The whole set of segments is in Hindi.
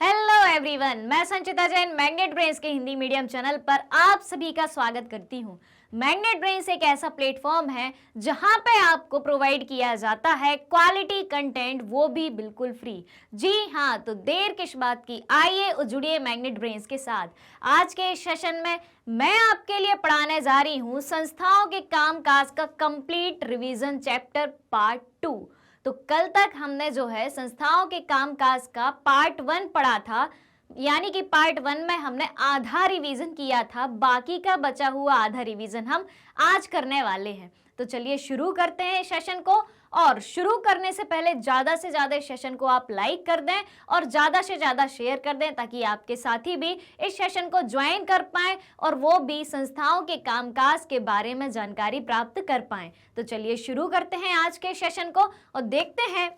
हेलो एवरीवन, मैं संचिता जैन मैग्नेट ब्रेन्स के हिंदी मीडियम चैनल पर आप सभी का स्वागत करती हूँ। मैग्नेट ब्रेन्स एक ऐसा प्लेटफॉर्म है जहां पे आपको प्रोवाइड किया जाता है क्वालिटी कंटेंट, वो भी बिल्कुल फ्री। जी हाँ, तो देर किस बात की, आइए जुड़िए मैग्नेट ब्रेन्स के साथ। आज के इस सेशन में मैं आपके लिए पढ़ाने जा रही हूँ संस्थाओं के कामकाज का कंप्लीट रिवीजन चैप्टर पार्ट 2। तो कल तक हमने जो है संस्थाओं के कामकाज का पार्ट 1 पढ़ा था, यानी कि पार्ट 1 में हमने आधा रिवीजन किया था, बाकी का बचा हुआ आधा रिवीजन हम आज करने वाले हैं। तो चलिए शुरू करते हैं सेशन को। और शुरू करने से पहले ज़्यादा से ज़्यादा इस सेशन को आप लाइक कर दें और ज़्यादा से ज़्यादा शेयर कर दें, ताकि आपके साथी भी इस सेशन को ज्वाइन कर पाएं और वो भी संस्थाओं के कामकाज के बारे में जानकारी प्राप्त कर पाएं। तो चलिए शुरू करते हैं आज के सेशन को और देखते हैं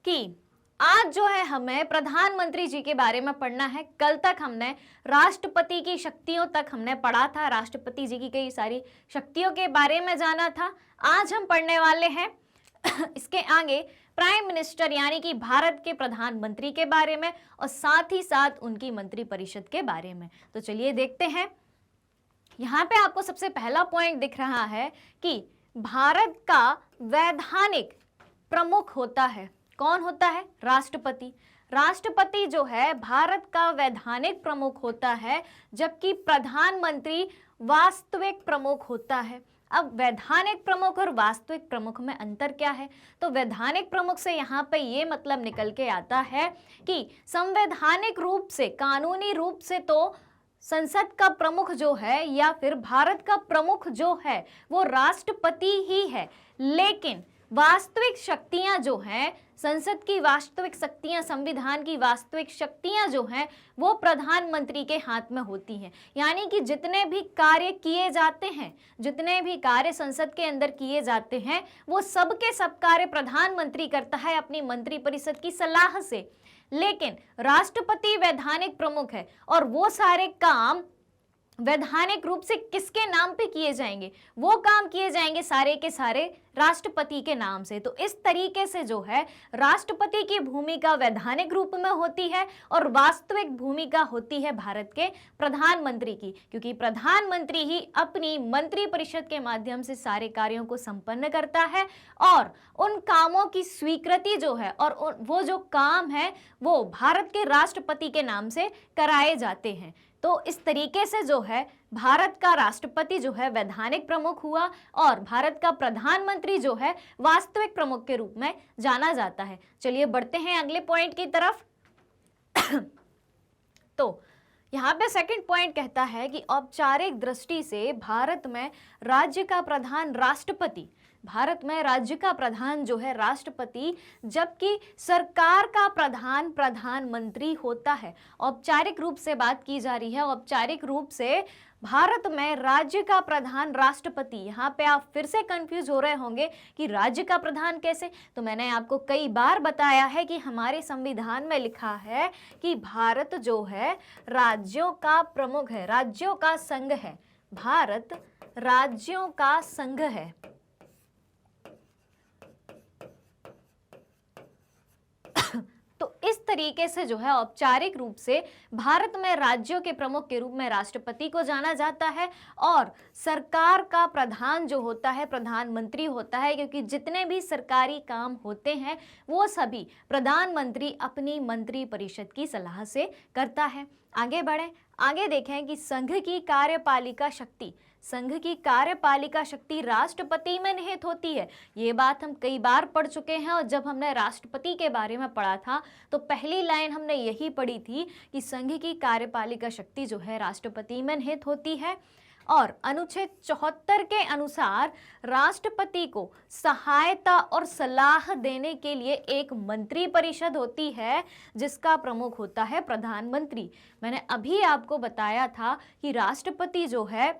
कि आज जो है हमें प्रधानमंत्री जी के बारे में पढ़ना है। कल तक हमने राष्ट्रपति की शक्तियों तक हमने पढ़ा था, राष्ट्रपति जी की कई सारी शक्तियों के बारे में जाना था। आज हम पढ़ने वाले हैं इसके आगे प्राइम मिनिस्टर यानी कि भारत के प्रधानमंत्री के बारे में और साथ ही साथ उनकी मंत्रिपरिषद के बारे में। तो चलिए देखते हैं। यहाँ पे आपको सबसे पहला पॉइंट दिख रहा है कि भारत का वैधानिक प्रमुख होता है। कौन होता है? राष्ट्रपति। राष्ट्रपति जो है भारत का वैधानिक प्रमुख होता है, जबकि प्रधानमंत्री वास्तविक प्रमुख होता है। अब वैधानिक प्रमुख और वास्तविक प्रमुख में अंतर क्या है? तो वैधानिक प्रमुख से यहाँ पे ये मतलब निकल के आता है कि संवैधानिक रूप से, कानूनी रूप से तो संसद का प्रमुख जो है या फिर भारत का प्रमुख जो है वो राष्ट्रपति ही है, लेकिन वास्तविक शक्तियां जो हैं, संसद की वास्तविक शक्तियां, संविधान की वास्तविक शक्तियां जो हैं वो प्रधानमंत्री के हाथ में होती हैं। यानी कि जितने भी कार्य किए जाते हैं, जितने भी कार्य संसद के अंदर किए जाते हैं, वो सब के सब कार्य प्रधानमंत्री करता है अपनी मंत्रिपरिषद की सलाह से। लेकिन राष्ट्रपति वैधानिक प्रमुख है और वो सारे काम वैधानिक रूप से किसके नाम पे किए जाएंगे? वो काम किए जाएंगे सारे के सारे राष्ट्रपति के नाम से। तो इस तरीके से जो है राष्ट्रपति की भूमिका वैधानिक रूप में होती है और वास्तविक भूमिका होती है भारत के प्रधानमंत्री की, क्योंकि प्रधानमंत्री ही अपनी मंत्रिपरिषद के माध्यम से सारे कार्यों को संपन्न करता है और उन कामों की स्वीकृति जो है और वो जो काम है वो भारत के राष्ट्रपति के नाम से कराए जाते हैं। तो इस तरीके से जो है भारत का राष्ट्रपति जो है वैधानिक प्रमुख हुआ और भारत का प्रधानमंत्री जो है वास्तविक प्रमुख के रूप में जाना जाता है। चलिए बढ़ते हैं अगले पॉइंट की तरफ। तो यहाँ पे सेकंड पॉइंट कहता है कि औपचारिक दृष्टि से भारत में राज्य का प्रधान राष्ट्रपति, भारत में राज्य का प्रधान जो है राष्ट्रपति, जबकि सरकार का प्रधान प्रधानमंत्री होता है। औपचारिक रूप से बात की जा रही है, औपचारिक रूप से भारत में राज्य का प्रधान राष्ट्रपति। यहाँ पे आप फिर से कंफ्यूज हो रहे होंगे कि राज्य का प्रधान कैसे? तो मैंने आपको कई बार बताया है कि हमारे संविधान में लिखा है कि भारत जो है राज्यों का प्रमुख है, राज्यों का संघ है। भारत राज्यों का संघ है। तो इस तरीके से जो है औपचारिक रूप से भारत में राज्यों के प्रमुख के रूप में राष्ट्रपति को जाना जाता है और सरकार का प्रधान जो होता है प्रधानमंत्री होता है, क्योंकि जितने भी सरकारी काम होते हैं वो सभी प्रधानमंत्री अपनी मंत्रिपरिषद की सलाह से करता है। आगे बढ़ें, आगे देखें कि संघ की कार्यपालिका शक्ति, संघ की कार्यपालिका शक्ति राष्ट्रपति में निहित होती है। ये बात हम कई बार पढ़ चुके हैं और जब हमने राष्ट्रपति के बारे में पढ़ा था तो पहली लाइन हमने यही पढ़ी थी कि संघ की कार्यपालिका शक्ति जो है राष्ट्रपति में निहित होती है। और अनुच्छेद 74 के अनुसार राष्ट्रपति को सहायता और सलाह देने के लिए एक मंत्रिपरिषद होती है जिसका प्रमुख होता है प्रधानमंत्री। मैंने अभी आपको बताया था कि राष्ट्रपति जो है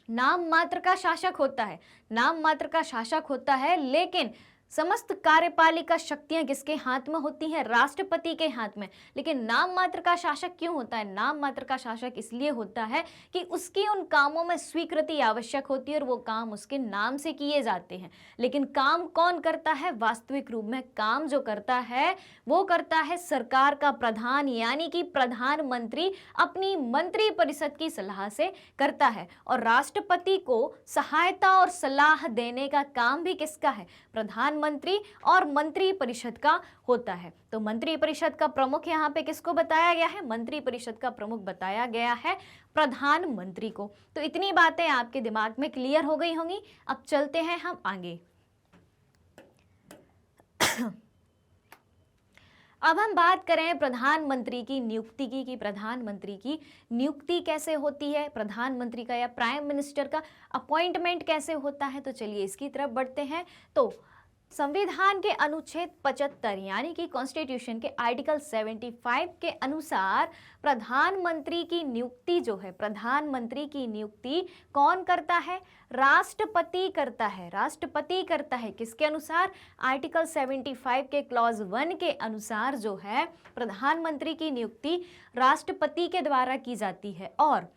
नाम मात्र का शासक होता है, नाम मात्र का शासक होता है, लेकिन समस्त कार्यपालिका शक्तियां किसके हाथ में होती हैं? राष्ट्रपति के हाथ में। लेकिन नाम मात्र का शासक क्यों होता है? नाम मात्र का शासक इसलिए होता है कि उसकी उन कामों में स्वीकृति आवश्यक होती है और वो काम उसके नाम से किए जाते हैं। लेकिन काम कौन करता है? वास्तविक रूप में काम जो करता है वो करता है सरकार का प्रधान, यानी कि प्रधानमंत्री अपनी मंत्री परिषद की सलाह से करता है। और राष्ट्रपति को सहायता और सलाह देने का काम भी किसका है? प्रधानमंत्री और मंत्री परिषद का होता है। तो मंत्री परिषद का प्रमुख यहाँ पे किसको बताया गया है? मंत्री परिषद का प्रमुख बताया गया है प्रधानमंत्री को। तो इतनी बातें आपके दिमाग में क्लियर हो गई होंगी। अब चलते हैं हम आगे। अब हम बात करें प्रधानमंत्री की नियुक्ति की, कि प्रधानमंत्री की नियुक्ति कैसे होती है, प्रधानमंत्री का या प्राइम मिनिस्टर का अपॉइंटमेंट कैसे होता है। तो चलिए इसकी तरफ बढ़ते हैं। तो संविधान के अनुच्छेद 75 यानी कि कॉन्स्टिट्यूशन के आर्टिकल 75 के अनुसार प्रधानमंत्री की नियुक्ति जो है, प्रधानमंत्री की नियुक्ति कौन करता है? राष्ट्रपति करता है। राष्ट्रपति करता है किसके अनुसार? आर्टिकल 75 के क्लॉज 1 के अनुसार जो है प्रधानमंत्री की नियुक्ति राष्ट्रपति के द्वारा की जाती है। और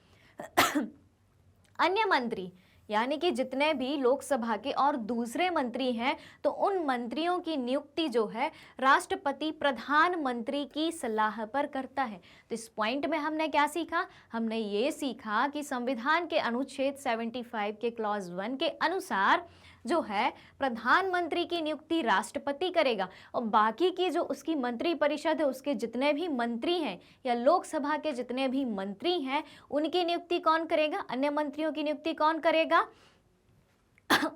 अन्य मंत्री यानी कि जितने भी लोकसभा के और दूसरे मंत्री हैं, तो उन मंत्रियों की नियुक्ति जो है राष्ट्रपति प्रधानमंत्री की सलाह पर करता है। तो इस पॉइंट में हमने क्या सीखा? हमने ये सीखा कि संविधान के अनुच्छेद 75 के क्लॉज 1 के अनुसार जो है प्रधानमंत्री की नियुक्ति राष्ट्रपति करेगा और बाकी की जो उसकी मंत्री परिषद है, उसके जितने भी मंत्री हैं या लोकसभा के जितने भी मंत्री हैं, उनकी नियुक्ति कौन करेगा? अन्य मंत्रियों की नियुक्ति कौन करेगा?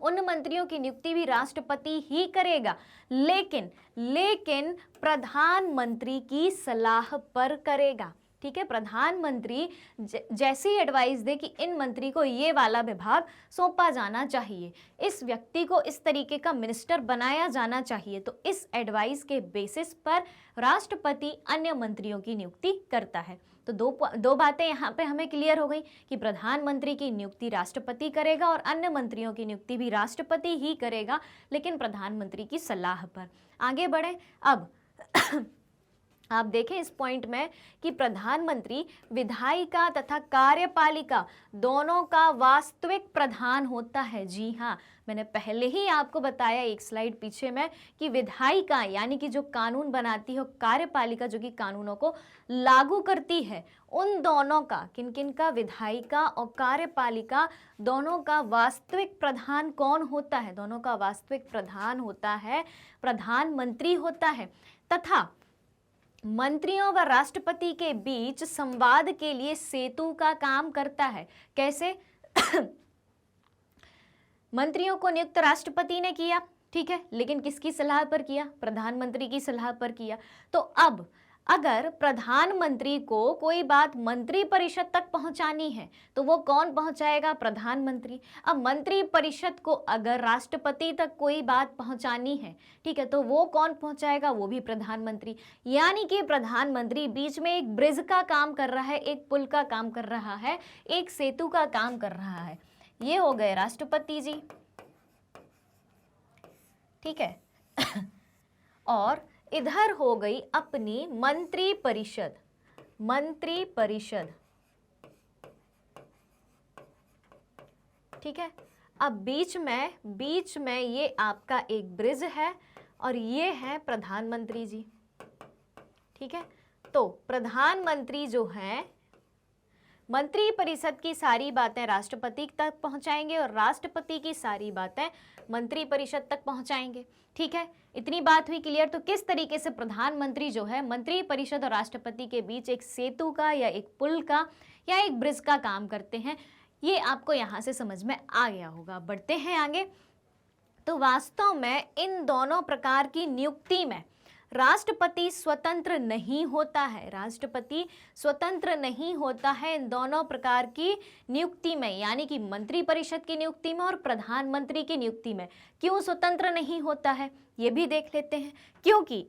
उन मंत्रियों की नियुक्ति भी राष्ट्रपति ही करेगा, लेकिन प्रधानमंत्री की सलाह पर करेगा। ठीक है, प्रधानमंत्री जैसी एडवाइस दे कि इन मंत्री को ये वाला विभाग सौंपा जाना चाहिए, इस व्यक्ति को इस तरीके का मिनिस्टर बनाया जाना चाहिए, तो इस एडवाइस के बेसिस पर राष्ट्रपति अन्य मंत्रियों की नियुक्ति करता है। तो दो बातें यहाँ पे हमें क्लियर हो गई कि प्रधानमंत्री की नियुक्ति राष्ट्रपति करेगा और अन्य मंत्रियों की नियुक्ति भी राष्ट्रपति ही करेगा, लेकिन प्रधानमंत्री की सलाह पर। आगे बढ़े। अब आप देखें इस पॉइंट में कि प्रधानमंत्री विधायिका तथा कार्यपालिका दोनों का वास्तविक प्रधान होता है। जी हाँ, मैंने पहले ही आपको बताया एक स्लाइड पीछे में कि विधायिका यानी कि जो कानून बनाती है, कार्यपालिका जो कि कानूनों को लागू करती है, उन दोनों का, किन किन का? विधायिका और कार्यपालिका दोनों का वास्तविक प्रधान कौन होता है? दोनों का वास्तविक प्रधान होता है प्रधानमंत्री होता है। तथा मंत्रियों व राष्ट्रपति के बीच संवाद के लिए सेतु का काम करता है। कैसे? मंत्रियों को नियुक्त राष्ट्रपति ने किया, ठीक है, लेकिन किसकी सलाह पर किया? प्रधानमंत्री की सलाह पर किया। तो अब अगर प्रधानमंत्री को कोई बात मंत्री परिषद तक पहुंचानी है तो वो कौन पहुंचाएगा? प्रधानमंत्री। अब मंत्री परिषद को अगर राष्ट्रपति तक कोई बात पहुंचानी है, ठीक है, तो वो कौन पहुंचाएगा? वो भी प्रधानमंत्री। यानी कि प्रधानमंत्री बीच में एक ब्रिज का काम कर रहा है, एक पुल का काम कर रहा है, एक सेतु का काम कर रहा है। ये हो गए राष्ट्रपति जी, ठीक है। और इधर हो गई अपनी मंत्री परिषद। मंत्री परिषद, ठीक है। अब बीच में ये आपका एक ब्रिज है और ये है प्रधानमंत्री जी, ठीक है। तो प्रधानमंत्री जो है मंत्री परिषद की सारी बातें राष्ट्रपति तक पहुंचाएंगे और राष्ट्रपति की सारी बातें मंत्री परिषद तक पहुंचाएंगे, ठीक है। इतनी बात हुई क्लियर। तो किस तरीके से प्रधानमंत्री जो है मंत्री परिषद और राष्ट्रपति के बीच एक सेतु का या एक पुल का या एक ब्रिज का काम करते हैं, ये आपको यहाँ से समझ में आ गया होगा। बढ़ते हैं आगे। तो वास्तव में इन दोनों प्रकार की नियुक्ति में राष्ट्रपति स्वतंत्र नहीं होता है। राष्ट्रपति स्वतंत्र नहीं होता है इन दोनों प्रकार की नियुक्ति में, यानी कि मंत्री परिषद की नियुक्ति में और प्रधानमंत्री की नियुक्ति में। क्यों स्वतंत्र नहीं होता है ये भी देख लेते हैं। क्योंकि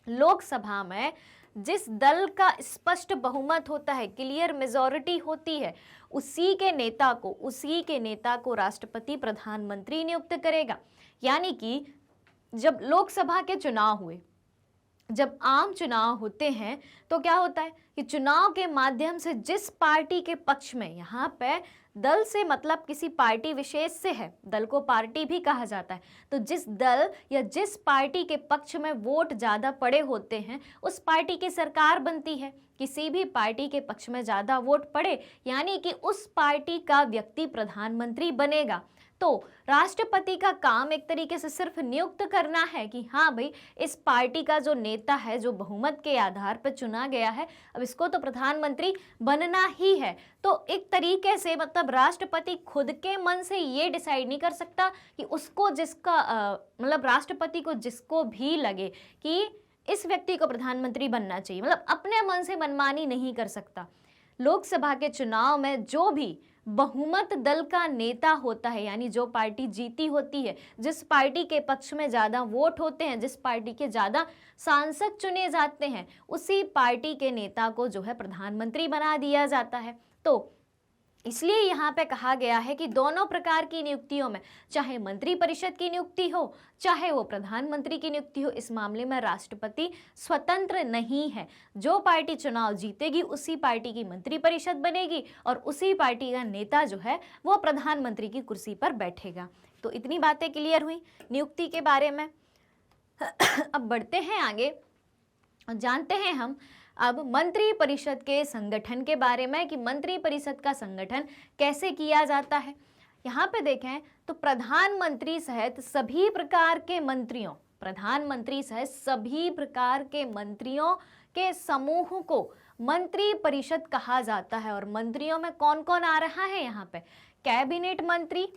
लोकसभा में जिस दल का स्पष्ट बहुमत होता है, क्लियर मेजॉरिटी होती है, उसी के नेता को राष्ट्रपति प्रधानमंत्री नियुक्त करेगा। यानी कि जब लोकसभा के चुनाव हुए, जब आम चुनाव होते हैं तो क्या होता है कि चुनाव के माध्यम से जिस पार्टी के पक्ष में, यहाँ पे दल से मतलब किसी पार्टी विशेष से है, दल को पार्टी भी कहा जाता है, तो जिस दल या जिस पार्टी के पक्ष में वोट ज़्यादा पड़े होते हैं उस पार्टी की सरकार बनती है। किसी भी पार्टी के पक्ष में ज़्यादा वोट पड़े यानी कि उस पार्टी का व्यक्ति प्रधानमंत्री बनेगा। तो राष्ट्रपति का काम एक तरीके से सिर्फ नियुक्त करना है कि हाँ भाई, इस पार्टी का जो नेता है, जो बहुमत के आधार पर चुना गया है, अब इसको तो प्रधानमंत्री बनना ही है। तो एक तरीके से मतलब राष्ट्रपति खुद के मन से ये डिसाइड नहीं कर सकता कि उसको मतलब राष्ट्रपति को जिसको भी लगे कि इस व्यक्ति को प्रधानमंत्री बनना चाहिए, मतलब अपने मन से मनमानी नहीं कर सकता। लोकसभा के चुनाव में जो भी बहुमत दल का नेता होता है, यानी जो पार्टी जीती होती है, जिस पार्टी के पक्ष में ज़्यादा वोट होते हैं, जिस पार्टी के ज़्यादा सांसद चुने जाते हैं, उसी पार्टी के नेता को जो है प्रधानमंत्री बना दिया जाता है। तो इसलिए यहाँ पे कहा गया है कि दोनों प्रकार की नियुक्तियों में, चाहे मंत्री परिषद की नियुक्ति हो चाहे वो प्रधानमंत्री की नियुक्ति हो, इस मामले में राष्ट्रपति स्वतंत्र नहीं है। जो पार्टी चुनाव जीतेगी उसी पार्टी की मंत्री परिषद बनेगी और उसी पार्टी का नेता जो है वो प्रधानमंत्री की कुर्सी पर बैठेगा। तो इतनी बातें क्लियर हुई नियुक्ति के बारे में। अब बढ़ते हैं आगे, जानते हैं हम अब मंत्री परिषद के संगठन के बारे में कि मंत्री परिषद का संगठन कैसे किया जाता है। यहाँ पे देखें तो प्रधानमंत्री सहित सभी प्रकार के मंत्रियों के समूह को मंत्री परिषद कहा जाता है। और मंत्रियों में कौन कौन आ रहा है यहाँ पे? कैबिनेट मंत्री,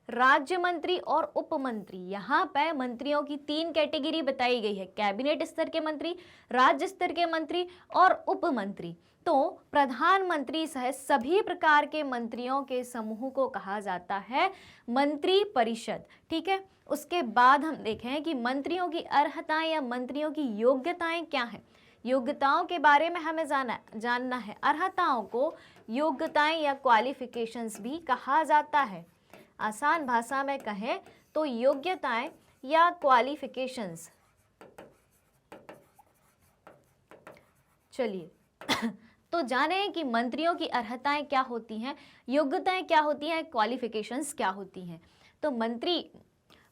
राज्य मंत्री और उप मंत्री। यहाँ पे मंत्रियों की 3 कैटेगरी बताई गई है, कैबिनेट स्तर के मंत्री, राज्य स्तर के मंत्री और उप मंत्री। तो प्रधानमंत्री सहित सभी प्रकार के मंत्रियों के समूह को कहा जाता है मंत्री परिषद। ठीक है, उसके बाद हम देखें कि मंत्रियों की अर्हताएं या मंत्रियों की योग्यताएं क्या हैं। योग्यताओं के बारे में हमें जानना है। अर्हताओं को योग्यताएं या क्वालिफिकेशंस भी कहा जाता है। आसान भाषा में कहें तो योग्यताएं या क्वालिफिकेशंस। चलिए तो जाने कि मंत्रियों की अर्हताएं क्या होती हैं, योग्यताएं क्या होती हैं, क्वालिफिकेशंस क्या होती हैं। तो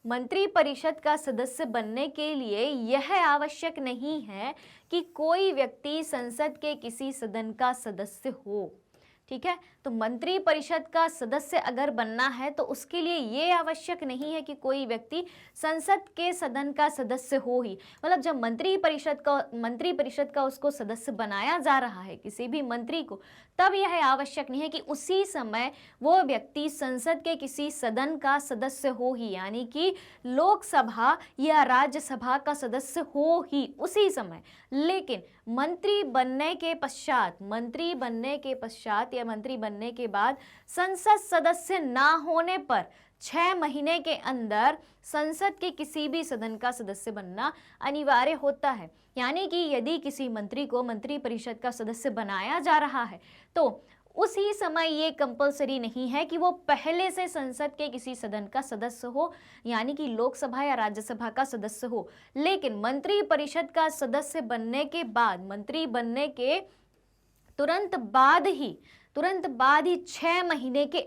मंत्री परिषद का सदस्य बनने के लिए यह आवश्यक नहीं है कि कोई व्यक्ति संसद के किसी सदन का सदस्य हो। ठीक है, तो मंत्री परिषद का सदस्य अगर बनना है तो उसके लिए ये आवश्यक नहीं है कि कोई व्यक्ति संसद के सदन का सदस्य हो ही। मतलब जब मंत्री परिषद का उसको सदस्य बनाया जा रहा है किसी भी मंत्री को, तब यह आवश्यक नहीं है कि उसी समय वो व्यक्ति संसद के किसी सदन का सदस्य हो ही, यानी कि लोकसभा या राज्यसभा का सदस्य हो ही उसी समय। लेकिन मंत्री बनने के पश्चात या मंत्री बनने के बाद संसद सदस्य ना होने पर 6 महीने के अंदर संसद के किसी भी सदन का सदस्य बनना अनिवार्य होता है। यानी कि यदि किसी मंत्री को मंत्री परिषद का सदस्य बनाया जा रहा है तो उसी समय ये कंपलसरी नहीं है कि वो पहले से संसद के किसी सदन का सदस्य हो, यानी कि लोकसभा या राज्यसभा का सदस्य हो। लेकिन मंत्री परिषद का सदस्य बनने के बाद, मंत्री बनने के तुरंत बाद ही 6 महीने के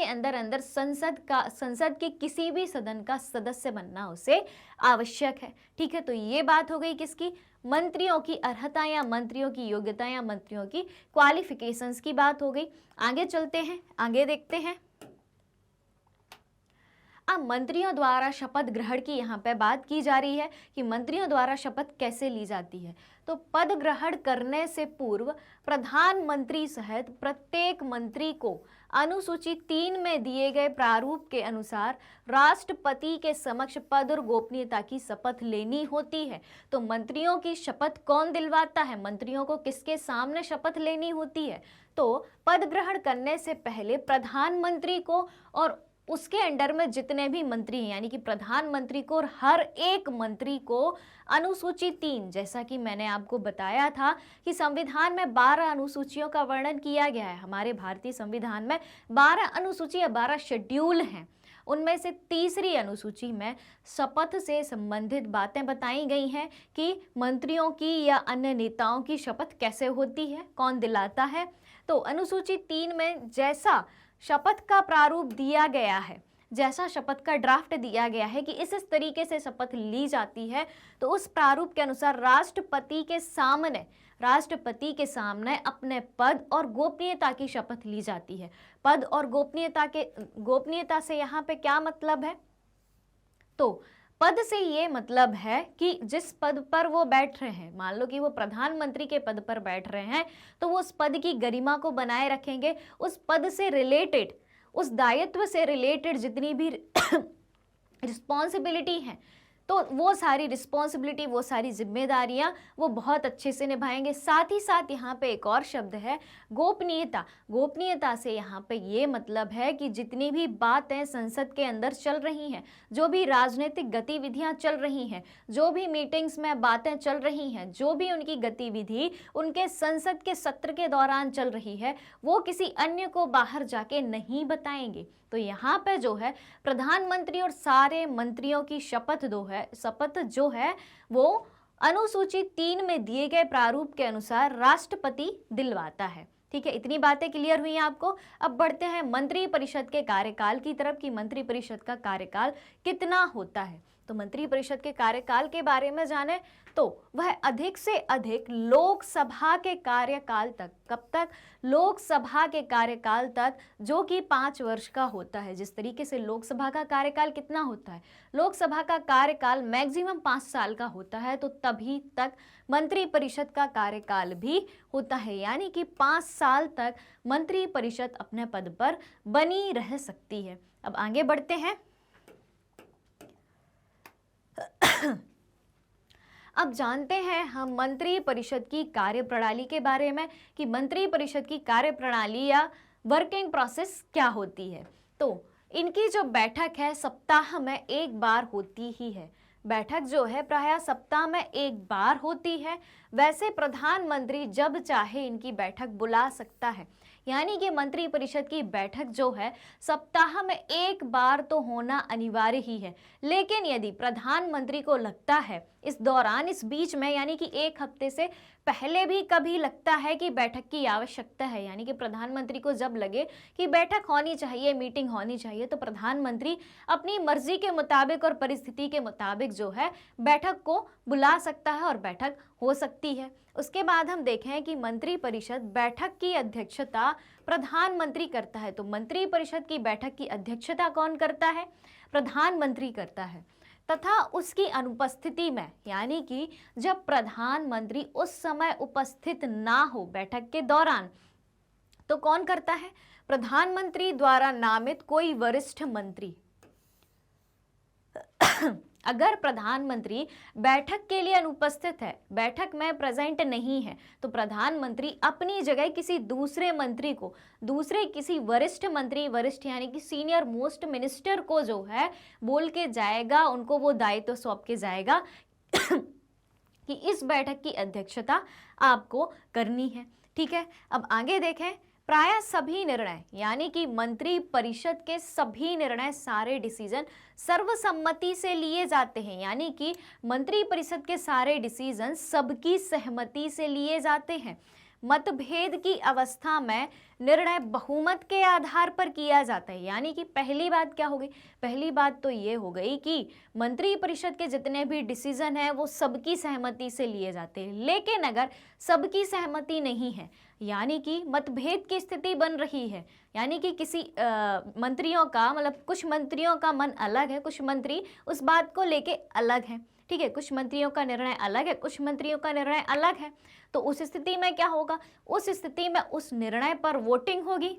अंदर संसद के किसी भी सदन का सदस्य बनना उसे आवश्यक है। ठीक है, तो ये बात हो गई किसकी? मंत्रियों की अर्हता या मंत्रियों की योग्यता या मंत्रियों की क्वालिफिकेशंस की बात हो गई। आगे चलते हैं, आगे देखते हैं। अब मंत्रियों द्वारा शपथ ग्रहण की यहाँ पे बात की जा रही है कि मंत्रियों द्वारा शपथ कैसे ली जाती है। तो पद ग्रहण करने से पूर्व प्रधानमंत्री सहित प्रत्येक मंत्री को अनुसूची 3 में दिए गए प्रारूप के अनुसार राष्ट्रपति के समक्ष पद और गोपनीयता की शपथ लेनी होती है। तो मंत्रियों की शपथ कौन दिलवाता है? मंत्रियों को किसके सामने शपथ लेनी होती है? तो पद ग्रहण करने से पहले प्रधानमंत्री को और उसके अंडर में जितने भी मंत्री हैं, यानी कि प्रधानमंत्री को और हर एक मंत्री को अनुसूची 3, जैसा कि मैंने आपको बताया था कि संविधान में 12 अनुसूचियों का वर्णन किया गया है। हमारे भारतीय संविधान में 12 अनुसूची या 12 शेड्यूल हैं। उनमें से तीसरी अनुसूची में शपथ से संबंधित बातें बताई गई हैं कि मंत्रियों की या अन्य नेताओं की शपथ कैसे होती है, कौन दिलाता है। तो अनुसूची 3 में जैसा शपथ का प्रारूप दिया गया है, जैसा शपथ का ड्राफ्ट दिया गया है कि इस तरीके से शपथ ली जाती है, तो उस प्रारूप के अनुसार राष्ट्रपति के सामने अपने पद और गोपनीयता की शपथ ली जाती है। पद और गोपनीयता से यहाँ पे क्या मतलब है? तो पद से ये मतलब है कि जिस पद पर वो बैठ रहे हैं, मान लो कि वो प्रधानमंत्री के पद पर बैठ रहे हैं, तो वो उस पद की गरिमा को बनाए रखेंगे। उस पद से रिलेटेड, उस दायित्व से रिलेटेड जितनी भी रिस्पॉन्सिबिलिटी है, तो वो सारी रिस्पॉन्सिबिलिटी, वो सारी जिम्मेदारियां वो बहुत अच्छे से निभाएंगे। साथ ही साथ यहाँ पे एक और शब्द है गोपनीयता। गोपनीयता से यहाँ पे ये मतलब है कि जितनी भी बातें संसद के अंदर चल रही हैं, जो भी राजनीतिक गतिविधियां चल रही हैं, जो भी मीटिंग्स में बातें चल रही हैं, जो भी उनकी गतिविधि उनके संसद के सत्र के दौरान चल रही है, वो किसी अन्य को बाहर जाके नहीं बताएंगे। तो यहाँ पे जो है प्रधानमंत्री और सारे मंत्रियों की शपथ जो है वो अनुसूची 3 में दिए गए प्रारूप के अनुसार राष्ट्रपति दिलवाता है। ठीक है, इतनी बातें क्लियर हुई हैं आपको। अब बढ़ते हैं मंत्रिपरिषद के कार्यकाल की तरफ कि मंत्रिपरिषद का कार्यकाल कितना होता है। तो मंत्रिपरिषद के कार्यकाल के बारे में जाने तो वह अधिक से अधिक लोकसभा के कार्यकाल तक, कब तक? लोकसभा के कार्यकाल तक, जो कि 5 वर्ष का होता है। जिस तरीके से लोकसभा का कार्यकाल कितना होता है, लोकसभा का कार्यकाल मैक्सिमम 5 साल का होता है, तो तभी तक मंत्रिपरिषद का कार्यकाल भी होता है, यानी कि 5 साल तक मंत्रिपरिषद अपने पद पर बनी रह सकती है। अब आगे बढ़ते हैं। अब जानते हैं हम मंत्रिपरिषद की कार्यप्रणाली के बारे में कि मंत्रिपरिषद की कार्यप्रणाली या वर्किंग प्रोसेस क्या होती है। तो इनकी जो बैठक है सप्ताह में एक बार होती ही है। बैठक जो है प्रायः सप्ताह में एक बार होती है। वैसे प्रधानमंत्री जब चाहे इनकी बैठक बुला सकता है, यानी कि मंत्रिपरिषद की बैठक जो है सप्ताह में एक बार तो होना अनिवार्य ही है। लेकिन यदि प्रधानमंत्री को लगता है इस दौरान, इस बीच में, यानी कि 1 हफ्ते से पहले भी कभी लगता है कि बैठक की आवश्यकता है, यानी कि प्रधानमंत्री को जब लगे कि बैठक होनी चाहिए, मीटिंग होनी चाहिए, तो प्रधानमंत्री अपनी मर्जी के मुताबिक और परिस्थिति के मुताबिक जो है बैठक को बुला सकता है और बैठक हो सकती है। उसके बाद हम देखें कि मंत्रिपरिषद बैठक की अध्यक्षता प्रधानमंत्री करता है। तो मंत्रिपरिषद की बैठक की अध्यक्षता कौन करता है? प्रधानमंत्री करता है। तथा उसकी अनुपस्थिति में, यानी कि जब प्रधानमंत्री उस समय उपस्थित ना हो बैठक के दौरान, तो कौन करता है? प्रधानमंत्री द्वारा नामित कोई वरिष्ठ मंत्री। अगर प्रधानमंत्री बैठक के लिए अनुपस्थित है, बैठक में प्रेजेंट नहीं है, तो प्रधानमंत्री अपनी जगह किसी दूसरे मंत्री को, दूसरे किसी वरिष्ठ मंत्री, वरिष्ठ यानी कि सीनियर मोस्ट मिनिस्टर को जो है बोल के जाएगा, उनको वो दायित्व सौंप के जाएगा कि इस बैठक की अध्यक्षता आपको करनी है। ठीक है, अब आगे देखें। प्रायः सभी निर्णय, यानी कि मंत्रिपरिषद के सभी निर्णय, सारे डिसीजन सर्वसम्मति से लिए जाते हैं, यानी कि मंत्रिपरिषद के सारे डिसीजन सबकी सहमति से लिए जाते हैं। मतभेद की अवस्था में निर्णय बहुमत के आधार पर किया जाता है, यानी कि पहली बात क्या हो गई? पहली बात तो ये हो गई कि मंत्रिपरिषद के जितने भी डिसीजन हैं वो सबकी सहमति से लिए जाते हैं। लेकिन अगर सबकी सहमति नहीं है, यानी कि मतभेद की स्थिति बन रही है, यानी कि किसी मंत्रियों का, मतलब कुछ मंत्रियों का मन अलग है, कुछ मंत्री उस बात को लेके अलग हैं, ठीक है, कुछ मंत्रियों का निर्णय अलग है, कुछ मंत्रियों का निर्णय अलग है, तो उस स्थिति में क्या होगा? उस स्थिति में उस निर्णय पर वोटिंग होगी,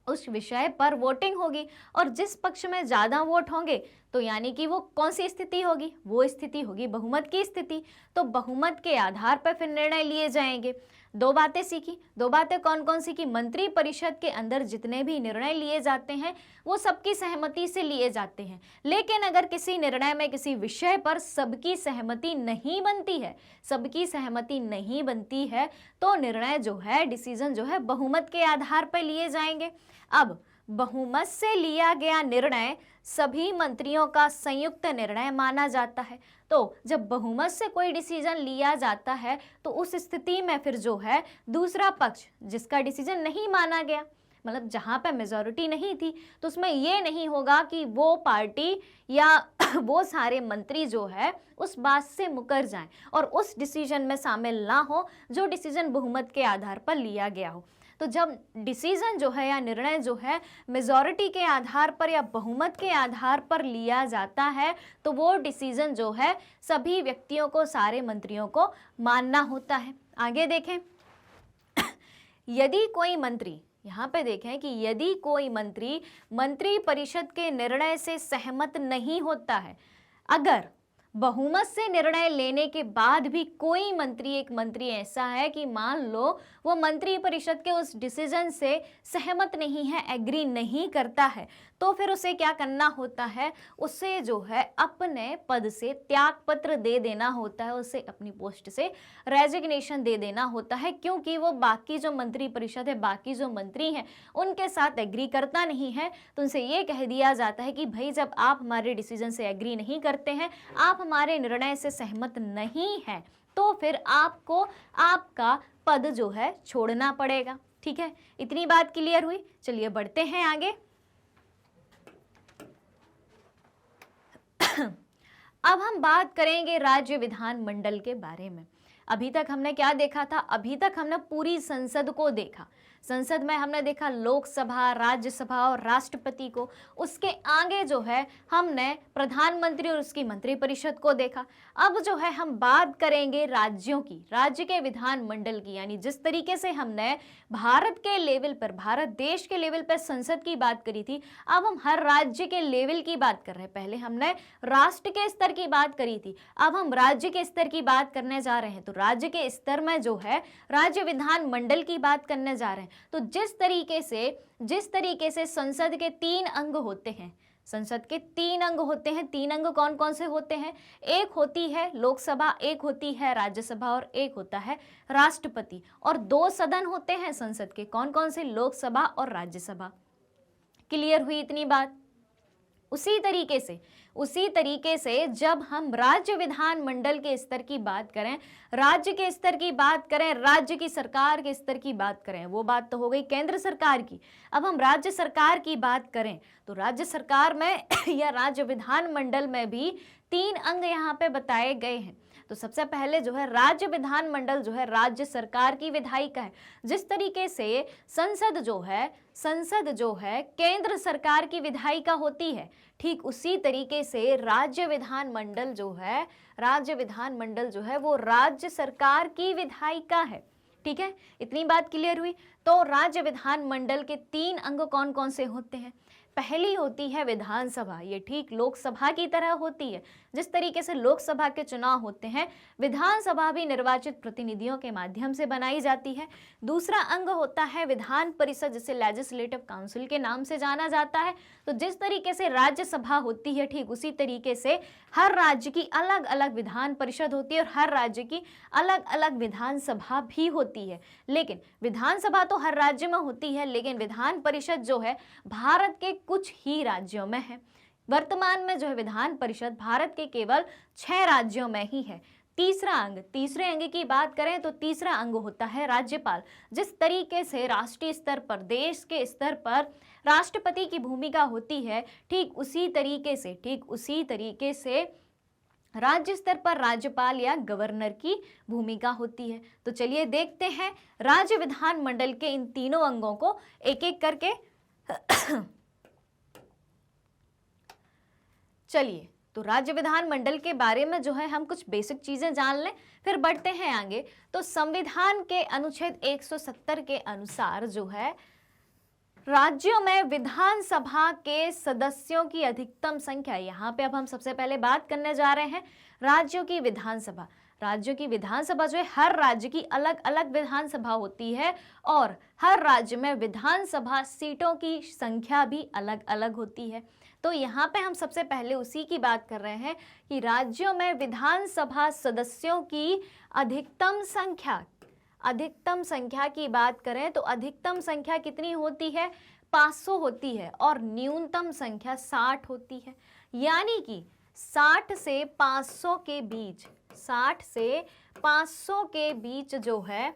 उस विषय पर वोटिंग होगी, और जिस पक्ष में ज़्यादा वोट होंगे तो यानी कि वो कौन सी स्थिति होगी, वो स्थिति होगी बहुमत की स्थिति। तो बहुमत के आधार पर फिर निर्णय लिए जाएंगे। दो बातें सीखी। दो बातें कौन कौन सी की, मंत्री परिषद के अंदर जितने भी निर्णय लिए जाते हैं वो सबकी सहमति से लिए जाते हैं। लेकिन अगर किसी निर्णय में किसी विषय पर सबकी सहमति नहीं बनती है, सबकी सहमति नहीं बनती है, तो निर्णय जो है, डिसीजन जो है, बहुमत के आधार पर लिए जाएंगे। अब बहुमत से लिया गया निर्णय सभी मंत्रियों का संयुक्त निर्णय माना जाता है। तो जब बहुमत से कोई डिसीजन लिया जाता है तो उस स्थिति में फिर जो है दूसरा पक्ष जिसका डिसीजन नहीं माना गया, मतलब जहां पे मेजॉरिटी नहीं थी, तो उसमें ये नहीं होगा कि वो पार्टी या वो सारे मंत्री जो है उस बात से मुकर जाएं और उस डिसीजन में शामिल ना हो जो डिसीजन बहुमत के आधार पर लिया गया हो। तो जब डिसीजन जो है या निर्णय जो है मेजॉरिटी के आधार पर या बहुमत के आधार पर लिया जाता है तो वो डिसीजन जो है सभी व्यक्तियों को, सारे मंत्रियों को मानना होता है। आगे देखें, यदि कोई मंत्री, यहाँ पे देखें कि यदि कोई मंत्री मंत्री परिषद के निर्णय से सहमत नहीं होता है, अगर बहुमत से निर्णय लेने के बाद भी कोई मंत्री, एक मंत्री ऐसा है कि मान लो वो मंत्री परिषद के उस डिसीजन से सहमत नहीं है, एग्री नहीं करता है, तो फिर उसे क्या करना होता है, उसे जो है अपने पद से त्याग पत्र दे देना होता है, उसे अपनी पोस्ट से रेजिग्नेशन दे देना होता है, क्योंकि वो बाकी जो मंत्री परिषद है, बाकी जो मंत्री हैं उनके साथ एग्री करता नहीं है। तो उनसे ये कह दिया जाता है कि भाई जब आप हमारे डिसीजन से एग्री नहीं करते हैं, आप हमारे निर्णय से सहमत नहीं हैं, तो फिर आपको आपका पद जो है छोड़ना पड़ेगा। ठीक है, इतनी बात क्लियर हुई। चलिए बढ़ते हैं आगे। अब हम बात करेंगे राज्य विधानमंडल के बारे में। अभी तक हमने क्या देखा था, अभी तक हमने पूरी संसद को देखा। संसद में हमने देखा लोकसभा, राज्यसभा और राष्ट्रपति को। उसके आगे जो है हमने प्रधानमंत्री और उसकी मंत्रिपरिषद को देखा। अब जो है हम बात करेंगे राज्यों की, राज्य के विधानमंडल की। यानी जिस तरीके से हमने भारत के लेवल पर, भारत देश के लेवल पर संसद की बात करी थी, अब हम हर राज्य के लेवल की बात कर रहे हैं। पहले हमने राष्ट्र के स्तर की बात करी थी, अब हम राज्य के स्तर की बात करने जा रहे हैं। तो राज्य के स्तर में जो है राज्य विधानमंडल की बात करने जा रहे हैं। तो जिस तरीके से संसद के 3 अंग होते हैं, संसद के 3 अंग होते हैं। 3 अंग कौन कौन से होते हैं? एक होती है लोकसभा, एक होती है राज्यसभा और एक होता है राष्ट्रपति। और 2 सदन होते हैं संसद के, कौन कौन से? लोकसभा और राज्यसभा। क्लियर हुई इतनी बात? उसी तरीके से जब हम राज्य विधानमंडल के स्तर की बात करें, राज्य के स्तर की बात करें, राज्य की सरकार के स्तर की बात करें, वो बात तो हो गई केंद्र सरकार की। अब हम राज्य सरकार की बात करें तो राज्य सरकार में या राज्य विधानमंडल में भी 3 अंग यहाँ पे बताए गए हैं। तो सबसे पहले जो है राज्य विधानमंडल जो है राज्य सरकार की विधायिका है। जिस तरीके से संसद जो है केंद्र सरकार की विधायिका होती है, ठीक उसी तरीके से राज्य विधानमंडल जो है वो राज्य सरकार की विधायिका है। ठीक है, इतनी बात क्लियर हुई। तो राज्य विधानमंडल के 3 अंग कौन कौन से होते हैं? पहली होती है विधानसभा। ये ठीक लोकसभा की तरह होती है। जिस तरीके से लोकसभा के चुनाव होते हैं, विधानसभा भी निर्वाचित प्रतिनिधियों के माध्यम से बनाई जाती है। दूसरा अंग होता है विधान परिषद, जिसे लेजिस्लेटिव काउंसिल के नाम से जाना जाता है। तो जिस तरीके से राज्यसभा होती है, ठीक उसी तरीके से हर राज्य की अलग अलग विधान परिषद होती है और हर राज्य की अलग अलग विधानसभा भी होती है। लेकिन विधानसभा तो हर राज्य में होती है, लेकिन विधान परिषद जो है भारत के कुछ ही राज्यों में है। वर्तमान में जो है विधान परिषद भारत के केवल 6 राज्यों में ही है। तीसरे अंग की बात करें तो तीसरा अंग होता है राज्यपाल। जिस तरीके से राष्ट्रीय स्तर पर, देश के स्तर पर राष्ट्रपति की भूमिका होती है, ठीक उसी तरीके से राज्य स्तर पर राज्यपाल या गवर्नर की भूमिका होती है। तो चलिए देखते हैं राज्य विधानमंडल के इन तीनों अंगों को एक एक करके। चलिए, तो राज्य विधानमंडल के बारे में जो है हम कुछ बेसिक चीजें जान लें, फिर बढ़ते हैं आगे। तो संविधान के अनुच्छेद 170 के अनुसार जो है राज्यों में विधानसभा के सदस्यों की अधिकतम संख्या, यहाँ पे अब हम सबसे पहले बात करने जा रहे हैं राज्यों की विधानसभा। राज्यों की विधानसभा जो है, हर राज्य की अलग अलग विधानसभा होती है और हर राज्य में विधानसभा सीटों की संख्या भी अलग अलग होती है। तो यहाँ पे हम सबसे पहले उसी की बात कर रहे हैं कि राज्यों में विधानसभा सदस्यों की अधिकतम संख्या की बात करें तो अधिकतम संख्या कितनी होती है? 500 होती है और न्यूनतम संख्या 60 होती है। यानी कि 60 से 500 के बीच, 60 से 500 के बीच जो है,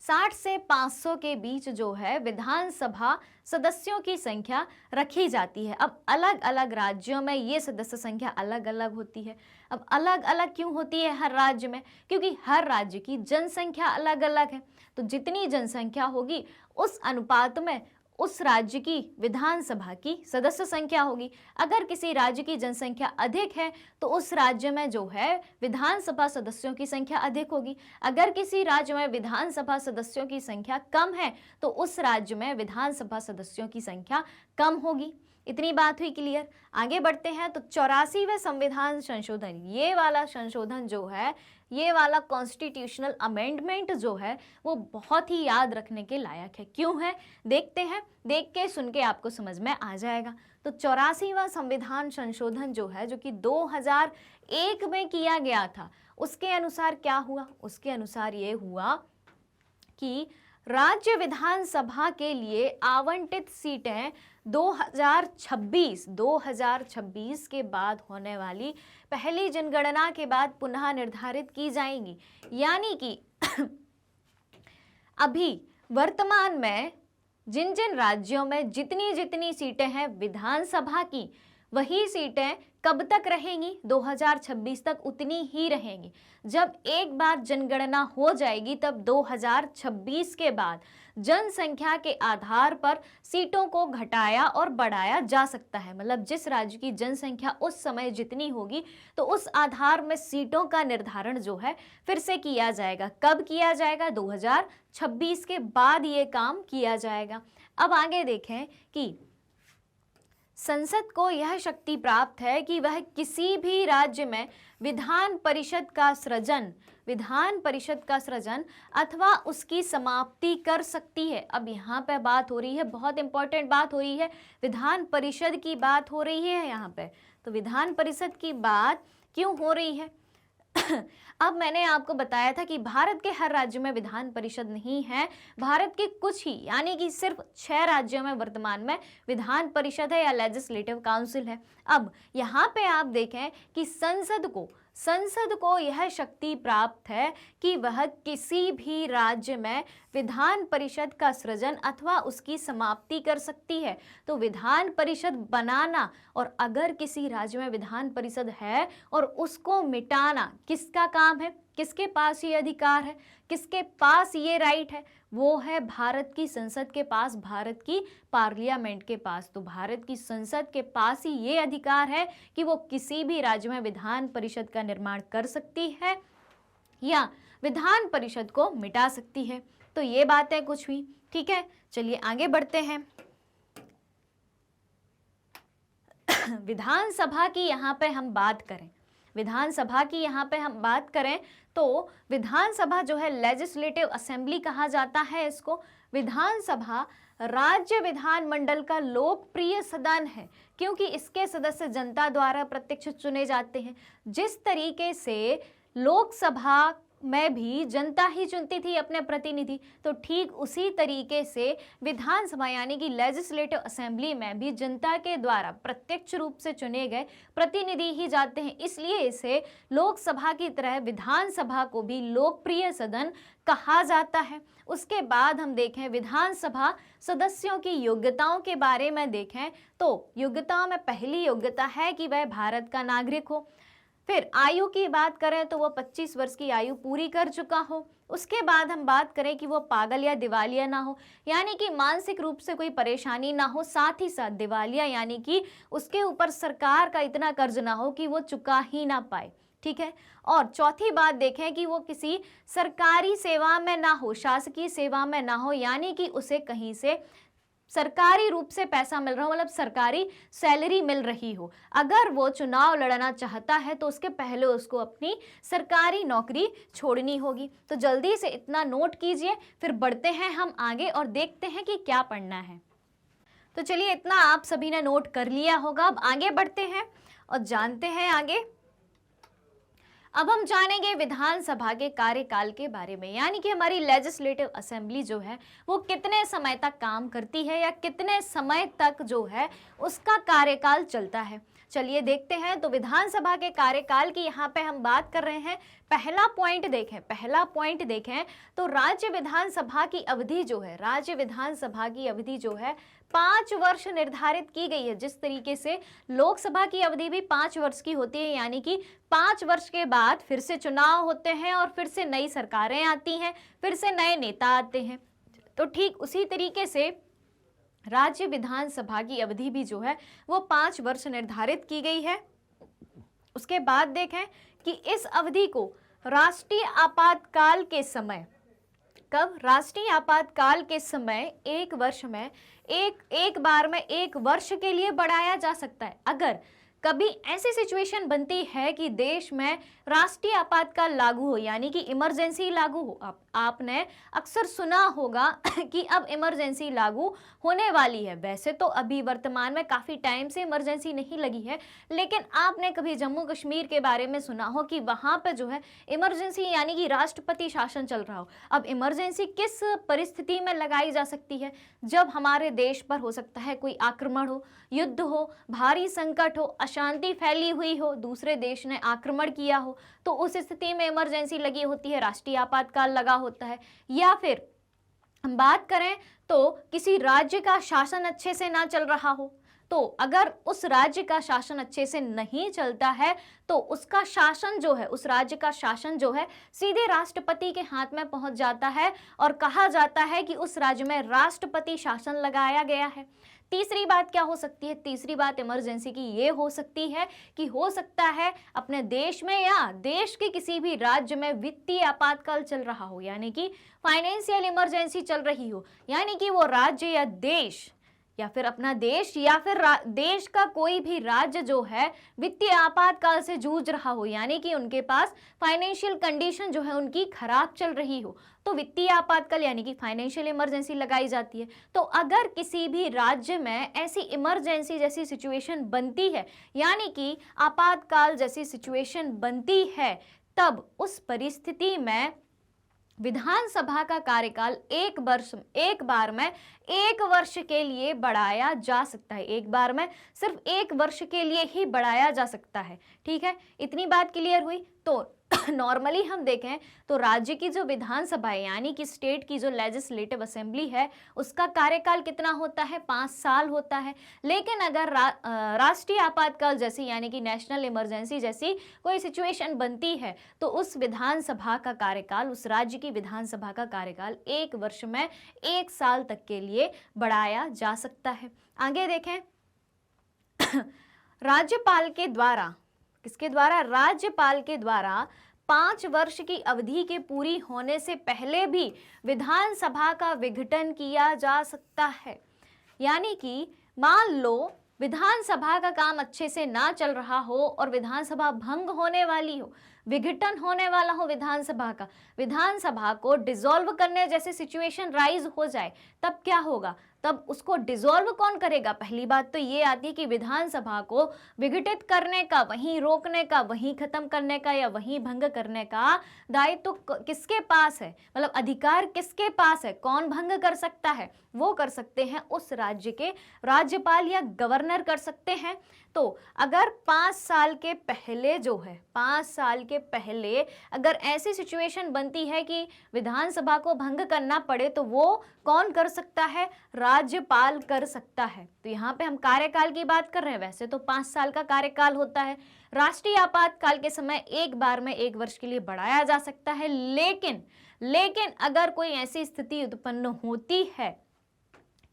60 से 500 के बीच जो है विधानसभा सदस्यों की संख्या रखी जाती है। अब अलग अलग राज्यों में ये सदस्य संख्या अलग अलग होती है। अब अलग अलग क्यों होती है हर राज्य में? क्योंकि हर राज्य की जनसंख्या अलग अलग है। तो जितनी जनसंख्या होगी उस अनुपात में उस राज्य की विधानसभा की सदस्य संख्या होगी। अगर किसी राज्य की जनसंख्या अधिक है तो उस राज्य में जो है विधानसभा सदस्यों की संख्या अधिक होगी। अगर किसी राज्य में विधानसभा सदस्यों की संख्या कम है तो उस राज्य में विधानसभा सदस्यों की संख्या कम होगी। इतनी बात हुई क्लियर। आगे बढ़ते हैं तो 84वें संविधान संशोधन, ये वाला संशोधन जो है, ये वाला कॉन्स्टिट्यूशनल अमेंडमेंट जो है वो बहुत ही याद रखने के लायक है। क्यों है देखते हैं, देख के सुन के आपको समझ में आ जाएगा। तो 84वां संविधान संशोधन जो है, जो कि 2001 में किया गया था, उसके अनुसार क्या हुआ? उसके अनुसार ये हुआ कि राज्य विधानसभा के लिए आवंटित सीटें 2026 के बाद होने वाली पहली जनगणना के बाद पुनः निर्धारित की जाएंगी। यानी कि अभी वर्तमान में जिन जिन राज्यों में जितनी जितनी सीटें हैं विधानसभा की, वही सीटें कब तक रहेंगी? 2026 तक उतनी ही रहेंगी। जब एक बार जनगणना हो जाएगी तब 2026 के बाद जनसंख्या के आधार पर सीटों को घटाया और बढ़ाया जा सकता है। मतलब जिस राज्य की जनसंख्या उस समय जितनी होगी तो उस आधार में सीटों का निर्धारण जो है फिर से किया जाएगा। कब किया जाएगा? 2026 के बाद ये काम किया जाएगा। अब आगे देखें कि संसद को यह शक्ति प्राप्त है कि वह किसी भी राज्य में विधान परिषद का सृजन अथवा उसकी समाप्ति कर सकती है। अब यहाँ पे बात हो रही है, बहुत इंपॉर्टेंट बात हो रही है, विधान परिषद की बात हो रही है यहाँ पे। तो विधान परिषद की बात क्यों हो रही है? अब मैंने आपको बताया था कि भारत के हर राज्य में विधान परिषद नहीं है। भारत के कुछ ही, यानी कि सिर्फ 6 राज्यों में वर्तमान में विधान परिषद है या लेजिस्लेटिव काउंसिल है। अब यहाँ पे आप देखें कि संसद को यह शक्ति प्राप्त है कि वह किसी भी राज्य में विधान परिषद का सृजन अथवा उसकी समाप्ति कर सकती है। तो विधान परिषद बनाना और अगर किसी राज्य में विधान परिषद है और उसको मिटाना किसका काम है? किसके पास ये अधिकार है? किसके पास ये राइट है? वो है भारत की संसद के पास, भारत की पार्लियामेंट के पास। तो भारत की संसद के पास ही ये अधिकार है कि वो किसी भी राज्य में विधान परिषद का निर्माण कर सकती है या विधान परिषद को मिटा सकती है। तो ये बातें कुछ हुई, ठीक है। चलिए आगे बढ़ते हैं। विधानसभा की यहाँ पे हम बात करें, तो विधानसभा जो है लेजिस्लेटिव असेंबली कहा जाता है इसको। विधानसभा राज्य विधानमंडल का लोकप्रिय सदन है क्योंकि इसके सदस्य जनता द्वारा प्रत्यक्ष चुने जाते हैं। जिस तरीके से लोकसभा में भी जनता ही चुनती थी अपने प्रतिनिधि, तो ठीक उसी तरीके से विधानसभा यानी कि लेजिस्लेटिव असेंबली में भी जनता के द्वारा प्रत्यक्ष रूप से चुने गए प्रतिनिधि ही जाते हैं। इसलिए इसे लोकसभा की तरह विधानसभा को भी लोकप्रिय सदन कहा जाता है। उसके बाद हम देखें विधानसभा सदस्यों की योग्यताओं के बारे में देखें तो योग्यताओं में पहली योग्यता है कि वह भारत का नागरिक हो। फिर आयु की बात करें तो वो 25 वर्ष की आयु पूरी कर चुका हो। उसके बाद हम बात करें कि वो पागल या दिवालिया ना हो, यानी कि मानसिक रूप से कोई परेशानी ना हो। साथ ही साथ दिवालिया यानी कि उसके ऊपर सरकार का इतना कर्ज ना हो कि वो चुका ही ना पाए। ठीक है। और चौथी बात देखें कि वो किसी सरकारी सेवा में ना हो, शासकीय सेवा में ना हो, यानी कि उसे कहीं से सरकारी रूप से पैसा मिल रहा हो, मतलब सरकारी सैलरी मिल रही हो। अगर वो चुनाव लड़ना चाहता है तो उसके पहले उसको अपनी सरकारी नौकरी छोड़नी होगी। तो जल्दी से इतना नोट कीजिए, फिर बढ़ते हैं हम आगे और देखते हैं कि क्या पढ़ना है। तो चलिए, इतना आप सभी ने नोट कर लिया होगा। अब आगे बढ़ते हैं और जानते हैं आगे। अब हम जानेंगे विधानसभा के कार्यकाल के बारे में, यानी कि हमारी लेजिस्लेटिव असेंबली जो है वो कितने समय तक काम करती है या कितने समय तक जो है उसका कार्यकाल चलता है। चलिए देखते हैं। तो विधानसभा के कार्यकाल की यहाँ पे हम बात कर रहे हैं। पहला पॉइंट देखें तो राज्य विधानसभा की अवधि जो है, राज्य विधानसभा की अवधि जो है 5 वर्ष निर्धारित की गई है। जिस तरीके से लोकसभा की अवधि भी 5 वर्ष की होती है, यानी कि 5 वर्ष के बाद फिर से चुनाव होते हैं और फिर से नई सरकारें आती हैं, फिर से नए नेता आते हैं। तो ठीक उसी तरीके से राज्य विधानसभा की अवधि भी जो है वो 5 वर्ष निर्धारित की गई है। उसके बाद देखें कि इस अवधि को राष्ट्रीय आपातकाल के समय, कब? राष्ट्रीय आपातकाल के समय एक वर्ष में एक बार में 1 वर्ष के लिए बढ़ाया जा सकता है। अगर कभी ऐसी सिचुएशन बनती है कि देश में राष्ट्रीय आपातकाल लागू हो, यानी कि इमरजेंसी लागू हो। आपने अक्सर सुना होगा कि अब इमरजेंसी लागू होने वाली है। वैसे तो अभी वर्तमान में काफ़ी टाइम से इमरजेंसी नहीं लगी है, लेकिन आपने कभी जम्मू कश्मीर के बारे में सुना हो कि वहाँ पे जो है इमरजेंसी यानी कि राष्ट्रपति शासन चल रहा हो। अब इमरजेंसी किस परिस्थिति में लगाई जा सकती है? जब हमारे देश पर हो सकता है कोई आक्रमण हो, युद्ध हो, भारी संकट हो, अशांति फैली हुई हो, दूसरे देश ने आक्रमण किया हो, तो उस स्थिति में इमरजेंसी लगी होती है, राष्ट्रीय आपातकाल लगा होता है। या फिर हम बात करें तो किसी राज्य का शासन अच्छे से ना चल रहा हो, तो अगर उस राज्य का शासन अच्छे से नहीं चलता है तो उसका शासन जो है, उस राज्य का शासन जो है सीधे राष्ट्रपति के हाथ में पहुंच जाता है और कहा जाता है कि उस राज्य में राष्ट्रपति शासन लगाया गया है। तीसरी बात क्या हो सकती है? तीसरी बात इमरजेंसी की ये हो सकती है कि हो सकता है अपने देश में या देश के किसी भी राज्य में वित्तीय आपातकाल चल रहा हो, यानी कि फाइनेंशियल इमरजेंसी चल रही हो, यानी कि वो राज्य या देश या फिर अपना देश या फिर देश का कोई भी राज्य जो है वित्तीय आपातकाल से जूझ रहा हो, यानी कि उनके पास फाइनेंशियल कंडीशन जो है उनकी खराब चल रही हो, तो वित्तीय आपातकाल यानी कि फाइनेंशियल इमरजेंसी लगाई जाती है। तो अगर किसी भी राज्य में ऐसी इमरजेंसी जैसी सिचुएशन बनती है, यानी कि आपातकाल जैसी सिचुएशन बनती है, तब उस परिस्थिति में विधानसभा का कार्यकाल एक बार में 1 वर्ष के लिए बढ़ाया जा सकता है। एक बार में सिर्फ 1 वर्ष के लिए ही बढ़ाया जा सकता है। ठीक है, इतनी बात क्लियर हुई। तो नॉर्मली हम देखें तो राज्य की जो विधानसभा है, यानी कि स्टेट की जो लेजिस्लेटिव असेंबली है, उसका कार्यकाल कितना होता है? 5 साल होता है। लेकिन अगर राष्ट्रीय आपातकाल जैसी यानी कि नेशनल इमरजेंसी जैसी कोई सिचुएशन बनती है तो उस विधानसभा का कार्यकाल, उस राज्य की विधानसभा का कार्यकाल 1 वर्ष में 1 साल तक के लिए बढ़ाया जा सकता है। आगे देखें राज्यपाल के द्वारा, किसके द्वारा? राज्यपाल के द्वारा 5 वर्ष की अवधि के पूरी होने से पहले भी विधानसभा का विघटन किया जा सकता है। यानी कि मान लो विधानसभा का काम अच्छे से ना चल रहा हो और विधानसभा भंग होने वाली हो, विघटन होने वाला हो विधानसभा का, विधानसभा को डिसॉल्व करने जैसे सिचुएशन राइज हो जाए, तब क्या होगा? तब उसको डिसॉल्व कौन करेगा? पहली बात तो ये आती है कि विधानसभा को विघटित करने का, वहीं रोकने का, वहीं खत्म करने का या वहीं भंग करने का दायित्व तो किसके पास है? मतलब अधिकार किसके पास है? कौन भंग कर सकता है? वो कर सकते हैं उस राज्य के राज्यपाल या गवर्नर कर सकते हैं। तो अगर 5 साल के पहले जो है, 5 साल के पहले अगर ऐसी सिचुएशन बनती है कि विधानसभा को भंग करना पड़े तो वो कौन कर सकता है? राज्यपाल कर सकता है। तो यहाँ पे हम कार्यकाल की बात कर रहे हैं, वैसे तो 5 साल का कार्यकाल होता है। राष्ट्रीय आपातकाल के समय एक बार में 1 वर्ष के लिए बढ़ाया जा सकता है। लेकिन अगर कोई ऐसी स्थिति उत्पन्न होती है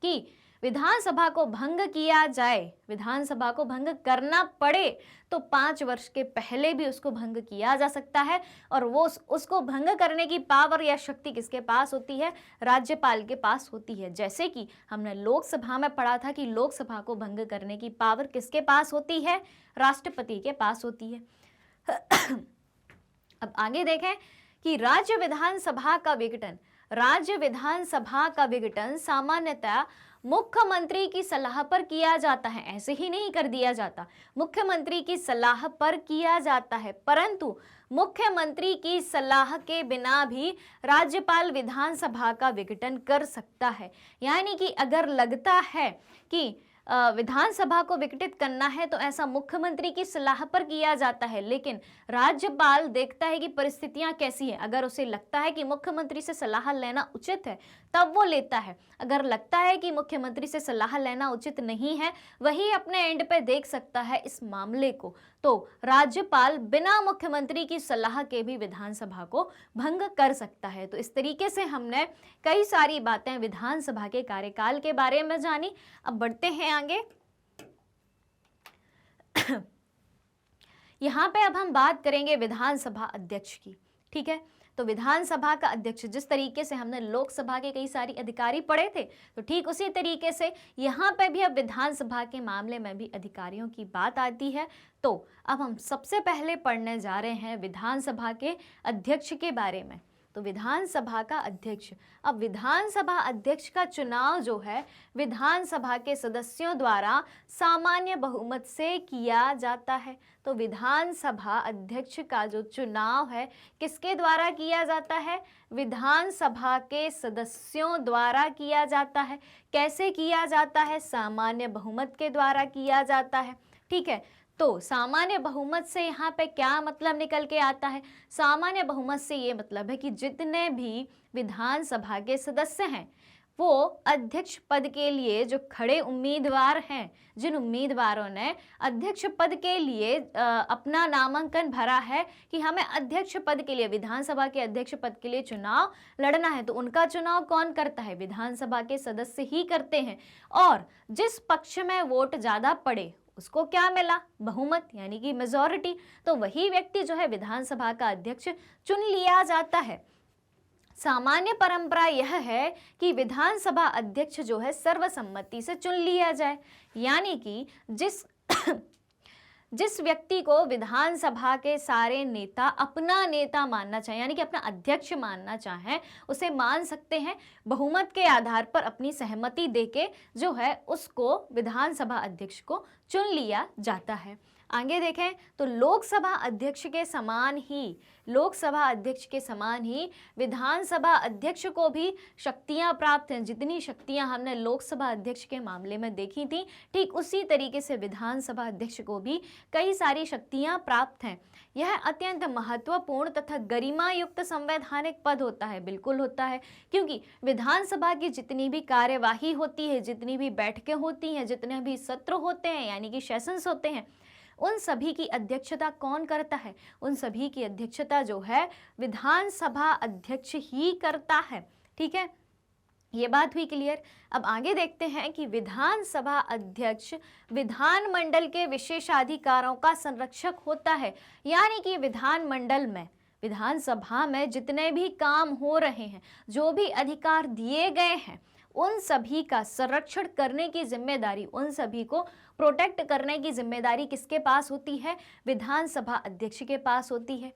कि विधानसभा को भंग किया जाए, विधानसभा को भंग करना पड़े तो 5 वर्ष के पहले भी उसको भंग किया जा सकता है। और वो उसको भंग करने की पावर या शक्ति किसके पास होती है? राज्यपाल के पास होती है। जैसे कि हमने लोकसभा में पढ़ा था कि लोकसभा को भंग करने की पावर किसके पास होती है? राष्ट्रपति के पास होती है। अब आगे देखें कि राज्य विधानसभा का विघटन सामान्यतः मुख्यमंत्री की सलाह पर किया जाता है। ऐसे ही नहीं कर दिया जाता, मुख्यमंत्री की सलाह पर किया जाता है। परंतु मुख्यमंत्री की सलाह के बिना भी राज्यपाल विधानसभा का विघटन कर सकता है। यानी कि अगर लगता है कि विधानसभा को विघटित करना है तो ऐसा मुख्यमंत्री की सलाह पर किया जाता है, लेकिन राज्यपाल देखता है कि परिस्थितियां कैसी है। अगर उसे लगता है कि मुख्यमंत्री से सलाह लेना उचित है तब वो लेता है। अगर लगता है कि मुख्यमंत्री से सलाह लेना उचित नहीं है, वही अपने एंड पे देख सकता है इस मामले को। तो राज्यपाल बिना मुख्यमंत्री की सलाह के भी विधानसभा को भंग कर सकता है। तो इस तरीके से हमने कई सारी बातें विधानसभा के कार्यकाल के बारे में जानी। अब बढ़ते हैं आगे। यहाँ पे अब हम बात करेंगे विधानसभा अध्यक्ष की। ठीक है, तो विधानसभा का अध्यक्ष, जिस तरीके से हमने लोकसभा के कई सारी अधिकारी पढ़े थे, तो ठीक उसी तरीके से यहाँ पे भी अब विधानसभा के मामले में भी अधिकारियों की बात आती है। तो अब हम सबसे पहले पढ़ने जा रहे हैं विधानसभा के अध्यक्ष के बारे में। तो विधानसभा का अध्यक्ष, अब विधानसभा अध्यक्ष का चुनाव जो है विधानसभा के सदस्यों द्वारा सामान्य बहुमत से किया जाता है। तो विधानसभा अध्यक्ष का जो चुनाव है किसके द्वारा किया जाता है? विधानसभा के सदस्यों द्वारा किया जाता है। कैसे किया जाता है? सामान्य बहुमत के द्वारा किया जाता है। ठीक है, तो सामान्य बहुमत से यहाँ पे क्या मतलब निकल के आता है? सामान्य बहुमत से ये मतलब है कि जितने भी विधानसभा के सदस्य हैं वो अध्यक्ष पद के लिए जो खड़े उम्मीदवार हैं, जिन उम्मीदवारों ने अध्यक्ष पद के लिए अपना नामांकन भरा है कि हमें अध्यक्ष पद के लिए, विधानसभा के अध्यक्ष पद के लिए चुनाव लड़ना है, तो उनका चुनाव कौन करता है? विधानसभा के सदस्य ही करते हैं। और जिस पक्ष में वोट ज़्यादा पड़े उसको क्या मिला? बहुमत, यानी कि मेजॉरिटी। तो वही व्यक्ति जो है विधानसभा का अध्यक्ष चुन लिया जाता है। सामान्य परंपरा यह है कि विधानसभा अध्यक्ष जो है सर्वसम्मति से चुन लिया जाए, यानी कि जिस व्यक्ति को विधानसभा के सारे नेता अपना नेता मानना चाहें, यानी कि अपना अध्यक्ष मानना चाहें, उसे मान सकते हैं। बहुमत के आधार पर अपनी सहमति देके जो है उसको विधानसभा अध्यक्ष को चुन लिया जाता है। आगे देखें तो लोकसभा अध्यक्ष के समान ही विधानसभा अध्यक्ष को भी शक्तियां प्राप्त हैं। जितनी शक्तियां हमने लोकसभा अध्यक्ष के मामले में देखी थी, ठीक उसी तरीके से विधानसभा अध्यक्ष को भी कई सारी शक्तियां प्राप्त हैं। यह अत्यंत महत्वपूर्ण तथा गरिमा युक्त संवैधानिक पद होता है। बिल्कुल होता है, क्योंकि विधानसभा की जितनी भी कार्यवाही होती है, जितनी भी बैठकें होती हैं, जितने भी सत्र होते हैं, यानी कि सेशंस होते हैं, उन सभी की अध्यक्षता कौन करता है? उन सभी की अध्यक्षता जो है विधानसभा अध्यक्ष ही करता है। ठीक है, ये बात हुई क्लियर। अब आगे देखते हैं कि विधानसभा अध्यक्ष विधानमंडल के विशेषाधिकारों का संरक्षक होता है, यानी कि विधानमंडल में, विधानसभा में जितने भी काम हो रहे हैं, जो भी अधिकार दिए गए हैं, उन सभी का संरक्षण करने की जिम्मेदारी, उन सभी को प्रोटेक्ट करने की जिम्मेदारी किसके पास होती है? विधानसभा अध्यक्ष के पास होती है।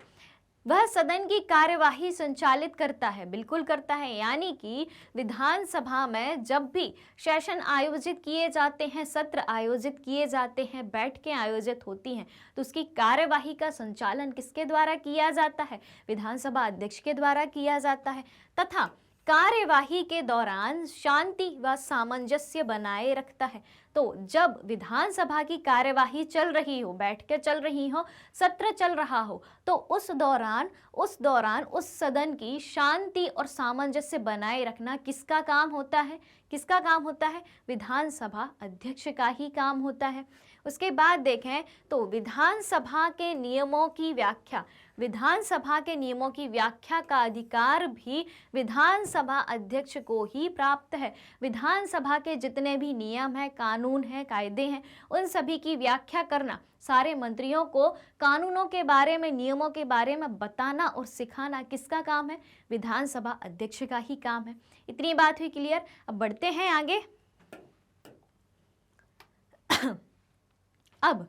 वह सदन की कार्यवाही संचालित करता है। बिल्कुल करता है, यानी कि विधानसभा में जब भी सेशन आयोजित किए जाते हैं, सत्र आयोजित किए जाते हैं, बैठकें आयोजित होती हैं, तो उसकी कार्यवाही का संचालन किसके द्वारा किया जाता है? विधानसभा अध्यक्ष के द्वारा किया जाता है। तथा कार्यवाही के दौरान शांति व सामंजस्य बनाए रखता है। तो जब विधानसभा की कार्यवाही चल रही हो, बैठकें चल रही हो, सत्र चल रहा हो, तो उस दौरान उस सदन की शांति और सामंजस्य बनाए रखना किसका काम होता है? किसका काम होता है? विधानसभा अध्यक्ष का ही काम होता है। उसके बाद देखें तो विधानसभा के नियमों की व्याख्या विधानसभा के नियमों की व्याख्या का अधिकार भी विधानसभा अध्यक्ष को ही प्राप्त है। विधानसभा के जितने भी नियम हैं, कानून हैं, कायदे हैं, उन सभी की व्याख्या करना, सारे मंत्रियों को कानूनों के बारे में, नियमों के बारे में बताना और सिखाना किसका काम है? विधानसभा अध्यक्ष का ही काम है। इतनी बात हुई क्लियर। अब बढ़ते हैं आगे। अब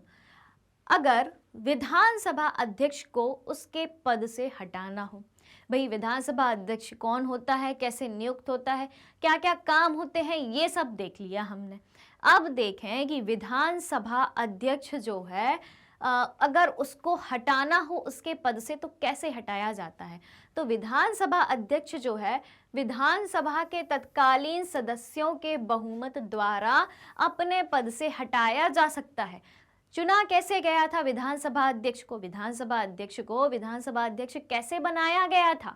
अगर विधानसभा अध्यक्ष को उसके पद से हटाना हो, भाई विधानसभा अध्यक्ष कौन होता है, कैसे नियुक्त होता है, क्या क्या काम होते हैं, ये सब देख लिया हमने। अब देखें कि विधानसभा अध्यक्ष जो है अगर उसको हटाना हो उसके पद से तो कैसे हटाया जाता है। तो विधानसभा अध्यक्ष जो है विधानसभा के तत्कालीन सदस्यों के बहुमत द्वारा अपने पद से हटाया जा सकता है। चुना कैसे गया था विधानसभा अध्यक्ष को? विधानसभा अध्यक्ष को विधानसभा अध्यक्ष कैसे बनाया गया था?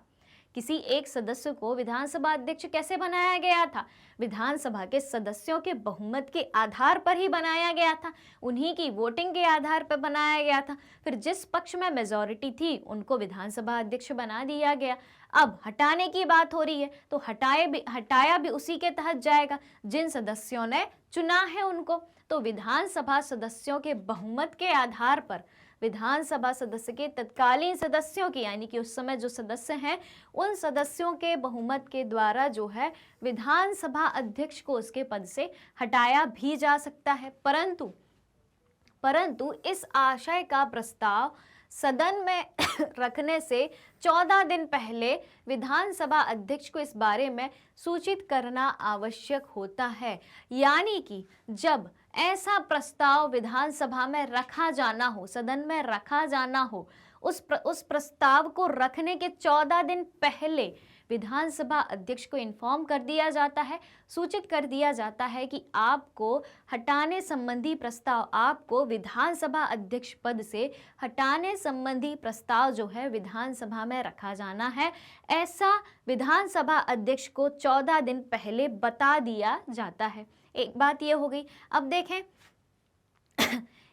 किसी एक सदस्य को विधानसभा अध्यक्ष कैसे बनाया गया था? विधानसभा के सदस्यों के बहुमत के आधार पर ही बनाया गया था, उन्हीं की वोटिंग के आधार पर बनाया गया था। फिर जिस पक्ष में मेजॉरिटी थी उनको विधानसभा अध्यक्ष बना दिया गया। अब हटाने की बात हो रही है तो हटाया भी उसी के तहत जाएगा जिन सदस्यों ने चुना है उनको। तो विधानसभा सदस्यों के बहुमत के आधार पर विधानसभा सदस्य के तत्कालीन सदस्यों की, यानी कि उस समय जो सदस्य हैं उन सदस्यों के बहुमत के द्वारा जो है विधानसभा अध्यक्ष को उसके पद से हटाया भी जा सकता है। परंतु इस आशय का प्रस्ताव सदन में रखने से 14 दिन पहले विधानसभा अध्यक्ष को इस बारे में सूचित करना आवश्यक होता है। यानी कि जब ऐसा प्रस्ताव विधानसभा में रखा जाना हो, सदन में रखा जाना हो, उस प्रस्ताव को रखने के 14 दिन पहले विधानसभा अध्यक्ष को इन्फॉर्म कर दिया जाता है, सूचित कर दिया जाता है कि आपको हटाने संबंधी प्रस्ताव, आपको विधानसभा अध्यक्ष पद से हटाने संबंधी प्रस्ताव जो है विधानसभा में रखा जाना है। ऐसा विधानसभा अध्यक्ष को 14 दिन पहले बता दिया जाता है। एक बात ये हो गई। अब देखें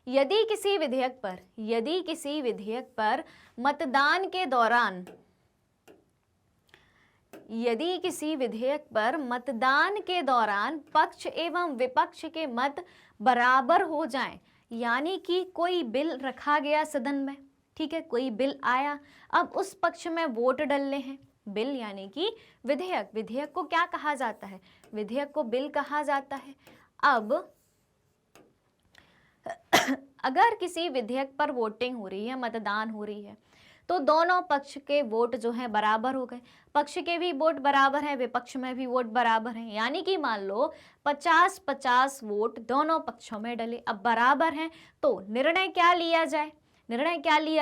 यदि किसी विधेयक पर मतदान के दौरान पक्ष एवं विपक्ष के मत बराबर हो जाएं, यानी कि कोई बिल रखा गया सदन में, ठीक है, कोई बिल आया, अब उस पक्ष में वोट डलने हैं। बिल यानी कि विधेयक को क्या कहा जाता है? विधेयक को बिल कहा जाता है। अब अगर किसी विधेयक पर वोटिंग हो रही है, मतदान हो रही है, तो दोनों पक्ष के वोट जो है बराबर हो गए। पक्ष के भी वोट बराबर है, विपक्ष में भी वोट बराबर है, यानी कि मान लो 50-50 वोट दोनों पक्षों में डले। अब बराबर हैं तो निर्णय क्या लिया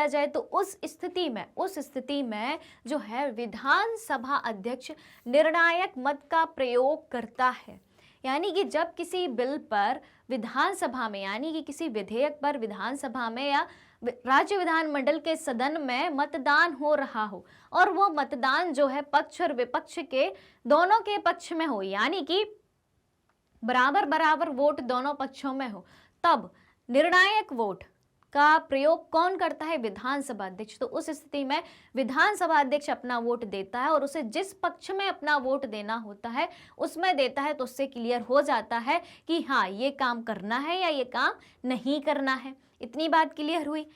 जाए? तो उस स्थिति में जो है विधानसभा अध्यक्ष निर्णायक मत का प्रयोग करता है। यानी कि जब किसी बिल पर विधानसभा में, यानी कि किसी विधेयक पर विधानसभा में या राज्य विधानमंडल के सदन में मतदान हो रहा हो और वो मतदान जो है पक्ष और विपक्ष के दोनों के पक्ष में हो, यानी कि बराबर वोट दोनों पक्षों में हो, तब निर्णायक वोट का प्रयोग कौन करता है? विधानसभा अध्यक्ष। तो उस स्थिति में विधानसभा अध्यक्ष अपना वोट देता है और उसे जिस पक्ष में अपना वोट देना होता है उसमें देता है, तो उससे क्लियर हो जाता है कि हाँ ये काम करना है या ये काम नहीं करना है। इतनी बात क्लियर हुई।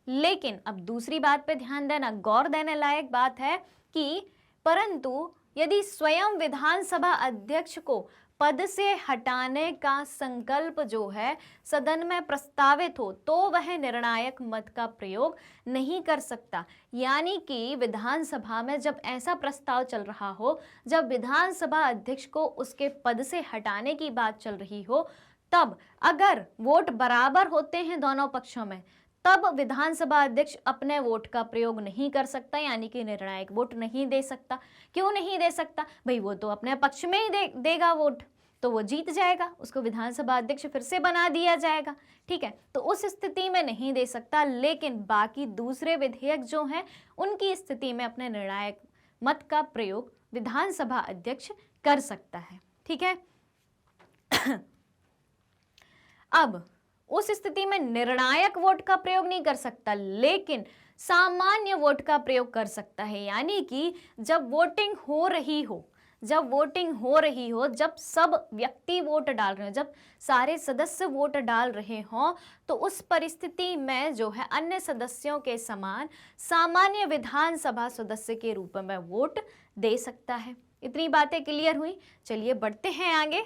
लेकिन अब दूसरी बात पे ध्यान देना, गौर देने लायक बात है कि परंतु यदि स्वयं विधानसभा अध्यक्ष को पद से हटाने का संकल्प जो है सदन में प्रस्तावित हो तो वह निर्णायक मत का प्रयोग नहीं कर सकता। यानी कि विधानसभा में जब ऐसा प्रस्ताव चल रहा हो, जब विधानसभा अध्यक्ष को उसके पद से हटाने की बात चल रही हो, तब अगर वोट बराबर होते हैं दोनों पक्षों में, तब विधानसभा अध्यक्ष अपने वोट का प्रयोग नहीं कर सकता, यानी कि निर्णायक वोट नहीं दे सकता। क्यों नहीं दे सकता? भाई वो तो अपने पक्ष में ही देगा वोट, तो वो जीत जाएगा, उसको विधानसभा अध्यक्ष फिर से बना दिया जाएगा, ठीक है। तो उस स्थिति में नहीं दे सकता, लेकिन बाकी दूसरे विधेयक जो हैं उनकी स्थिति में अपने निर्णायक मत का प्रयोग विधानसभा अध्यक्ष कर सकता है, ठीक है। अब उस स्थिति में निर्णायक वोट का प्रयोग नहीं कर सकता, लेकिन सामान्य वोट का प्रयोग कर सकता है, यानी कि जब वोटिंग हो रही हो, जब सब व्यक्ति वोट डाल रहे हो, जब सारे सदस्य वोट डाल रहे हों, तो उस परिस्थिति में जो है अन्य सदस्यों के समान सामान्य विधानसभा सदस्य के रूप में वोट दे सकता है। इतनी बातें क्लियर हुई। चलिए बढ़ते हैं आगे।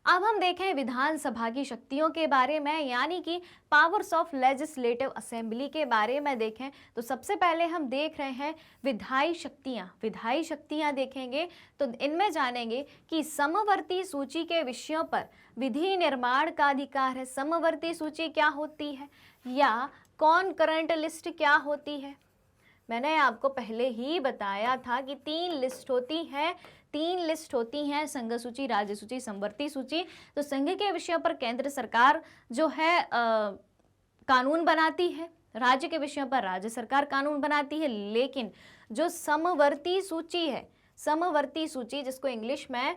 अब हम देखें विधानसभा की शक्तियों के बारे में, यानी कि पावर्स ऑफ लेजिस्लेटिव असेंबली के बारे में देखें तो सबसे पहले हम देख रहे हैं विधायी शक्तियां देखेंगे तो इनमें जानेंगे कि समवर्ती सूची के विषयों पर विधि निर्माण का अधिकार है। समवर्ती सूची क्या होती है या कॉनकरेंट लिस्ट क्या होती है? मैंने आपको पहले ही बताया था कि तीन लिस्ट होती हैं, संघ सूची, राज्य सूची, समवर्ती सूची। तो संघ के विषयों पर केंद्र सरकार जो है कानून बनाती है, राज्य के विषयों पर राज्य सरकार कानून बनाती है, लेकिन जो समवर्ती सूची जिसको इंग्लिश में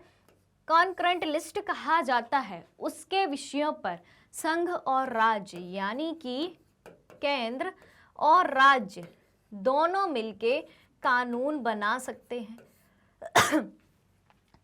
कॉनकरेंट लिस्ट कहा जाता है, उसके विषयों पर संघ और राज्य यानी कि केंद्र और राज्य दोनों मिलके कानून बना सकते हैं।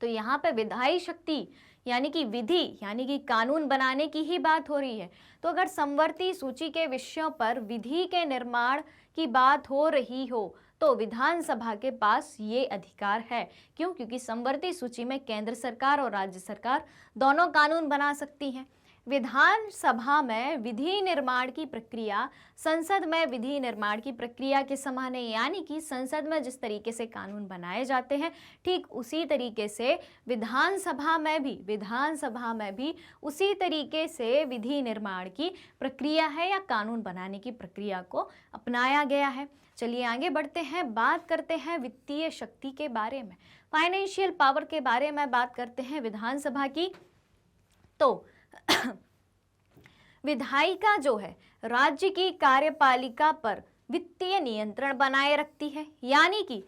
तो यहाँ पे विधायी शक्ति यानी कि विधि यानी कि कानून बनाने की ही बात हो रही है। तो अगर समवर्ती सूची के विषयों पर विधि के निर्माण की बात हो रही हो तो विधानसभा के पास ये अधिकार है। क्यों? क्योंकि समवर्ती सूची में केंद्र सरकार और राज्य सरकार दोनों कानून बना सकती हैं। विधानसभा में विधि निर्माण की प्रक्रिया संसद में विधि निर्माण की प्रक्रिया के समान है, यानी कि संसद में जिस तरीके से कानून बनाए जाते हैं ठीक उसी तरीके से विधानसभा में भी उसी तरीके से विधि निर्माण की प्रक्रिया है या कानून बनाने की प्रक्रिया को अपनाया गया है। चलिए आगे बढ़ते हैं, बात करते हैं वित्तीय शक्ति के बारे में, फाइनेंशियल पावर के बारे में बात करते हैं विधानसभा की। तो विधायिका जो है राज्य की कार्यपालिका पर वित्तीय नियंत्रण बनाए रखती है, यानी कि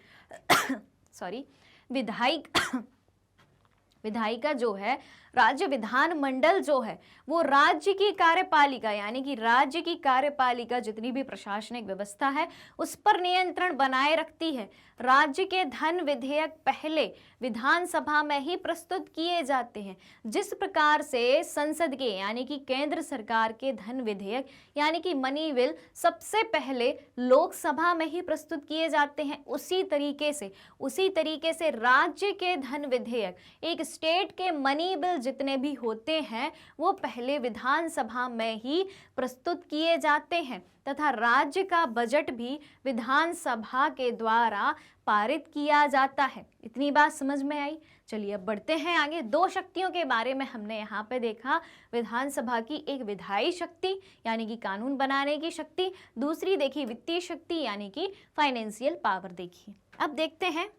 विधायिका जो है राज्य विधानमंडल जो है वो राज्य की कार्यपालिका यानी कि राज्य की कार्यपालिका जितनी भी प्रशासनिक व्यवस्था है उस पर नियंत्रण बनाए रखती है। राज्य के धन विधेयक पहले विधानसभा में ही प्रस्तुत किए जाते हैं। जिस प्रकार से संसद के यानी कि केंद्र सरकार के धन विधेयक यानी कि मनी बिल सबसे पहले लोकसभा में ही प्रस्तुत किए जाते हैं, उसी तरीके से राज्य के धन विधेयक एक स्टेट के मनी बिल जितने भी होते हैं वो पहले विधानसभा में ही प्रस्तुत किए जाते हैं तथा राज्य का बजट भी विधानसभा के द्वारा पारित किया जाता है। इतनी बात समझ में आई। चलिए अब बढ़ते हैं आगे। दो शक्तियों के बारे में हमने यहाँ पे देखा, विधानसभा की एक विधायी शक्ति यानी कि कानून बनाने की शक्ति, दूसरी देखी वित्तीय शक्ति यानी कि फाइनेंशियल पावर देखी। अब देखते हैं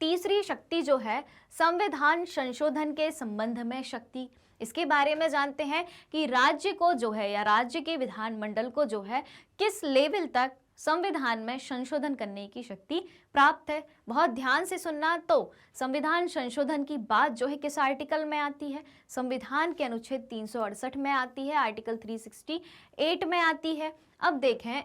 तीसरी शक्ति जो है संविधान संशोधन के संबंध में शक्ति। इसके बारे में जानते हैं कि राज्य को जो है या राज्य के विधानमंडल को जो है किस लेवल तक संविधान में संशोधन करने की शक्ति प्राप्त है। बहुत ध्यान से सुनना। तो संविधान संशोधन की बात जो है किस आर्टिकल में आती है? संविधान के अनुच्छेद 368 में आती है, आर्टिकल 368 में आती है। अब देखें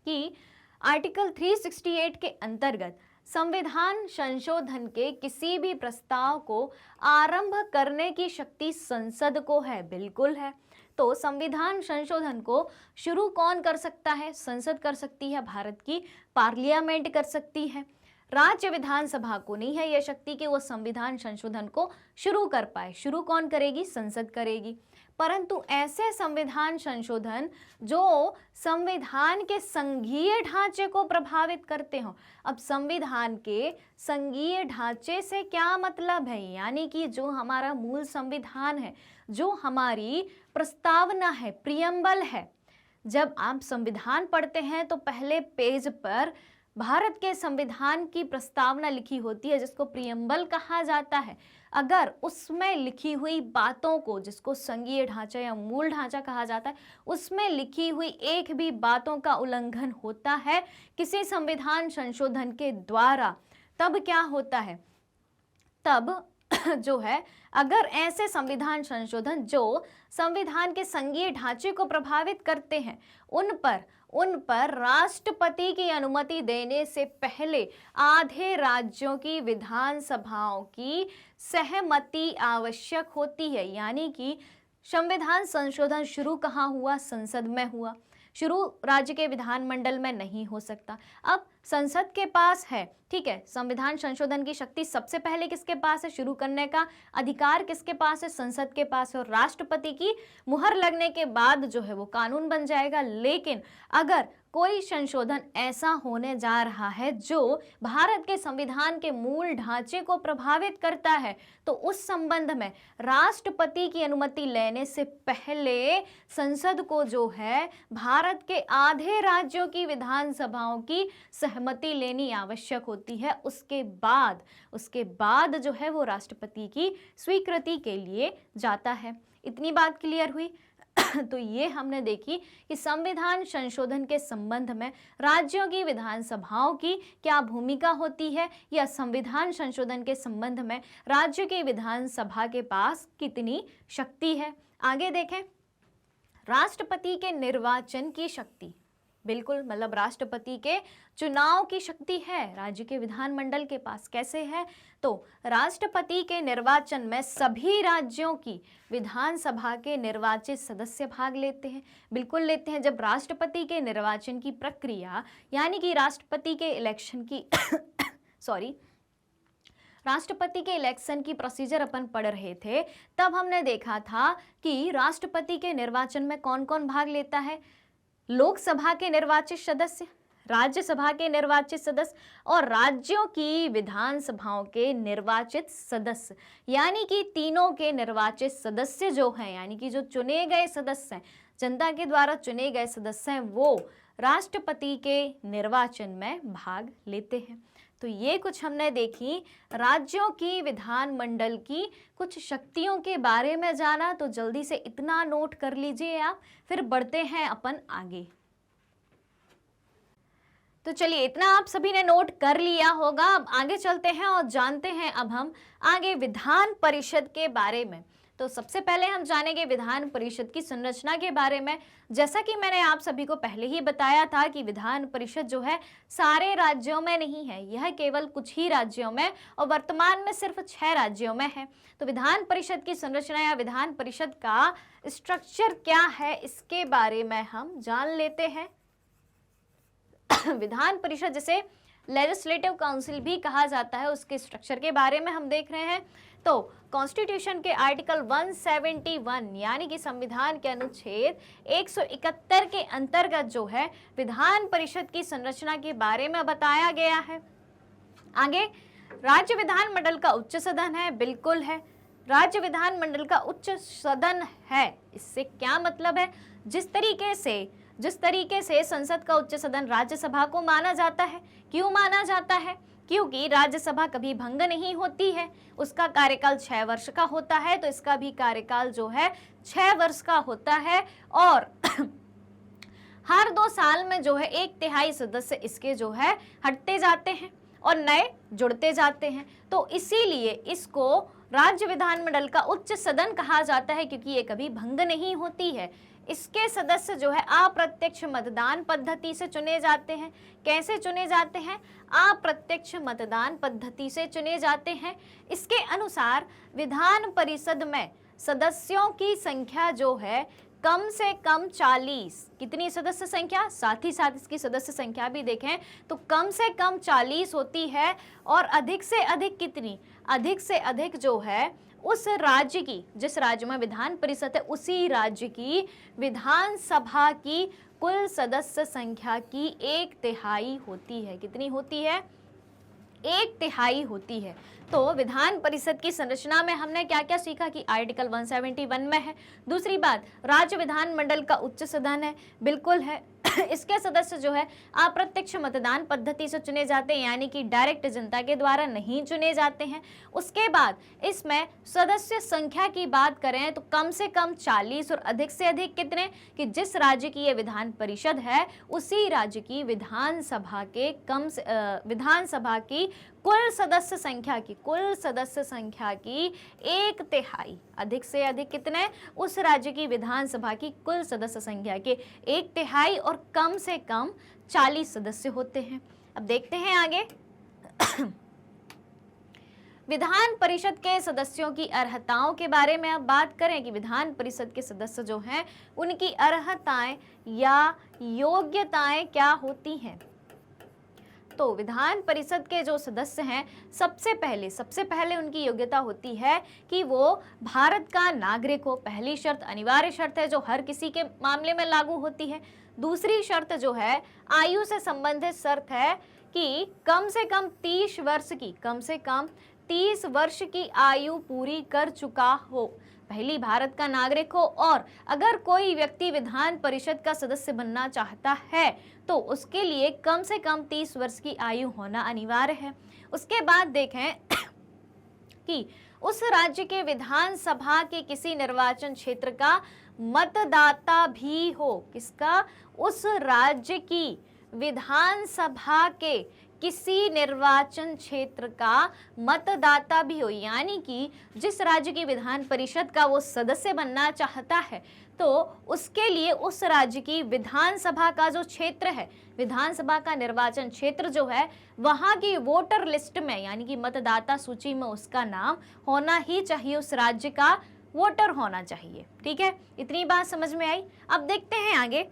कि आर्टिकल 368 के अंतर्गत संविधान संशोधन के किसी भी प्रस्ताव को आरंभ करने की शक्ति संसद को है, बिल्कुल है। तो संविधान संशोधन को शुरू कौन कर सकता है? संसद कर सकती है, भारत की पार्लियामेंट कर सकती है। राज्य विधानसभा को नहीं है यह शक्ति कि वो संविधान संशोधन को शुरू कर पाए। शुरू कौन करेगी? संसद करेगी। परंतु ऐसे संविधान संशोधन जो संविधान के संघीय ढांचे को प्रभावित करते हो। अब संविधान के संघीय ढांचे से क्या मतलब है? यानी कि जो हमारा मूल संविधान है, जो हमारी प्रस्तावना है, प्रियम्बल है। जब आप संविधान पढ़ते हैं तो पहले पेज पर भारत के संविधान की प्रस्तावना लिखी होती है जिसको प्रियम्बल कहा जाता है। अगर उसमें लिखी हुई बातों को, जिसको संघीय ढांचा या मूल ढांचा कहा जाता है, उसमें लिखी हुई एक भी बातों का उल्लंघन होता है किसी संविधान संशोधन के द्वारा, तब क्या होता है? तब जो है अगर ऐसे संविधान संशोधन जो संविधान के संघीय ढांचे को प्रभावित करते हैं उन पर राष्ट्रपति की अनुमति देने से पहले आधे राज्यों की विधानसभाओं की सहमति आवश्यक होती है। यानी कि संविधान संशोधन शुरू कहाँ हुआ? संसद में हुआ। शुरू राज्य के विधानमंडल में नहीं हो सकता। अब संसद के पास है, ठीक है, संविधान संशोधन की शक्ति सबसे पहले किसके पास है? शुरू करने का अधिकार किसके पास है? संसद के पास है। और राष्ट्रपति की मुहर लगने के बाद जो है वो कानून बन जाएगा। लेकिन अगर कोई संशोधन ऐसा होने जा रहा है जो भारत के संविधान के मूल ढांचे को प्रभावित करता है तो उस संबंध में राष्ट्रपति की अनुमति लेने से पहले संसद को जो है भारत के आधे राज्यों की विधानसभाओं की सहमति लेनी आवश्यक होती है। उसके बाद जो है वो राष्ट्रपति की स्वीकृति के लिए जाता है। इतनी बात क्लियर हुई? तो ये हमने देखी कि संविधान संशोधन के संबंध में राज्यों की विधानसभाओं की क्या भूमिका होती है या संविधान संशोधन के संबंध में राज्य की विधानसभा के पास कितनी शक्ति है। आगे देखें, राष्ट्रपति के निर्वाचन की शक्ति, बिल्कुल मतलब राष्ट्रपति के चुनाव की शक्ति है राज्य के विधानमंडल के पास। कैसे है? तो राष्ट्रपति के निर्वाचन में सभी राज्यों की विधानसभा के निर्वाचित सदस्य भाग लेते हैं। बिल्कुल लेते हैं। जब राष्ट्रपति के निर्वाचन की प्रक्रिया यानी कि राष्ट्रपति के इलेक्शन की राष्ट्रपति के इलेक्शन की प्रोसीजर अपन पढ़ रहे थे तब हमने देखा था कि राष्ट्रपति के निर्वाचन में कौन कौन भाग लेता है? लोकसभा के निर्वाचित सदस्य, राज्यसभा के निर्वाचित सदस्य और राज्यों की विधानसभाओं के निर्वाचित सदस्य। यानी कि तीनों के निर्वाचित सदस्य जो हैं, यानी कि जो चुने गए सदस्य हैं, जनता के द्वारा चुने गए सदस्य हैं, वो राष्ट्रपति के निर्वाचन में भाग लेते हैं। तो ये कुछ हमने देखी राज्यों की विधानमंडल की कुछ शक्तियों के बारे में जाना। तो जल्दी से इतना नोट कर लीजिए आप, फिर बढ़ते हैं अपन आगे। तो चलिए इतना आप सभी ने नोट कर लिया होगा। अब आगे चलते हैं और जानते हैं अब हम आगे विधान परिषद के बारे में। तो सबसे पहले हम जानेंगे विधान परिषद की संरचना के बारे में। जैसा कि मैंने आप सभी को पहले ही बताया था कि विधान परिषद जो है सारे राज्यों में नहीं है, यह केवल कुछ ही राज्यों में और वर्तमान में सिर्फ 6 राज्यों में है। तो विधान परिषद की संरचना या विधान परिषद का स्ट्रक्चर क्या है इसके बारे में हम जान लेते हैं। विधान परिषद जिसे लेजिस्लेटिव काउंसिल भी कहा जाता है, उसके स्ट्रक्चर के बारे में हम देख रहे हैं। तो कॉन्स्टिट्यूशन के आर्टिकल 171 यानी कि संविधान के अनुच्छेद 171 के अंतर्गत जो है विधान परिषद की संरचना के बारे में बताया गया है। आगे, राज्य विधानमंडल का उच्च सदन है, बिल्कुल है, राज्य विधानमंडल का उच्च सदन है। इससे क्या मतलब है? जिस तरीके से संसद का उच्च सदन राज्यसभा को माना जाता है। क्यों माना जाता है? क्योंकि राज्यसभा कभी भंग नहीं होती है, उसका कार्यकाल 6 वर्ष का होता है, तो इसका भी कार्यकाल जो है 6 वर्ष का होता है और हर 2 साल में जो है 1/3 सदस्य इसके जो है हटते जाते हैं और नए जुड़ते जाते हैं। तो इसीलिए इसको राज्य विधानमंडल का उच्च सदन कहा जाता है, क्योंकि ये कभी भंग नहीं होती है। इसके सदस्य जो है अप्रत्यक्ष मतदान पद्धति से चुने जाते हैं। कैसे चुने जाते हैं? अप्रत्यक्ष मतदान पद्धति से चुने जाते हैं। इसके अनुसार विधान परिषद में सदस्यों की संख्या जो है कम से कम 40, कितनी सदस्य संख्या? साथ ही साथ इसकी सदस्य संख्या भी देखें तो कम से कम 40 होती है और अधिक से अधिक कितनी? अधिक से अधिक जो है उस राज्य की, जिस राज्य में विधान परिषद है उसी राज्य की विधानसभा की कुल सदस्य संख्या की 1/3 होती है। कितनी होती है? 1/3 होती है। तो विधान परिषद की संरचना में हमने क्या क्या सीखा कि आर्टिकल 171 में है। दूसरी बात, राज्य विधानमंडल का उच्च सदन है, बिल्कुल है। इसके सदस्य जो है अप्रत्यक्ष मतदान पद्धति से चुने जाते हैं, यानी कि डायरेक्ट जनता के द्वारा नहीं चुने जाते हैं। उसके बाद इसमें सदस्य संख्या की बात करें तो कम से कम 40 और अधिक से अधिक कितने? कि जिस राज्य की ये विधान परिषद है उसी राज्य की विधानसभा की कुल सदस्य संख्या की 1/3, अधिक से अधिक कितने, उस राज्य की विधानसभा की कुल सदस्य संख्या के 1/3 और कम से कम 40 सदस्य होते हैं। अब देखते हैं आगे। विधान परिषद के सदस्यों की अर्हताओं के बारे में अब बात करें कि विधान परिषद के सदस्य जो हैं उनकी अर्हताएं या योग्यताएं क्या होती हैं। तो विधान परिषद के जो सदस्य हैं सबसे पहले उनकी योग्यता होती है कि वो भारत का नागरिक हो। पहली शर्त, अनिवार्य शर्त है जो हर किसी के मामले में लागू होती है। दूसरी शर्त जो है आयु से संबंधित शर्त है कि कम से कम 30 वर्ष की आयु पूरी कर चुका हो, पहली भारत का नागरिक हो, और अगर कोई व्यक्ति विधान परिषद का सदस्य बनना चाहता है तो उसके लिए कम से कम 30 वर्ष की आयु होना अनिवार्य है। उसके बाद देखें कि उस राज्य के विधानसभा के किसी निर्वाचन क्षेत्र का मतदाता भी हो। किसका? उस राज्य की विधानसभा के किसी निर्वाचन क्षेत्र का मतदाता भी हो, यानी कि जिस राज्य की विधान परिषद का वो सदस्य बनना चाहता है तो उसके लिए उस राज्य की विधानसभा का जो क्षेत्र है, विधानसभा का निर्वाचन क्षेत्र जो है, वहां की वोटर लिस्ट में यानी कि मतदाता सूची में उसका नाम होना ही चाहिए, उस राज्य का वोटर होना चाहिए। ठीक है, इतनी बात समझ में आई। अब देखते हैं आगे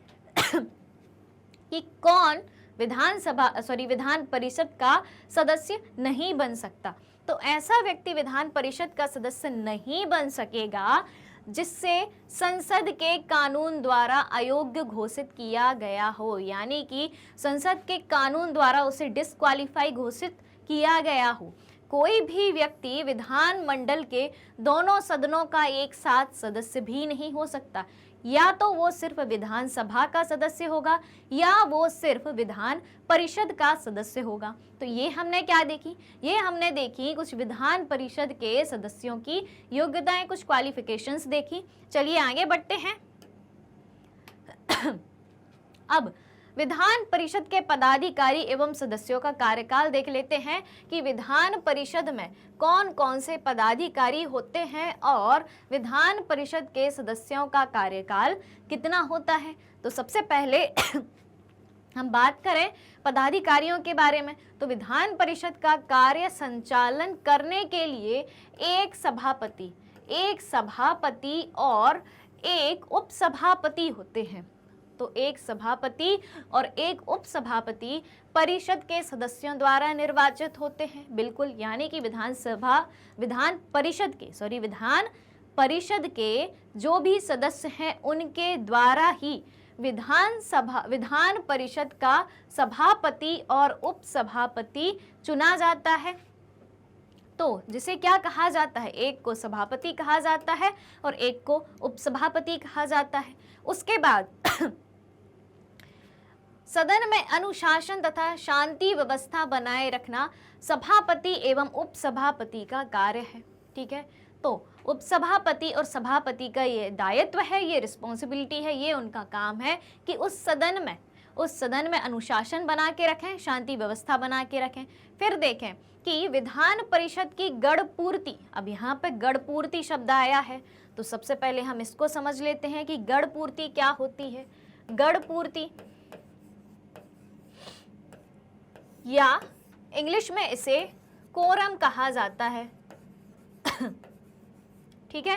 कि कौन विधान परिषद का सदस्य नहीं बन सकता। तो ऐसा व्यक्ति विधान परिषद का सदस्य नहीं बन सकेगा जिससे संसद के कानून द्वारा अयोग्य घोषित किया गया हो, यानी कि संसद के कानून द्वारा उसे डिस्क्वालीफाई घोषित किया गया हो। कोई भी व्यक्ति विधान मंडल के दोनों सदनों का एक साथ सदस्य भी नहीं हो सकता, या तो वो सिर्फ विधानसभा का सदस्य होगा या वो सिर्फ विधान परिषद का सदस्य होगा। तो ये हमने क्या देखी? ये हमने देखी कुछ विधान परिषद के सदस्यों की योग्यताएं, कुछ क्वालिफिकेशंस देखी। चलिए आगे बढ़ते हैं। अब विधान परिषद के पदाधिकारी एवं सदस्यों का कार्यकाल देख लेते हैं कि विधान परिषद में कौन कौन से पदाधिकारी होते हैं और विधान परिषद के सदस्यों का कार्यकाल कितना होता है। तो सबसे पहले हम बात करें पदाधिकारियों के बारे में, तो विधान परिषद का कार्य संचालन करने के लिए एक सभापति और एक उपसभापति होते हैं। तो एक सभापति और एक उपसभापति परिषद के सदस्यों द्वारा निर्वाचित होते हैं। बिल्कुल, यानी कि विधान परिषद के जो भी सदस्य हैं उनके द्वारा ही विधान परिषद का सभापति और उपसभापति चुना जाता है। तो जिसे क्या कहा जाता है? एक को सभापति कहा जाता है और एक को उपसभापति कहा जाता है। उसके बाद सदन में अनुशासन तथा शांति व्यवस्था बनाए रखना सभापति एवं उपसभापति का कार्य है। ठीक है, तो उपसभापति और सभापति का ये दायित्व है, ये रिस्पॉन्सिबिलिटी है, ये उनका काम है कि उस सदन में अनुशासन बना के रखें, शांति व्यवस्था बना के रखें। फिर देखें कि विधान परिषद की गढ़ पूर्ति, अब यहाँ पे गढ़ पूर्ति शब्द आया है तो सबसे पहले हम इसको समझ लेते हैं कि गढ़ पूर्ति क्या होती है। गढ़ पूर्ति या इंग्लिश में इसे कोरम कहा जाता है। ठीक है,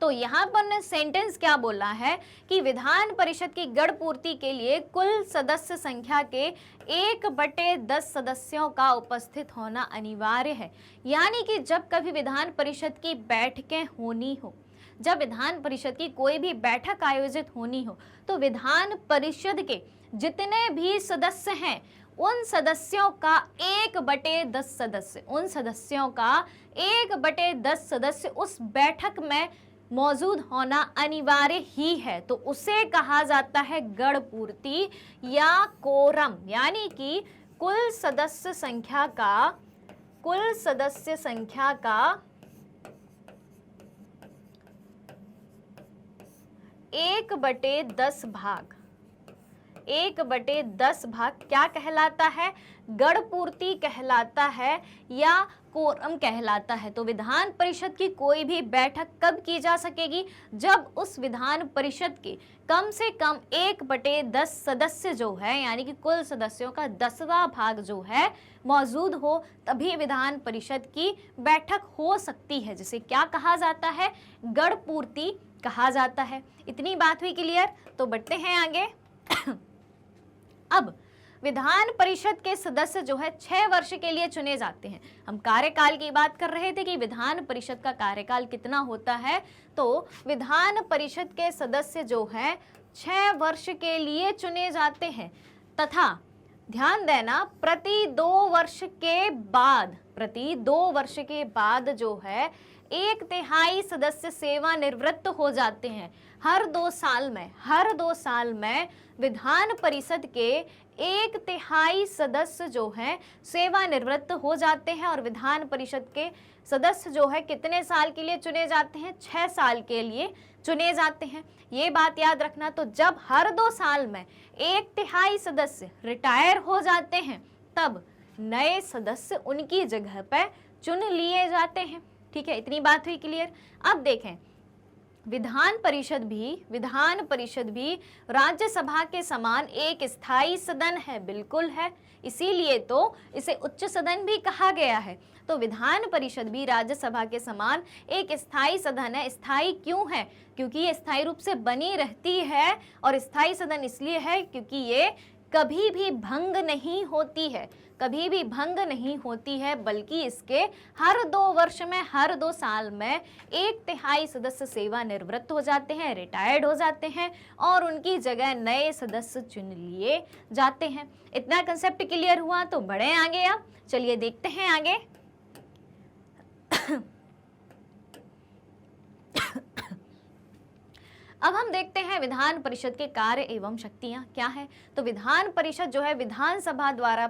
तो यहाँ पर सेंटेंस क्या बोला है कि विधान परिषद की गढ़ पूर्ति के लिए कुल सदस्य संख्या के 1/10 सदस्यों का उपस्थित होना अनिवार्य है। यानी कि जब कभी विधान परिषद की बैठकें होनी हो, जब विधान परिषद की कोई भी बैठक आयोजित होनी हो, तो विधान परिषद के जितने भी सदस्य हैं उन सदस्यों का 1/10 सदस्य उस बैठक में मौजूद होना अनिवार्य ही है। तो उसे कहा जाता है गढ़ पूर्ति या कोरम, यानी कि कुल सदस्य संख्या का 1/10 भाग 1/10 भाग क्या कहलाता है? गण पूर्ति कहलाता है या कोरम कहलाता है। तो विधान परिषद की कोई भी बैठक कब की जा सकेगी? जब उस विधान परिषद के कम से कम 1/10 सदस्य जो है, यानी कि कुल सदस्यों का 10वां भाग जो है मौजूद हो, तभी विधान परिषद की बैठक हो सकती है, जिसे क्या कहा जाता है? गण पूर्ति कहा जाता है। इतनी बात हुई क्लियर? तो बढ़ते हैं आगे। अब विधान परिषद के सदस्य जो है 6 वर्ष के लिए चुने जाते हैं। हम कार्यकाल की बात कर रहे थे कि विधान परिषद का कार्यकाल कितना होता है, तो विधान परिषद के सदस्य जो है 6 वर्ष के लिए चुने जाते हैं तथा ध्यान देना प्रति 2 वर्ष के बाद जो है 1/3 सदस्य सेवानिवृत्त हो जाते हैं। हर 2 साल में विधान परिषद के 1/3 सदस्य जो हैं सेवानिवृत्त हो जाते हैं और विधान परिषद के सदस्य जो है कितने साल के लिए चुने जाते हैं? 6 साल के लिए चुने जाते हैं। ये बात याद रखना। तो जब हर 2 साल में 1/3 सदस्य रिटायर हो जाते हैं, तब नए सदस्य उनकी जगह पर चुन लिए जाते हैं। ठीक है, इतनी बात हुई क्लियर? अब देखें, विधान परिषद भी राज्यसभा के समान एक स्थायी सदन है। बिल्कुल है, इसीलिए तो इसे उच्च सदन भी कहा गया है। तो विधान परिषद भी राज्यसभा के समान एक स्थायी सदन है। स्थायी क्यों है? क्योंकि ये स्थायी रूप से बनी रहती है, और स्थायी सदन इसलिए है क्योंकि ये कभी भी भंग नहीं होती है, बल्कि इसके हर 2 वर्ष में, हर 2 साल में 1/3 सदस्य सेवानिवृत्त हो जाते हैं, रिटायर्ड हो जाते हैं और उनकी जगह नए सदस्य चुन लिए जाते हैं। इतना कंसेप्ट क्लियर हुआ? तो बढ़े आगे। अब चलिए देखते हैं आगे। अब हम देखते हैं विधान परिषद के कार्य एवं शक्तियां क्या है। तो विधान परिषद जो है विधानसभा द्वारा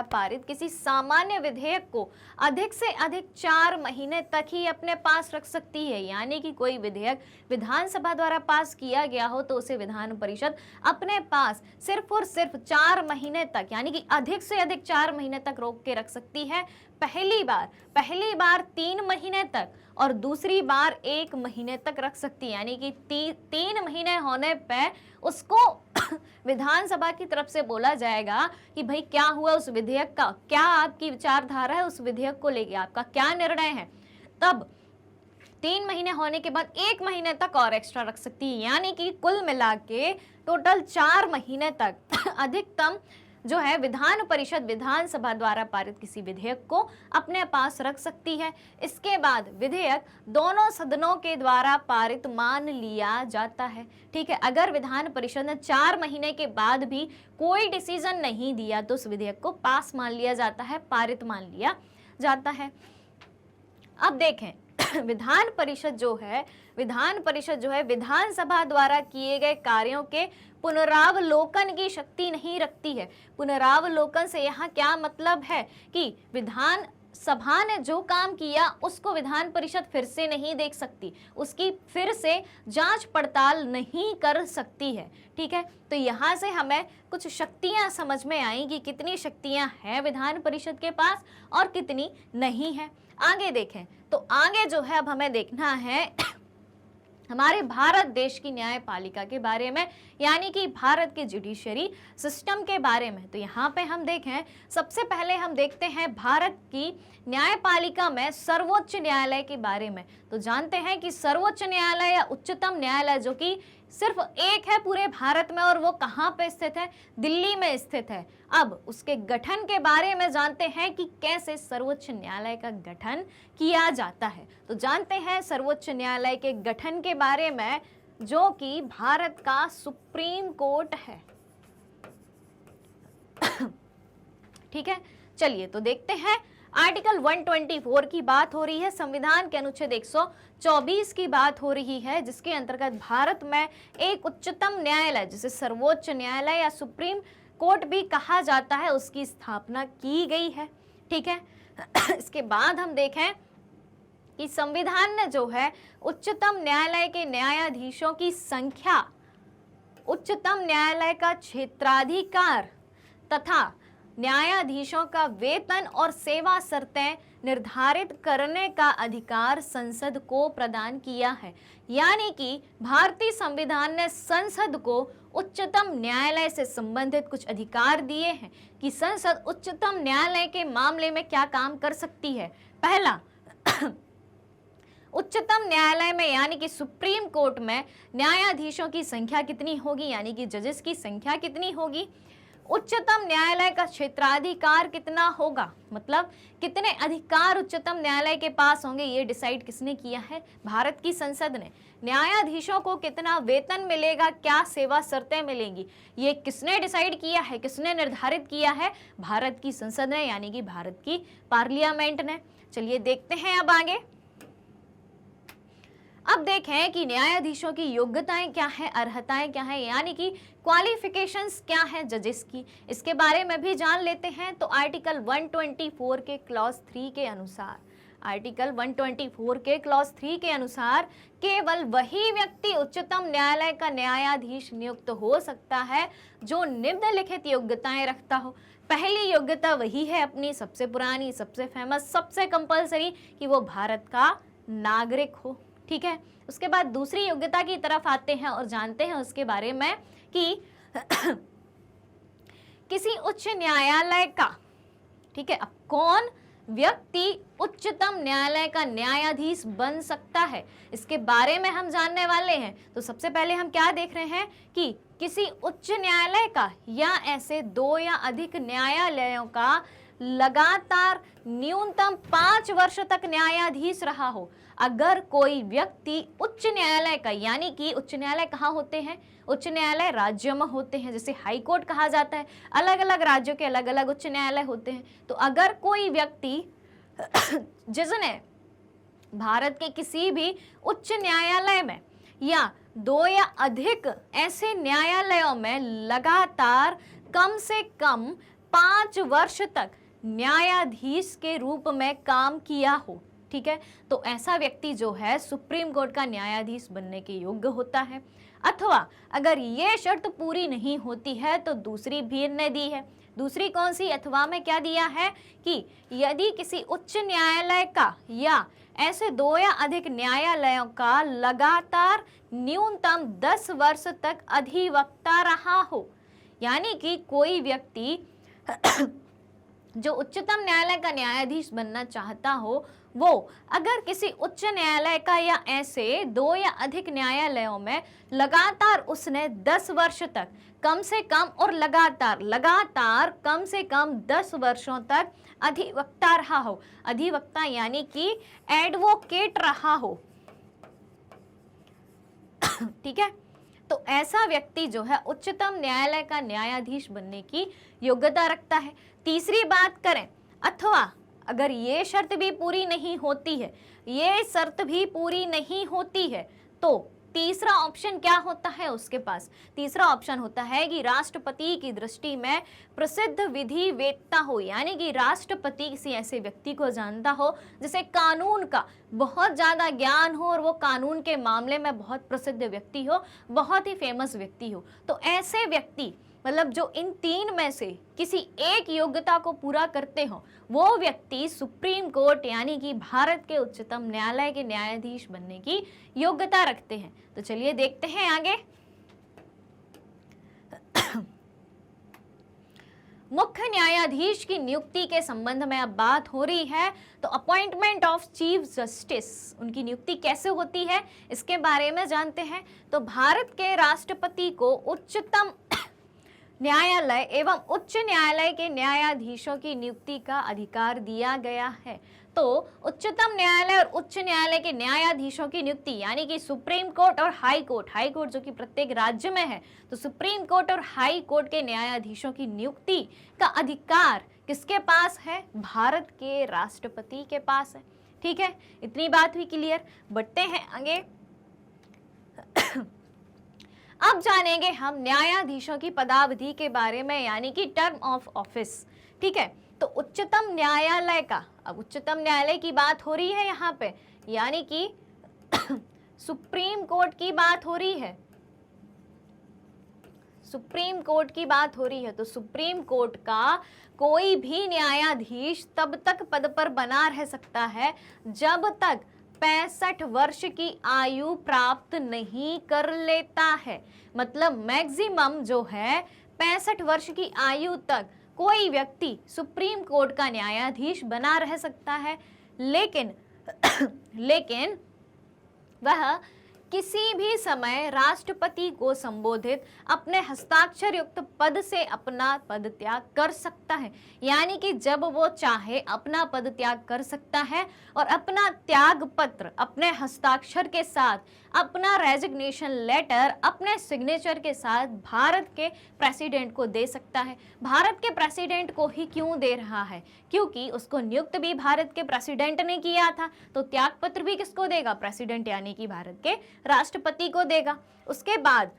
पारित किसी सामान्य विधेयक को अधिक से अधिक 4 महीने तक ही अपने पास रख सकती है। यानी कि कोई विधेयक विधानसभा द्वारा पास किया गया हो तो उसे विधान परिषद अपने पास सिर्फ और सिर्फ 4 महीने तक, यानी कि अधिक से अधिक 4 महीने तक रोक के रख सकती है। पहली बार 3 महीने तक और दूसरी बार 1 महीने तक रख सकती है। यानी कि 3 महीने होने पे उसको विधानसभा की तरफ से बोला जाएगा कि भाई क्या हुआ उस विधेयक का, क्या आपकी विचारधारा है उस विधेयक को लेके, आपका क्या निर्णय है। तब 3 महीने होने के बाद 1 महीने तक और एक्स्ट्रा रख सकती है। यानी कि कुल मिला के टोटल 4 महीने तक अधिकतम जो है विधान परिषद विधानसभा द्वारा पारित किसी विधेयक को अपने पास रख सकती है। इसके बाद विधेयक दोनों सदनों के द्वारा पारित मान लिया जाता है। ठीक है, अगर विधान परिषद ने 4 महीने के बाद भी कोई डिसीजन नहीं दिया तो उस विधेयक को पास मान लिया जाता है, पारित मान लिया जाता है। अब देखें, विधान परिषद जो है विधानसभा द्वारा किए गए कार्यों के पुनरावलोकन की शक्ति नहीं रखती है। पुनरावलोकन से यहाँ क्या मतलब है कि विधान सभा ने जो काम किया उसको विधान परिषद फिर से नहीं देख सकती, उसकी फिर से जांच पड़ताल नहीं कर सकती है। ठीक है, तो यहाँ से हमें कुछ शक्तियाँ समझ में आई कि कितनी शक्तियाँ हैं विधान परिषद के पास और कितनी नहीं है। आगे देखें, तो आगे जो है अब हमें देखना है हमारे भारत देश की न्यायपालिका के बारे में, यानी कि भारत के जुडिशरी सिस्टम के बारे में। तो यहाँ पे हम देखें, सबसे पहले हम देखते हैं भारत की न्यायपालिका में सर्वोच्च न्यायालय के बारे में। तो जानते हैं कि सर्वोच्च न्यायालय या उच्चतम न्यायालय जो कि सिर्फ एक है पूरे भारत में, और वो कहाँ पे स्थित है? दिल्ली में स्थित है। अब उसके गठन के बारे में जानते हैं कि कैसे सर्वोच्च न्यायालय का गठन किया जाता है। तो जानते हैं सर्वोच्च न्यायालय के गठन के बारे में, जो कि भारत का सुप्रीम कोर्ट है। ठीक है, चलिए तो देखते हैं। आर्टिकल 124 की बात हो रही है, संविधान के अनुच्छेद 124 की बात हो रही है, जिसके अंतर्गत भारत में एक उच्चतम न्यायालय, जिसे सर्वोच्च न्यायालय या सुप्रीम कोर्ट भी कहा जाता है, उसकी स्थापना की गई है। ठीक है, इसके बाद हम देखें कि संविधान ने जो है उच्चतम न्यायालय के न्यायाधीशों की संख्या उच्चतम न्यायालय का क्षेत्राधिकार तथा न्यायाधीशों का वेतन और सेवा शर्तें निर्धारित करने का अधिकार संसद को प्रदान किया है। यानी कि भारतीय संविधान ने संसद को उच्चतम न्यायालय से संबंधित कुछ अधिकार दिए हैं कि संसद उच्चतम न्यायालय के मामले में क्या काम कर सकती है। पहला, उच्चतम न्यायालय में यानी कि सुप्रीम कोर्ट में न्यायाधीशों की संख्या कितनी होगी, यानी कि जजेस की संख्या कितनी होगी। उच्चतम न्यायालय का क्षेत्राधिकार कितना होगा, मतलब कितने अधिकार उच्चतम न्यायालय के पास होंगे, ये डिसाइड किसने किया है, भारत की संसद ने। न्यायाधीशों को कितना वेतन मिलेगा, क्या सेवा शर्तें मिलेंगी, ये किसने डिसाइड किया है, किसने निर्धारित किया है, भारत की संसद ने, यानी कि भारत की पार्लियामेंट ने। चलिए देखते हैं अब आगे। अब देखें कि न्यायाधीशों की योग्यताएं क्या है, अर्हताएं क्या है, यानी कि क्वालिफिकेशंस क्या है जजेस की, इसके बारे में भी जान लेते हैं। तो आर्टिकल 124 के क्लॉज 3 के अनुसार, आर्टिकल 124 के क्लॉज 3 के अनुसार केवल वही व्यक्ति उच्चतम न्यायालय का न्यायाधीश नियुक्त हो सकता है जो निम्नलिखित योग्यताएं रखता हो। पहली योग्यता वही है अपनी सबसे पुरानी, सबसे फेमस, सबसे कंपलसरी, कि वो भारत का नागरिक हो। ठीक है, उसके बाद दूसरी योग्यता की तरफ आते हैं और जानते हैं उसके बारे में कि किसी उच्च न्यायालय का, ठीक है, अब कौन व्यक्ति उच्चतम न्यायालय का न्यायाधीश बन सकता है, इसके बारे में हम जानने वाले हैं। तो सबसे पहले हम क्या देख रहे हैं कि किसी उच्च न्यायालय का या ऐसे 2 या अधिक न्यायालयों का लगातार न्यूनतम 5 वर्ष तक न्यायाधीश रहा हो। अगर कोई व्यक्ति उच्च न्यायालय का, यानी कि उच्च न्यायालय कहाँ होते हैं, उच्च न्यायालय राज्यों में होते हैं, जैसे हाई कोर्ट कहा जाता है, अलग अलग राज्यों के अलग अलग उच्च न्यायालय होते हैं। तो अगर कोई व्यक्ति जिसने भारत के किसी भी उच्च न्यायालय में या 2 या अधिक ऐसे न्यायालयों में लगातार कम से कम 5 वर्ष तक न्यायाधीश के रूप में काम किया हो, ठीक है, तो ऐसा व्यक्ति जो है सुप्रीम कोर्ट का न्यायाधीश बनने के योग्य होता है। अथवा अगर ये शर्त पूरी नहीं होती है तो दूसरी भी ने दी है। दूसरी कौन सी, अथवा में क्या दिया है कि यदि किसी उच्च न्यायालय का या ऐसे 2 या अधिक न्यायालयों का लगातार न्यूनतम 10 वर्ष तक अधिवक्ता रहा हो, यानी कि कोई व्यक्ति जो उच्चतम न्यायालय का न्यायाधीश बनना चाहता हो, वो अगर किसी उच्च न्यायालय का या ऐसे 2 या अधिक न्यायालयों में लगातार उसने 10 वर्ष तक कम से कम और लगातार कम से कम 10 वर्षों तक अधिवक्ता रहा हो, अधिवक्ता यानी कि एडवोकेट रहा हो, ठीक है, तो ऐसा व्यक्ति जो है उच्चतम न्यायालय का न्यायाधीश बनने की योग्यता रखता है। तीसरी बात करें, अथवा अगर ये शर्त भी पूरी नहीं होती है, ये शर्त भी पूरी नहीं होती है, तो तीसरा ऑप्शन क्या होता है उसके पास, तीसरा ऑप्शन होता है कि राष्ट्रपति की दृष्टि में प्रसिद्ध विधि वेत्ता हो, यानी कि राष्ट्रपति किसी ऐसे व्यक्ति को जानता हो जिसे कानून का बहुत ज़्यादा ज्ञान हो और वो कानून के मामले में बहुत प्रसिद्ध व्यक्ति हो, बहुत ही फेमस व्यक्ति हो। तो ऐसे व्यक्ति, मतलब जो इन 3 में से किसी एक योग्यता को पूरा करते हो, वो व्यक्ति सुप्रीम कोर्ट यानी कि भारत के उच्चतम न्यायालय के न्यायाधीश बनने की योग्यता रखते हैं। तो चलिए देखते हैं आगे। मुख्य न्यायाधीश की नियुक्ति के संबंध में अब बात हो रही है, तो अपॉइंटमेंट ऑफ चीफ जस्टिस, उनकी नियुक्ति कैसे होती है इसके बारे में जानते हैं। तो भारत के राष्ट्रपति को उच्चतम न्यायालय एवं उच्च न्यायालय के न्यायाधीशों की नियुक्ति का अधिकार दिया गया है। तो उच्चतम न्यायालय और उच्च न्यायालय के न्यायाधीशों की नियुक्ति, यानी कि सुप्रीम कोर्ट और हाई कोर्ट जो कि प्रत्येक राज्य में है, तो सुप्रीम कोर्ट और हाई कोर्ट के न्यायाधीशों की नियुक्ति का अधिकार किसके पास है, भारत के राष्ट्रपति के पास है। ठीक है, इतनी बात हुई क्लियर। बढ़ते हैं आगे। अब जानेंगे हम न्यायाधीशों की पदावधि के बारे में, यानी कि टर्म ऑफ ऑफिस। ठीक है, तो उच्चतम न्यायालय का, अब उच्चतम न्यायालय की बात हो रही है यहाँ पे, यानी कि सुप्रीम कोर्ट की बात हो रही है। सुप्रीम कोर्ट की बात हो रही है, तो सुप्रीम कोर्ट का कोई भी न्यायाधीश तब तक पद पर बना रह सकता है जब तक 65 वर्ष की आयु प्राप्त नहीं कर लेता है। मतलब मैक्सिमम जो है 65 वर्ष की आयु तक कोई व्यक्ति सुप्रीम कोर्ट का न्यायाधीश बना रह सकता है, लेकिन लेकिन वह किसी भी समय राष्ट्रपति को संबोधित अपने हस्ताक्षर युक्त पद से अपना पद त्याग कर सकता है। यानी कि जब वो चाहे अपना पद त्याग कर सकता है और अपना त्याग पत्र अपने हस्ताक्षर के साथ, अपना रेजिग्नेशन लेटर अपने सिग्नेचर के साथ भारत के प्रेसिडेंट को दे सकता है। भारत के प्रेसिडेंट को ही क्यों दे रहा है? क्योंकि उसको नियुक्त भी भारत के प्रेसिडेंट ने किया था, तो त्याग पत्र भी किसको देगा? प्रेसिडेंट यानी कि भारत के राष्ट्रपति को देगा। उसके बाद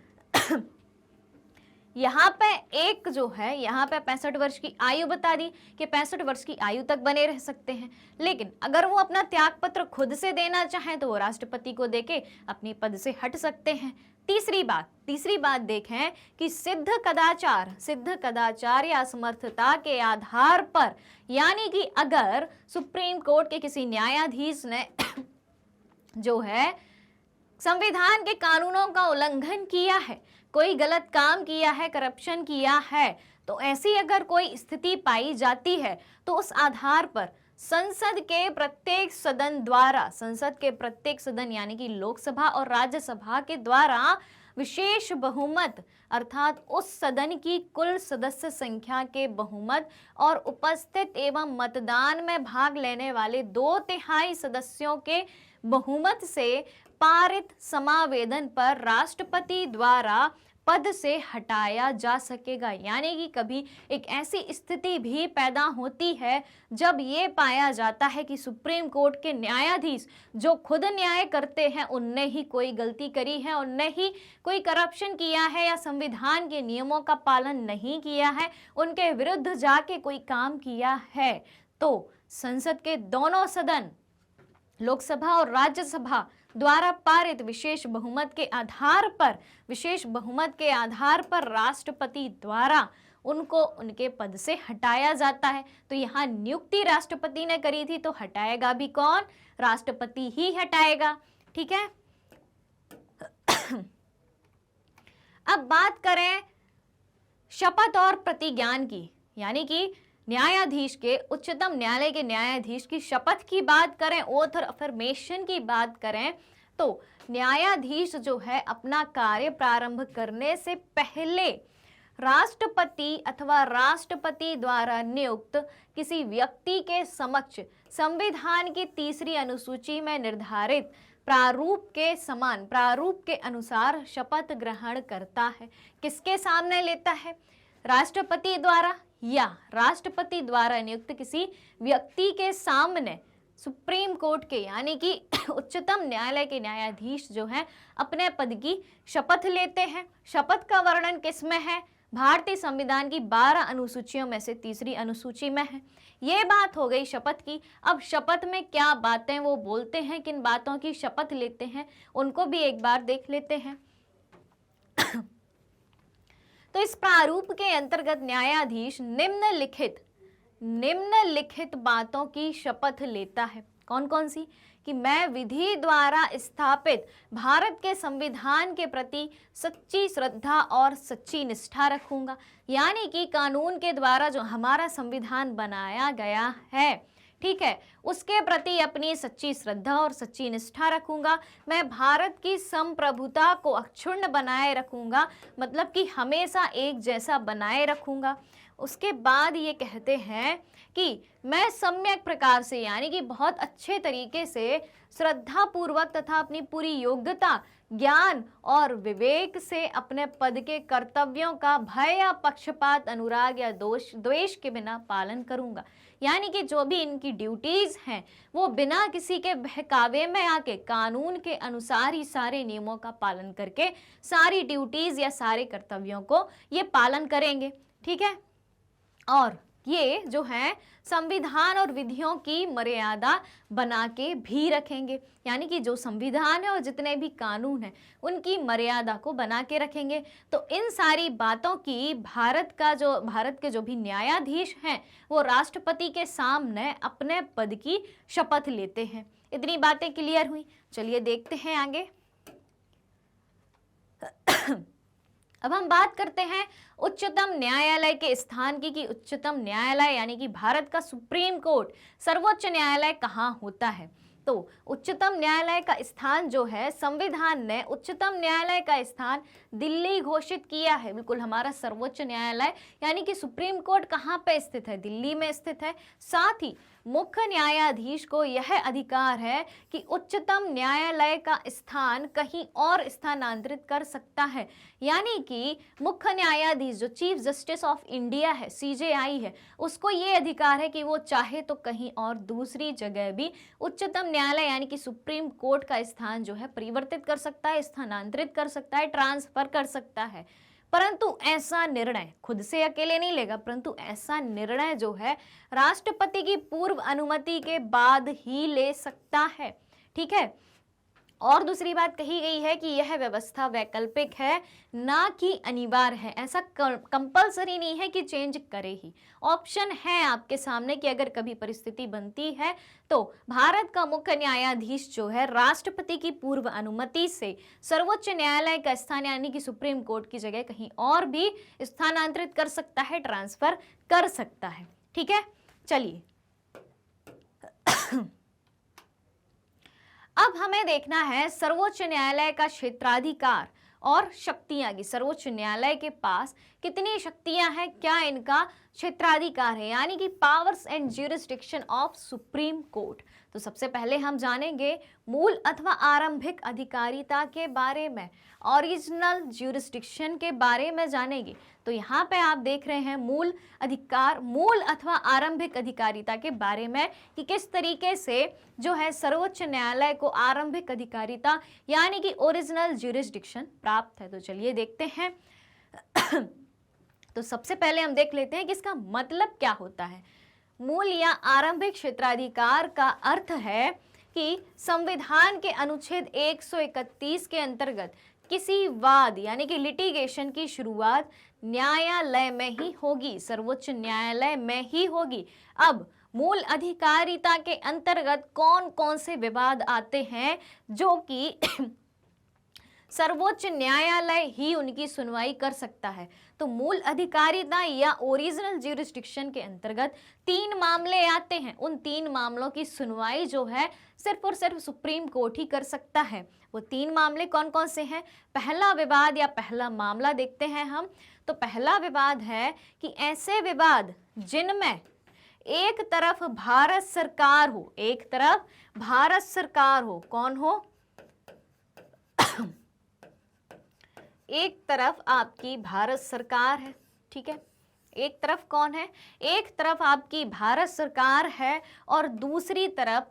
यहाँ पे एक जो है, यहाँ पे 65 वर्ष की आयु बता दी कि 65 वर्ष की आयु तक बने रह सकते हैं, लेकिन अगर वो अपना त्याग पत्र खुद से देना चाहें तो वो राष्ट्रपति को देके अपने पद से हट सकते हैं। तीसरी बात देखें कि सिद्ध कदाचार या असमर्थता के आधार पर, यानी कि अगर सुप्रीम कोर्ट के किसी न्यायाधीश ने जो है संविधान के कानूनों का उल्लंघन किया है, कोई गलत काम किया है, करप्शन किया है, तो ऐसी अगर कोई स्थिति पाई जाती है तो उस आधार पर संसद के प्रत्येक सदन यानी कि लोकसभा और राज्यसभा के द्वारा विशेष बहुमत अर्थात उस सदन की कुल सदस्य संख्या के बहुमत और उपस्थित एवं मतदान में भाग लेने वाले 2/3 सदस्यों के बहुमत से पारित समावेदन पर राष्ट्रपति द्वारा पद से हटाया जा सकेगा। यानी कि कभी एक ऐसी स्थिति भी पैदा होती है जब ये पाया जाता है कि सुप्रीम कोर्ट के न्यायाधीश जो खुद न्याय करते हैं उनने ही कोई गलती करी है, उनने ही कोई करप्शन किया है या संविधान के नियमों का पालन नहीं किया है, उनके विरुद्ध जाके कोई काम किया है, तो संसद के दोनों सदन लोकसभा और राज्यसभा द्वारा पारित विशेष बहुमत के आधार पर राष्ट्रपति द्वारा उनको उनके पद से हटाया जाता है। तो यहाँ नियुक्ति राष्ट्रपति ने करी थी, तो हटाएगा भी कौन? राष्ट्रपति ही हटाएगा। ठीक है। अब बात करें शपथ और प्रतिज्ञान की, यानी कि न्यायाधीश के, उच्चतम न्यायालय के न्यायाधीश की शपथ की बात करें, ओथ और अफर्मेशन की बात करें, तो न्यायाधीश जो है अपना कार्य प्रारंभ करने से पहले राष्ट्रपति अथवा राष्ट्रपति द्वारा नियुक्त किसी व्यक्ति के समक्ष संविधान की 3री अनुसूची में निर्धारित प्रारूप के अनुसार शपथ ग्रहण करता है। किसके सामने लेता है? राष्ट्रपति द्वारा या राष्ट्रपति द्वारा नियुक्त किसी व्यक्ति के सामने सुप्रीम कोर्ट के यानी कि उच्चतम न्यायालय के न्यायाधीश जो हैं अपने पद की शपथ लेते हैं। शपथ का वर्णन किसमें है? भारतीय संविधान की 12 अनुसूचियों में से 3री अनुसूची में है। ये बात हो गई शपथ की। अब शपथ में क्या बातें वो बोलते हैं, किन बातों की शपथ लेते हैं, उनको भी एक बार देख लेते हैं। तो इस प्रारूप के अंतर्गत न्यायाधीश निम्नलिखित बातों की शपथ लेता है। कौन कौन सी? कि मैं विधि द्वारा स्थापित भारत के संविधान के प्रति सच्ची श्रद्धा और सच्ची निष्ठा रखूंगा। यानी कि कानून के द्वारा जो हमारा संविधान बनाया गया है, ठीक है, उसके प्रति अपनी सच्ची श्रद्धा और सच्ची निष्ठा रखूंगा। मैं भारत की संप्रभुता को अक्षुण्ण बनाए रखूंगा, मतलब कि हमेशा एक जैसा बनाए रखूंगा। उसके बाद ये कहते हैं कि मैं सम्यक प्रकार से यानी कि बहुत अच्छे तरीके से श्रद्धा पूर्वक तथा अपनी पूरी योग्यता, ज्ञान और विवेक से अपने पद के कर्तव्यों का भय या पक्षपात, अनुराग या द्वेष के बिना पालन करूंगा। यानी कि जो भी इनकी ड्यूटीज हैं वो बिना किसी के बहकावे में आके कानून के अनुसार ही सारे नियमों का पालन करके सारी ड्यूटीज या सारे कर्तव्यों को ये पालन करेंगे। ठीक है। और ये जो है संविधान और विधियों की मर्यादा बना के भी रखेंगे, यानी कि जो संविधान है और जितने भी कानून हैं उनकी मर्यादा को बना के रखेंगे। तो इन सारी बातों की भारत के जो भी न्यायाधीश हैं वो राष्ट्रपति के सामने अपने पद की शपथ लेते हैं। इतनी बातें क्लियर हुई। चलिए देखते हैं आगे। अब हम बात करते हैं उच्चतम न्यायालय के स्थान की, कि उच्चतम न्यायालय यानी कि भारत का सुप्रीम कोर्ट, सर्वोच्च न्यायालय कहाँ होता है। तो उच्चतम न्यायालय का स्थान जो है, संविधान ने उच्चतम न्यायालय का स्थान दिल्ली घोषित किया है। बिल्कुल, हमारा सर्वोच्च न्यायालय यानी कि सुप्रीम कोर्ट कहाँ पे स्थित है, दिल्ली में स्थित है। साथ ही मुख्य न्यायाधीश को यह अधिकार है कि उच्चतम न्यायालय का स्थान कहीं और स्थानांतरित कर सकता है, यानी कि मुख्य न्यायाधीश जो चीफ जस्टिस ऑफ इंडिया है, सीजेआई है, उसको ये अधिकार है कि वो चाहे तो कहीं और दूसरी जगह भी उच्चतम न्यायालय यानी कि सुप्रीम कोर्ट का स्थान जो है परिवर्तित कर सकता है, स्थानांतरित कर सकता है, ट्रांसफर कर सकता है। परंतु ऐसा निर्णय खुद से अकेले नहीं लेगा, परंतु ऐसा निर्णय जो है राष्ट्रपति की पूर्व अनुमति के बाद ही ले सकता है। ठीक है। और दूसरी बात कही गई है कि यह व्यवस्था वैकल्पिक है, ना कि अनिवार्य है। ऐसा कंपलसरी नहीं है कि चेंज करे ही, ऑप्शन है आपके सामने कि अगर कभी परिस्थिति बनती है तो भारत का मुख्य न्यायाधीश जो है राष्ट्रपति की पूर्व अनुमति से सर्वोच्च न्यायालय का स्थान यानी कि सुप्रीम कोर्ट की जगह कहीं और भी स्थानांतरित कर सकता है, ट्रांसफर कर सकता है। ठीक है। चलिए अब हमें देखना है सर्वोच्च न्यायालय का क्षेत्राधिकार और शक्तियां की। सर्वोच्च न्यायालय के पास कितनी शक्तियां हैं, क्या इनका क्षेत्राधिकार है, यानी कि powers and jurisdiction of supreme court. तो सबसे पहले हम जानेंगे मूल अथवा आरंभिक अधिकारिता के बारे में, ओरिजिनल ज्यूरिसडिक्शन के बारे में जानेंगे। तो यहाँ पे आप देख रहे हैं मूल अधिकार, मूल अथवा आरंभिक अधिकारिता के बारे में कि किस तरीके से जो है सर्वोच्च न्यायालय को आरंभिक अधिकारिता यानी कि ओरिजिनल ज्यूरिसडिक्शन प्राप्त है। तो चलिए देखते हैं। तो सबसे पहले हम देख लेते हैं कि इसका मतलब क्या होता है। मूल या आरंभिक क्षेत्राधिकार का अर्थ है कि संविधान के अनुच्छेद 131 के अंतर्गत किसी वाद यानी कि लिटिगेशन की शुरुआत न्यायालय में ही होगी, सर्वोच्च न्यायालय में ही होगी। अब मूल अधिकारिता के अंतर्गत कौन कौन से विवाद आते हैं जो कि सर्वोच्च न्यायालय ही उनकी सुनवाई कर सकता है। तो मूल अधिकारिता या ओरिजिनल ज्यूरिसडिक्शन के अंतर्गत 3 मामले आते हैं। उन 3 मामलों की सुनवाई जो है सिर्फ और सिर्फ सुप्रीम कोर्ट ही कर सकता है। वो 3 मामले कौन कौन से हैं? पहला विवाद या पहला मामला देखते हैं हम। तो पहला विवाद है कि ऐसे विवाद जिनमें एक तरफ भारत सरकार हो, एक तरफ भारत सरकार हो, कौन हो? एक तरफ आपकी भारत सरकार है। ठीक है। एक तरफ कौन है? एक तरफ आपकी भारत सरकार है और दूसरी तरफ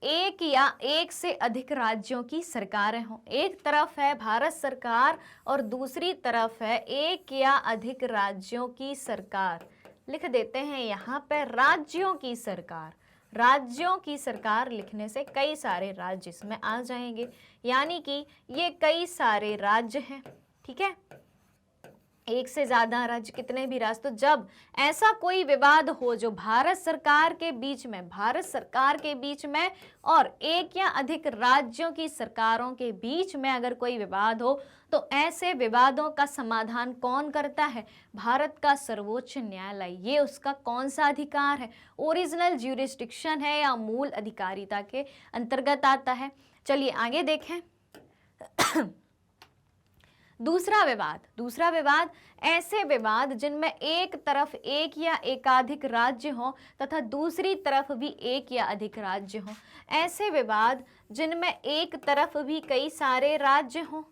एक या एक से अधिक राज्यों की सरकारें हों। एक तरफ है भारत सरकार और दूसरी तरफ है एक या अधिक राज्यों की सरकार। लिख देते हैं यहाँ पे राज्यों की सरकार। राज्यों की सरकार लिखने से कई सारे राज्य इसमें आ जाएंगे, यानी कि ये कई सारे राज्य हैं। ठीक है। एक से ज्यादा राज्य, कितने भी राज्य। तो जब ऐसा कोई विवाद हो जो भारत सरकार के बीच में और एक या अधिक राज्यों की सरकारों के बीच में अगर कोई विवाद हो तो ऐसे विवादों का समाधान कौन करता है? भारत का सर्वोच्च न्यायालय। ये उसका कौन सा अधिकार है? ओरिजिनल ज्यूरिसडिक्शन है या मूल अधिकारिता के अंतर्गत आता है। चलिए आगे देखें। दूसरा विवाद ऐसे विवाद जिनमें एक तरफ एक या एकाधिक राज्य हो तथा दूसरी तरफ भी एक या अधिक राज्य हो। ऐसे विवाद जिनमें एक तरफ भी कई सारे राज्य हों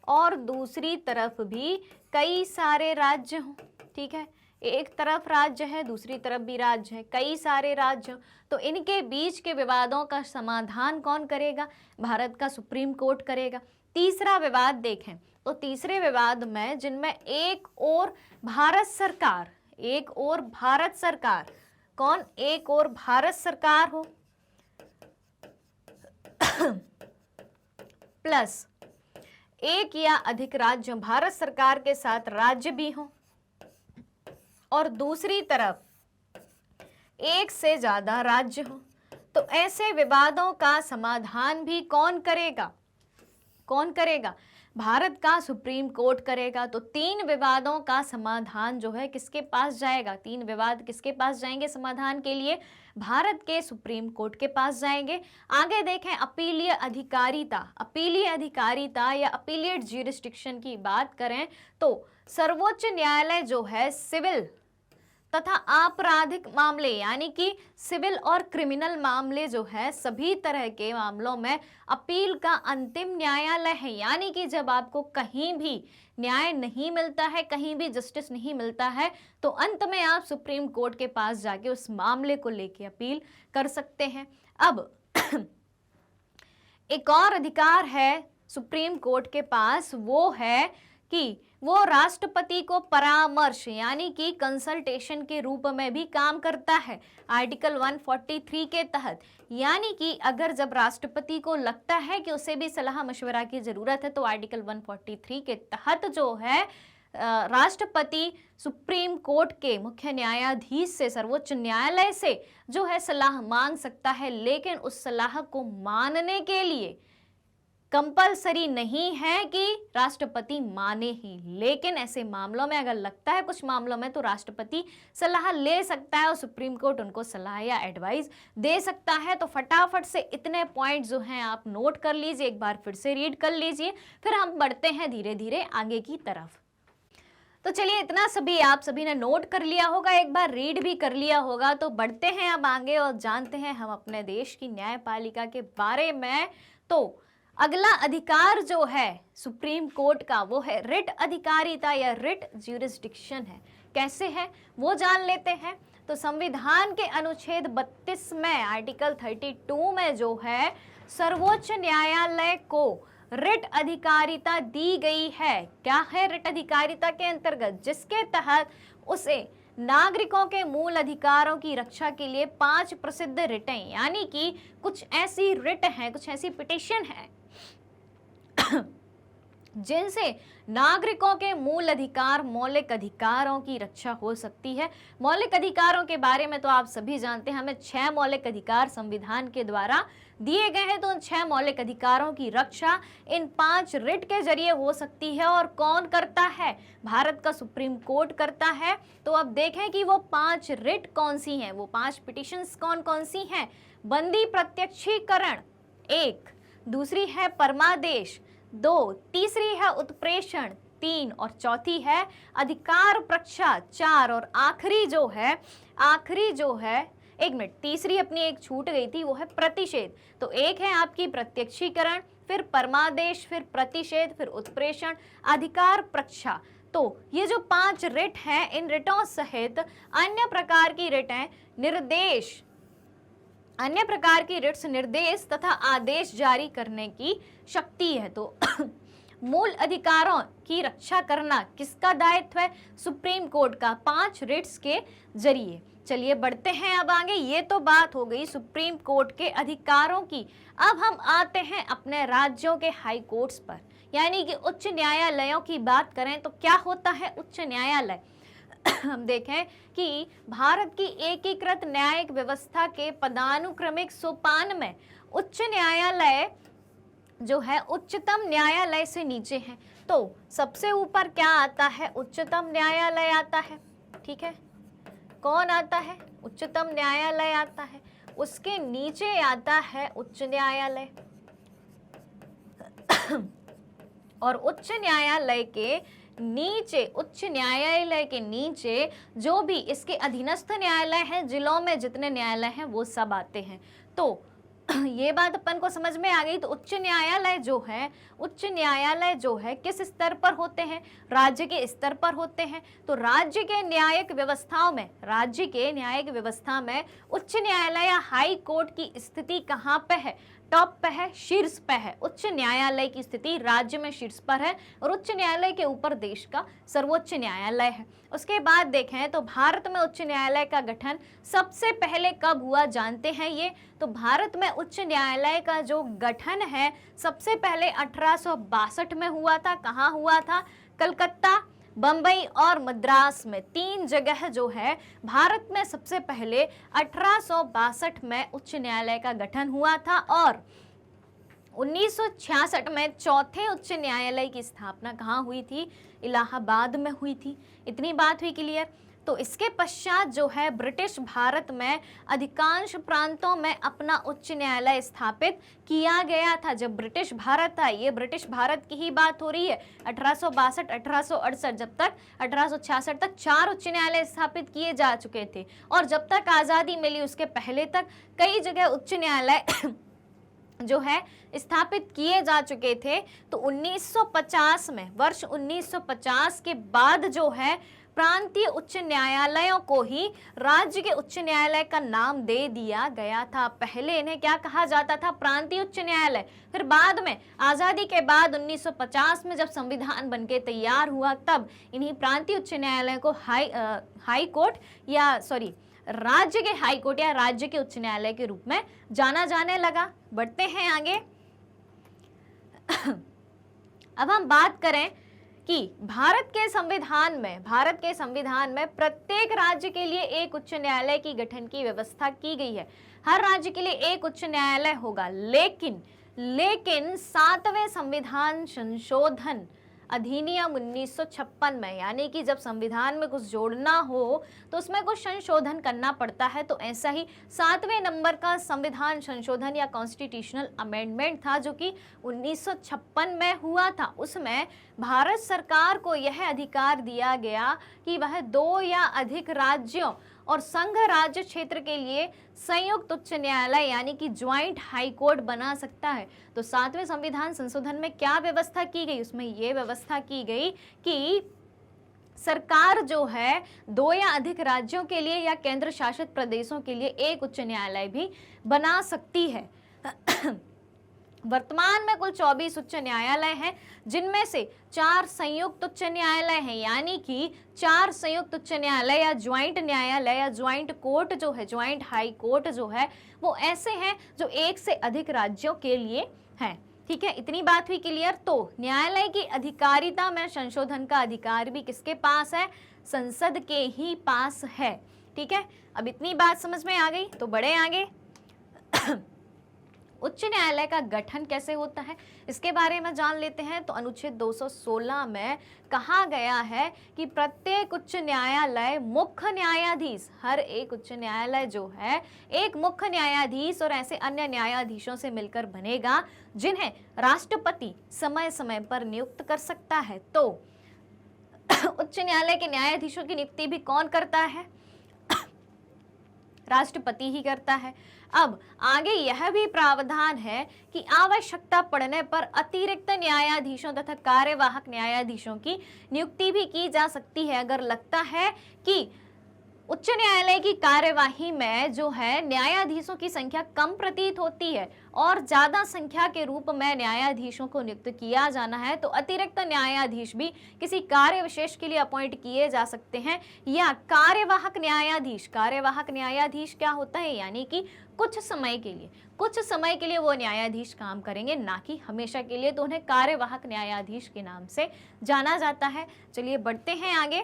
और दूसरी तरफ भी कई सारे राज्य हों। ठीक है। एक तरफ राज्य है, दूसरी तरफ भी राज्य है, कई सारे राज्य हों, तो इनके बीच के विवादों का समाधान कौन करेगा? भारत का सुप्रीम कोर्ट करेगा। तीसरा विवाद देखें तो तीसरे विवाद में जिनमें एक और भारत सरकार, एक और भारत सरकार, कौन, एक और भारत सरकार हो प्लस एक या अधिक राज्य, भारत सरकार के साथ राज्य भी हो, और दूसरी तरफ एक से ज्यादा राज्य हो, तो ऐसे विवादों का समाधान भी कौन करेगा, कौन करेगा, भारत का सुप्रीम कोर्ट करेगा। तो 3 विवादों का समाधान जो है किसके पास जाएगा, 3 विवाद किसके पास जाएंगे समाधान के लिए, भारत के सुप्रीम कोर्ट के पास जाएंगे। आगे देखें अपीलीय अधिकारिता, अपीलीय अधिकारिता या अपीलिएट ज्यूरिसडिक्शन की बात करें तो सर्वोच्च न्यायालय जो है सिविल तथा आपराधिक मामले यानी कि सिविल और क्रिमिनल मामले जो है सभी तरह के मामलों में अपील का अंतिम न्यायालय है। यानी कि जब आपको कहीं भी न्याय नहीं मिलता है, कहीं भी जस्टिस नहीं मिलता है, तो अंत में आप सुप्रीम कोर्ट के पास जाके उस मामले को लेके अपील कर सकते हैं। अब एक और अधिकार है सुप्रीम कोर्ट के पास, वो है कि वो राष्ट्रपति को परामर्श यानी कि कंसल्टेशन के रूप में भी काम करता है आर्टिकल 143 के तहत। यानी कि अगर जब राष्ट्रपति को लगता है कि उसे भी सलाह मशवरा की जरूरत है तो आर्टिकल 143 के तहत जो है राष्ट्रपति सुप्रीम कोर्ट के मुख्य न्यायाधीश से, सर्वोच्च न्यायालय से जो है सलाह मांग सकता है। लेकिन उस सलाह को मानने के लिए कंपलसरी नहीं है कि राष्ट्रपति माने ही, लेकिन ऐसे मामलों में अगर लगता है कुछ मामलों में तो राष्ट्रपति सलाह ले सकता है और सुप्रीम कोर्ट उनको सलाह या एडवाइस दे सकता है। तो फटाफट से इतने पॉइंट जो हैं आप नोट कर लीजिए, एक बार फिर से रीड कर लीजिए, फिर हम बढ़ते हैं धीरे धीरे आगे की तरफ। तो चलिए इतना सभी आप सभी ने नोट कर लिया होगा, एक बार रीड भी कर लिया होगा, तो बढ़ते हैं अब आगे और जानते हैं हम अपने देश की न्यायपालिका के बारे में। तो अगला अधिकार जो है सुप्रीम कोर्ट का वो है रिट अधिकारिता या रिट ज्यूरिसडिक्शन है। कैसे है वो जान लेते हैं। तो संविधान के अनुच्छेद 32 में आर्टिकल 32 में जो है सर्वोच्च न्यायालय को रिट अधिकारिता दी गई है। क्या है रिट अधिकारिता के अंतर्गत, जिसके तहत उसे नागरिकों के मूल अधिकारों की रक्षा के लिए 5 प्रसिद्ध रिटें यानी कि कुछ ऐसी रिट हैं, कुछ ऐसी पिटीशन है जिनसे नागरिकों के मूल अधिकार, मौलिक अधिकारों की रक्षा हो सकती है। मौलिक अधिकारों के बारे में तो आप सभी जानते हैं, हमें 6 मौलिक अधिकार संविधान के द्वारा दिए गए हैं। तो उन 6 मौलिक अधिकारों की रक्षा इन 5 रिट के जरिए हो सकती है। और कौन करता है, भारत का सुप्रीम कोर्ट करता है। तो अब देखें कि वो 5 रिट कौन सी हैं, वो 5 पिटिशंस कौन कौन सी हैं। बंदी प्रत्यक्षीकरण 1, दूसरी है परमादेश 2, तीसरी है उत्प्रेषण 3 और चौथी है अधिकार प्रक्षा 4 और आखिरी जो है एक मिनट, तीसरी अपनी एक छूट गई थी, वो है प्रतिषेध। तो एक है आपकी प्रत्यक्षीकरण, फिर परमादेश, फिर प्रतिषेध, फिर उत्प्रेषण, अधिकार प्रक्षा। तो ये जो 5 रिट हैं, इन रिटों सहित अन्य प्रकार की रिटें निर्देश, अन्य प्रकार की रिट्स निर्देश तथा आदेश जारी करने की शक्ति है। तो मूल अधिकारों की रक्षा करना किसका दायित्व है, सुप्रीम कोर्ट का 5 रिट्स के जरिए। चलिए बढ़ते हैं अब आगे। ये तो बात हो गई सुप्रीम कोर्ट के अधिकारों की। अब हम आते हैं अपने राज्यों के हाई कोर्ट्स पर, यानी कि उच्च न्यायालयों की बात करें तो क्या होता है उच्च न्यायालय। हम देखें कि भारत की एकीकृत न्यायिक व्यवस्था के पदानुक्रमिक सोपान में उच्च न्यायालय जो है उच्चतम न्यायालय से नीचे है। तो सबसे ऊपर क्या आता है, उच्चतम न्यायालय आता है, ठीक है। कौन आता है, उच्चतम न्यायालय आता है। उसके नीचे आता है उच्च न्यायालय और उच्च न्यायालय के नीचे जो भी इसके अधीनस्थ न्यायालय हैं, जिलों में जितने न्यायालय हैं वो सब आते हैं। तो ये बात अपन को समझ में आ गई। तो उच्च न्यायालय जो है किस स्तर पर होते हैं, राज्य के स्तर पर होते हैं। तो राज्य के न्यायिक व्यवस्था में उच्च न्यायालय या हाई कोर्ट की स्थिति कहाँ पे है, टॉप पे है, शीर्ष पे है। उच्च न्यायालय की स्थिति राज्य में शीर्ष पर है और उच्च न्यायालय के ऊपर देश का सर्वोच्च न्यायालय है। उसके बाद देखें तो भारत में उच्च न्यायालय का गठन सबसे पहले कब हुआ जानते हैं ये? तो भारत में उच्च न्यायालय का जो गठन है सबसे पहले 1862 में हुआ था। कहाँ हुआ था? कलकत्ता, बंबई और मद्रास में, 3 जगह जो है भारत में सबसे पहले 1862 में उच्च न्यायालय का गठन हुआ था और 1966 में चौथे उच्च न्यायालय की स्थापना कहाँ हुई थी? इलाहाबाद में हुई थी। इतनी बात हुई क्लियर। तो इसके पश्चात जो है ब्रिटिश भारत में अधिकांश प्रांतों में अपना उच्च न्यायालय स्थापित किया गया था। जब ब्रिटिश भारत था, ये ब्रिटिश भारत की ही बात हो रही है, 1862, 1868, जब तक 1866 तक 4 उच्च न्यायालय स्थापित किए जा चुके थे। और जब तक आज़ादी मिली उसके पहले तक कई जगह उच्च न्यायालय जो है स्थापित किए जा चुके थे। तो 1950 में, वर्ष 1950 के बाद जो है प्रांतीय उच्च न्यायालयों को ही राज्य के उच्च न्यायालय का नाम दे दिया गया था। पहले इन्हें क्या कहा जाता था? प्रांतीय उच्च न्यायालय। फिर बाद में आज़ादी के बाद 1950 में जब संविधान बनके तैयार हुआ तब इन्हीं प्रांतीय उच्च न्यायालय को हाई कोर्ट या राज्य के हाई कोर्ट या राज्य के उच्च न्यायालय के रूप में जाना जाने लगा। बढ़ते हैं आगे। अब हम बात करें कि भारत के संविधान में प्रत्येक राज्य के लिए एक उच्च न्यायालय की गठन की व्यवस्था की गई है। हर राज्य के लिए एक उच्च न्यायालय होगा, लेकिन 7वें संविधान संशोधन अधिनियम 1956 में, यानी कि जब संविधान में कुछ जोड़ना हो तो उसमें कुछ संशोधन करना पड़ता है। तो ऐसा ही 7वें नंबर का संविधान संशोधन या कॉन्स्टिट्यूशनल अमेंडमेंट था जो कि 1956 में हुआ था। उसमें भारत सरकार को यह अधिकार दिया गया कि वह 2 या अधिक राज्यों और संघ राज्य क्षेत्र के लिए संयुक्त उच्च न्यायालय यानी कि ज्वाइंट हाई कोर्ट बना सकता है। तो 7वें संविधान संशोधन में क्या व्यवस्था की गई? उसमें यह व्यवस्था की गई कि सरकार जो है 2 या अधिक राज्यों के लिए या केंद्र शासित प्रदेशों के लिए एक उच्च न्यायालय भी बना सकती है। वर्तमान में कुल 24 उच्च न्यायालय हैं, जिनमें से 4 संयुक्त उच्च न्यायालय हैं, यानी कि 4 संयुक्त उच्च न्यायालय या ज्वाइंट कोर्ट जो है, ज्वाइंट हाई कोर्ट जो है वो ऐसे हैं जो एक से अधिक राज्यों के लिए हैं। ठीक है, इतनी बात हुई क्लियर। तो न्यायालय की अधिकारिता में संशोधन का अधिकार भी किसके पास है? संसद के ही पास है। ठीक है, अब इतनी बात समझ में आ गई तो बढ़े आगे। उच्च न्यायालय का गठन कैसे होता है इसके बारे में जान लेते हैं। तो अनुच्छेद 216 में कहा गया है कि प्रत्येक उच्च न्यायालय मुख्य न्यायाधीश, हर एक उच्च न्यायालय जो है एक मुख्य न्यायाधीश और ऐसे अन्य न्यायाधीशों से मिलकर बनेगा, जिन्हें राष्ट्रपति समय समय पर नियुक्त कर सकता है। तो उच्च न्यायालय के न्यायाधीशों की नियुक्ति भी कौन करता है? राष्ट्रपति ही करता है। अब आगे यह भी प्रावधान है कि आवश्यकता पड़ने पर अतिरिक्त न्यायाधीशों तथा कार्यवाहक न्यायाधीशों की नियुक्ति भी की जा सकती है। अगर लगता है कि उच्च न्यायालय की कार्यवाही में जो है न्यायाधीशों की संख्या कम प्रतीत होती है और ज्यादा संख्या के रूप में न्यायाधीशों को नियुक्त किया जाना है, तो अतिरिक्त न्यायाधीश भी किसी कार्य विशेष के लिए अपॉइंट किए जा सकते हैं। या कार्यवाहक न्यायाधीश क्या होता है? यानी कि कुछ समय के लिए वो न्यायाधीश काम करेंगे, ना कि हमेशा के लिए। तो उन्हें कार्यवाहक न्यायाधीश के नाम से जाना जाता है। चलिए बढ़ते हैं आगे।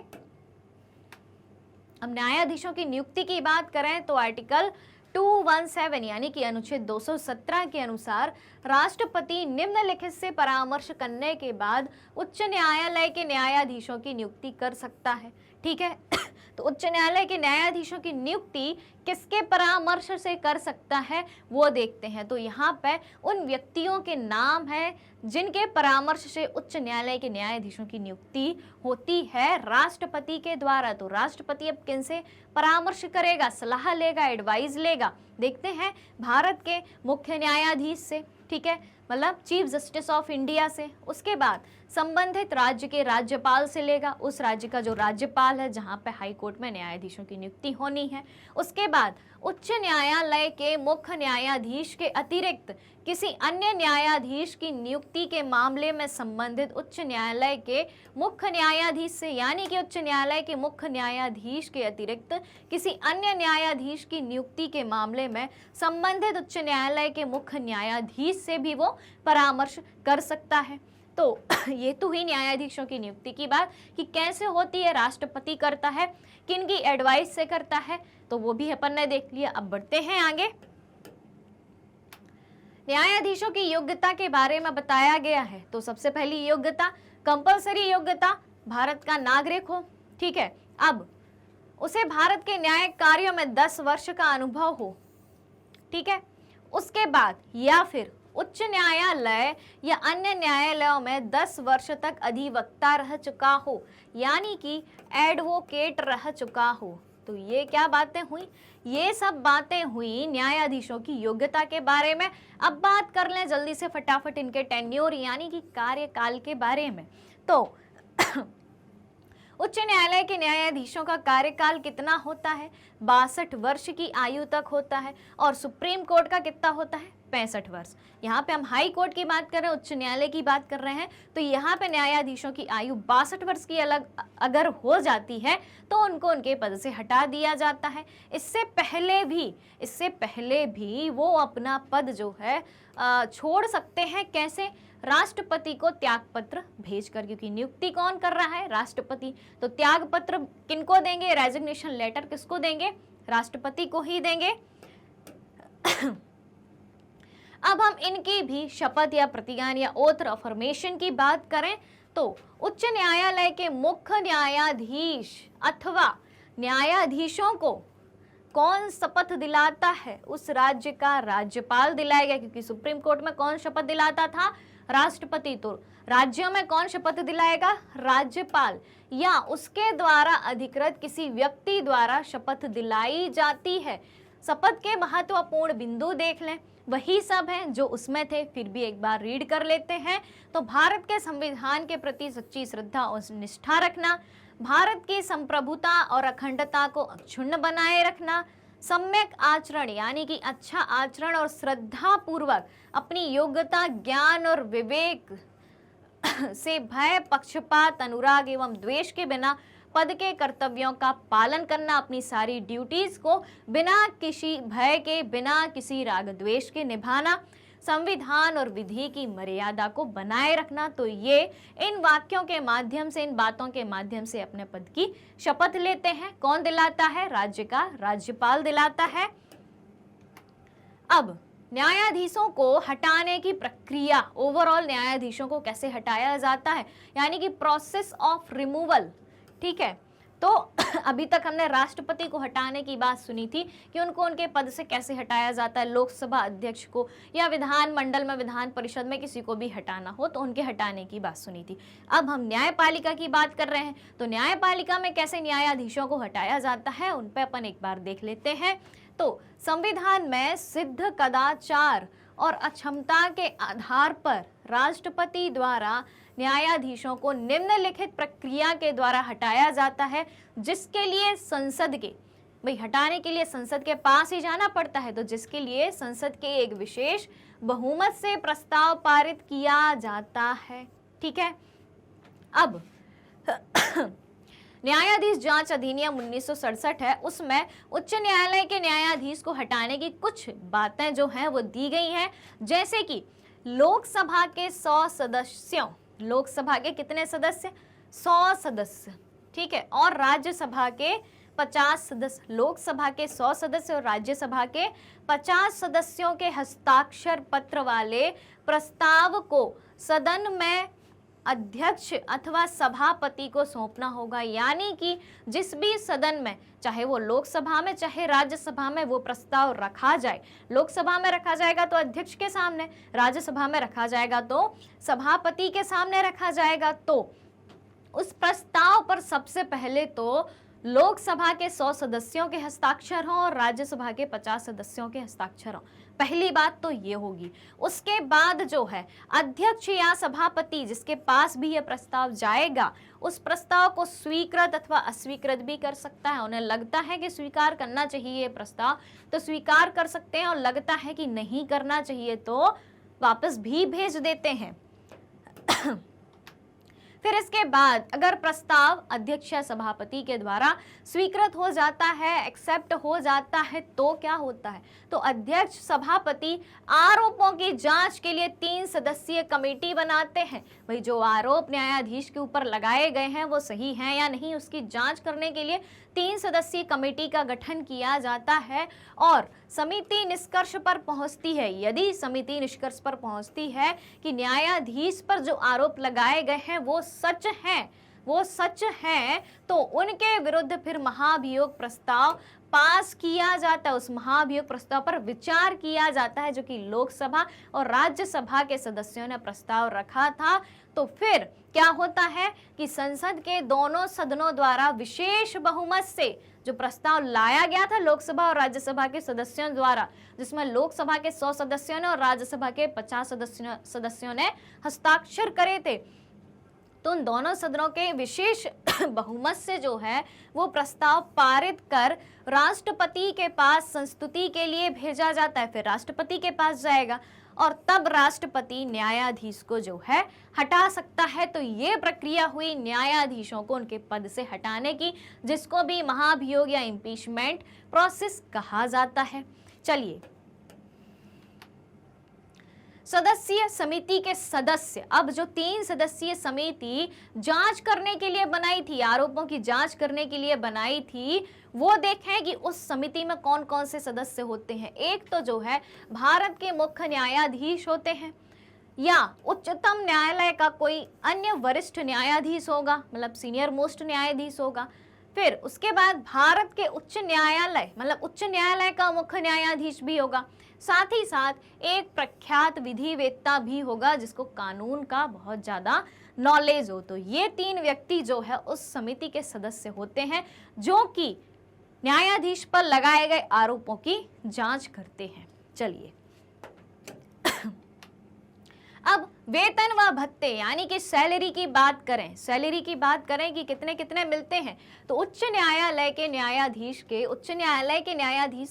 अब न्यायाधीशों की नियुक्ति की बात करें तो आर्टिकल 217 यानी कि अनुच्छेद 217 के अनुसार राष्ट्रपति निम्नलिखित से परामर्श करने के बाद उच्च न्यायालय के न्यायाधीशों की नियुक्ति कर सकता है। ठीक है, तो उच्च न्यायालय के न्यायाधीशों की नियुक्ति किसके परामर्श से कर सकता है वो देखते हैं। तो यहाँ पे उन व्यक्तियों के नाम हैं जिनके परामर्श से उच्च न्यायालय के न्यायाधीशों की नियुक्ति होती है राष्ट्रपति के द्वारा। तो राष्ट्रपति अब किनसे परामर्श करेगा? सलाह लेगा, एडवाइस लेगा। देखते हैं भारत के मुख्य न्यायाधीश से, ठीक है, मतलब चीफ जस्टिस ऑफ इंडिया से। उसके बाद संबंधित राज्य के राज्यपाल से लेगा, उस राज्य का जो राज्यपाल है जहां पे हाई कोर्ट में न्यायाधीशों की नियुक्ति होनी है। उसके बाद उच्च न्यायालय के मुख्य न्यायाधीश के अतिरिक्त किसी अन्य न्यायाधीश की नियुक्ति के मामले में संबंधित उच्च न्यायालय के मुख्य न्यायाधीश से, यानी कि उच्च न्यायालय के मुख्य न्यायाधीश के अतिरिक्त किसी अन्य न्यायाधीश की नियुक्ति के मामले में संबंधित उच्च न्यायालय के मुख्य न्यायाधीश से भी वो परामर्श कर सकता है। तो ये तो हुई न्यायाधीशों की नियुक्ति की बात कि कैसे होती है, राष्ट्रपति करता है, किन की एडवाइस से करता है, तो वो भी अपन ने देख लिया। अब बढ़ते हैं आगे। न्यायाधीशों की योग्यता के बारे में बताया गया है। तो सबसे पहली योग्यता, कंपलसरी योग्यता, भारत का नागरिक हो। ठीक है, अब उसे भारत के न्यायिक कार्यों में 10 वर्ष का अनुभव हो। ठीक है, उसके बाद या फिर उच्च न्यायालय या अन्य न्यायालयों में 10 वर्ष तक अधिवक्ता रह चुका हो, यानी कि एडवोकेट रह चुका हो। तो ये क्या बातें हुई, ये सब बातें हुई न्यायाधीशों की योग्यता के बारे में। अब बात कर लें जल्दी से फटाफट इनके टेन्योर यानी कि कार्यकाल के बारे में। तो उच्च न्यायालय के न्यायाधीशों का कार्यकाल कितना होता है, 62 वर्ष की आयु तक होता है। और सुप्रीम कोर्ट का कितना होता है, 65 वर्ष। यहाँ पे हम हाई कोर्ट की बात कर रहे हैं, उच्च न्यायालय की बात कर रहे हैं, तो यहाँ पे न्यायाधीशों की आयु 62 वर्ष की अलग अगर हो जाती है तो उनको उनके पद से हटा दिया जाता है। इससे पहले भी वो अपना पद जो है छोड़ सकते हैं। कैसे, राष्ट्रपति को त्याग पत्र भेजकर, क्योंकि नियुक्ति कौन कर रहा है, राष्ट्रपति। तो त्याग पत्र किनको देंगे, रेजिग्नेशन लेटर किसको देंगे, राष्ट्रपति को ही देंगे। अब हम इनकी भी शपथ या प्रतिज्ञान या ओथ अफर्मेशन की बात करें तो उच्च न्यायालय के मुख्य न्यायाधीश अथवा न्यायाधीशों को कौन शपथ दिलाता है, उस राज्य का राज्यपाल दिलाएगा। क्योंकि सुप्रीम कोर्ट में कौन शपथ दिलाता था, राष्ट्रपति। तो राज्यों में कौन शपथ दिलाएगा, राज्यपाल, या उसके द्वारा अधिकृत किसी व्यक्ति द्वारा शपथ दिलाई जाती है। शपथ के महत्वपूर्ण बिंदु देख लें, वही सब हैं जो उसमें थे, फिर भी एक बार रीड कर लेते हैं। तो भारत के संविधान के प्रति सच्ची श्रद्धा और निष्ठा रखना, भारत की संप्रभुता और अखंडता को अक्षुण्ण बनाए रखना, सम्यक आचरण यानी कि अच्छा आचरण और श्रद्धा पूर्वक अपनी योग्यता, ज्ञान और विवेक से भय, पक्षपात, अनुराग एवं द्वेष के बिना पद के कर्तव्यों का पालन करना, अपनी सारी ड्यूटीज को बिना किसी भय के, बिना किसी राग द्वेष के निभाना, संविधान और विधि की मर्यादा को बनाए रखना। तो ये इन वाक्यों के माध्यम से, इन बातों के माध्यम से अपने पद की शपथ लेते हैं। कौन दिलाता है, राज्य का राज्यपाल दिलाता है। अब न्यायाधीशों को हटाने की प्रक्रिया, ओवरऑल न्यायाधीशों को कैसे हटाया जाता है, यानी कि प्रोसेस ऑफ रिमूवल। ठीक है, तो अभी तक हमने राष्ट्रपति को हटाने की बात सुनी थी कि उनको उनके पद से कैसे हटाया जाता है, लोकसभा अध्यक्ष को या विधान मंडल में, विधान परिषद में किसी को भी हटाना हो तो उनके हटाने की बात सुनी थी। अब हम न्यायपालिका की बात कर रहे हैं, तो न्यायपालिका में कैसे न्यायाधीशों को हटाया जाता है उन पे अपन एक बार देख लेते हैं। तो संविधान में सिद्ध कदाचार और अक्षमता के आधार पर राष्ट्रपति द्वारा न्यायाधीशों को निम्नलिखित प्रक्रिया के द्वारा हटाया जाता है, जिसके लिए संसद के, भाई हटाने के लिए संसद के पास ही जाना पड़ता है, तो जिसके लिए संसद के एक विशेष बहुमत से प्रस्ताव पारित किया जाता है। ठीक है, अब न्यायाधीश जांच अधिनियम 1967 है, उसमें उच्च न्यायालय के न्यायाधीश को हटाने की कुछ बातें जो हैं वो दी गई हैं, जैसे कि लोकसभा के 100 सदस्यों, लोकसभा के कितने सदस्य, 100 सदस्य, ठीक है, और राज्यसभा के 50 सदस्य, लोकसभा के 100 सदस्य और राज्यसभा के 50 सदस्यों के हस्ताक्षर पत्र वाले प्रस्ताव को सदन में अध्यक्ष अथवा सभापति को सौंपना होगा। यानी कि जिस भी सदन में, चाहे वो लोकसभा में चाहे राज्यसभा में, वो प्रस्ताव रखा जाए, लोकसभा में रखा जाएगा तो अध्यक्ष के सामने, राज्यसभा में रखा जाएगा तो सभापति के सामने रखा जाएगा, तो उस प्रस्ताव पर सबसे पहले तो लोकसभा के 100 सदस्यों के हस्ताक्षर हों और राज्यसभा के 50 सदस्यों के हस्ताक्षर हों। पहली बात तो ये होगी। उसके बाद जो है अध्यक्ष या सभापति जिसके पास भी यह प्रस्ताव जाएगा, उस प्रस्ताव को स्वीकृत अथवा अस्वीकृत भी कर सकता है। उन्हें लगता है कि स्वीकार करना चाहिए ये प्रस्ताव तो स्वीकार कर सकते हैं, और लगता है कि नहीं करना चाहिए तो वापस भी भेज देते हैं। फिर इसके बाद अगर प्रस्ताव अध्यक्ष या सभापति के द्वारा स्वीकृत हो जाता है, एक्सेप्ट हो जाता है, तो क्या होता है, तो अध्यक्ष सभापति आरोपों की जांच के लिए 3 सदस्यीय कमेटी बनाते हैं। भाई जो आरोप न्यायाधीश के ऊपर लगाए गए हैं वो सही हैं या नहीं, उसकी जांच करने के लिए 3 सदस्यीय कमेटी का गठन किया जाता है और समिति निष्कर्ष पर पहुंचती है। यदि समिति निष्कर्ष पर पहुंचती है कि न्यायाधीश पर जो आरोप लगाए गए हैं वो सच है, तो उनके विरुद्ध फिर महाभियोग प्रस्ताव पास किया जाता है। उस महाभियोग प्रस्ताव पर विचार किया जाता है जो कि लोकसभा और राज्यसभा के सदस्यों ने प्रस्ताव रखा था। तो फिर क्या होता है कि संसद के दोनों सदनों द्वारा विशेष बहुमत से जो प्रस्ताव लाया गया था लोकसभा और राज्यसभा के सदस्यों द्वारा, जिसमें लोकसभा के 100 सदस्यों ने और राज्यसभा के 50 सदस्यों ने हस्ताक्षर करे थे, तो उन दोनों सदनों के विशेष बहुमत से जो है वो प्रस्ताव पारित कर राष्ट्रपति के पास संस्तुति के लिए भेजा जाता है। फिर राष्ट्रपति के पास जाएगा और तब राष्ट्रपति न्यायाधीश को जो है हटा सकता है। तो ये प्रक्रिया हुई न्यायाधीशों को उनके पद से हटाने की, जिसको भी महाभियोग या इम्पीचमेंट प्रोसेस कहा जाता है। चलिए, सदस्यीय समिति के सदस्य, अब जो 3 सदस्यीय समिति जांच करने के लिए बनाई थी, आरोपों की जांच करने के लिए बनाई थी, वो देखें कि उस समिति में कौन कौन से सदस्य होते हैं। एक तो जो है भारत के मुख्य न्यायाधीश होते हैं या उच्चतम न्यायालय का कोई अन्य वरिष्ठ न्यायाधीश होगा, मतलब सीनियर मोस्ट न्यायाधीश होगा। फिर उसके बाद भारत के उच्च न्यायालय, मतलब उच्च न्यायालय का मुख्य न्यायाधीश भी होगा। साथ ही साथ एक प्रख्यात विधिवेत्ता भी होगा जिसको कानून का बहुत ज़्यादा नॉलेज हो। तो ये 3 व्यक्ति जो है उस समिति के सदस्य होते हैं जो कि न्यायाधीश पर लगाए गए आरोपों की जांच करते हैं। चलिए, अब वेतन व भत्ते यानी कि सैलरी की बात करें कि कितने कितने मिलते हैं, तो उच्च न्यायालय के न्यायाधीश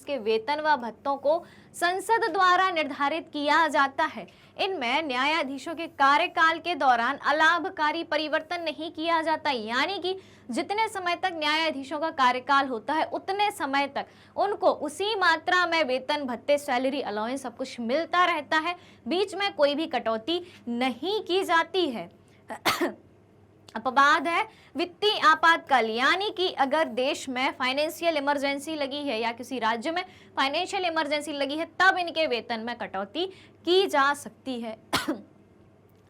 के वेतन व भत्तों को संसद द्वारा निर्धारित किया जाता है। इनमें न्यायाधीशों के कार्यकाल के दौरान अलाभकारी परिवर्तन नहीं किया जाता, यानी कि जितने समय तक न्यायाधीशों का कार्यकाल होता है उतने समय तक उनको उसी मात्रा में वेतन भत्ते, सैलरी, अलाउंस सब कुछ मिलता रहता है, बीच में कोई भी कटौती नहीं की जाती है। अपवाद है वित्तीय आपातकाल, यानी कि अगर देश में फाइनेंशियल इमरजेंसी लगी है या किसी राज्य में फाइनेंशियल इमरजेंसी लगी है, तब इनके वेतन में कटौती की जा सकती है।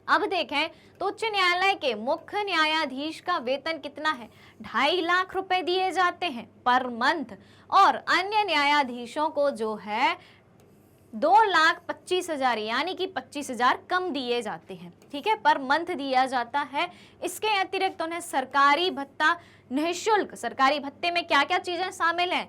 अब देखें तो उच्च न्यायालय के मुख्य न्यायाधीश का वेतन कितना है, 2.5 लाख रुपए दिए जाते हैं पर मंथ, और अन्य न्यायाधीशों को जो है 2,25,000 यानी कि 25,000 कम दिए जाते हैं, ठीक है, पर मंथ दिया जाता है। इसके अतिरिक्त उन्हें सरकारी भत्ता निःशुल्क, सरकारी भत्ते में क्या क्या चीजें शामिल हैं,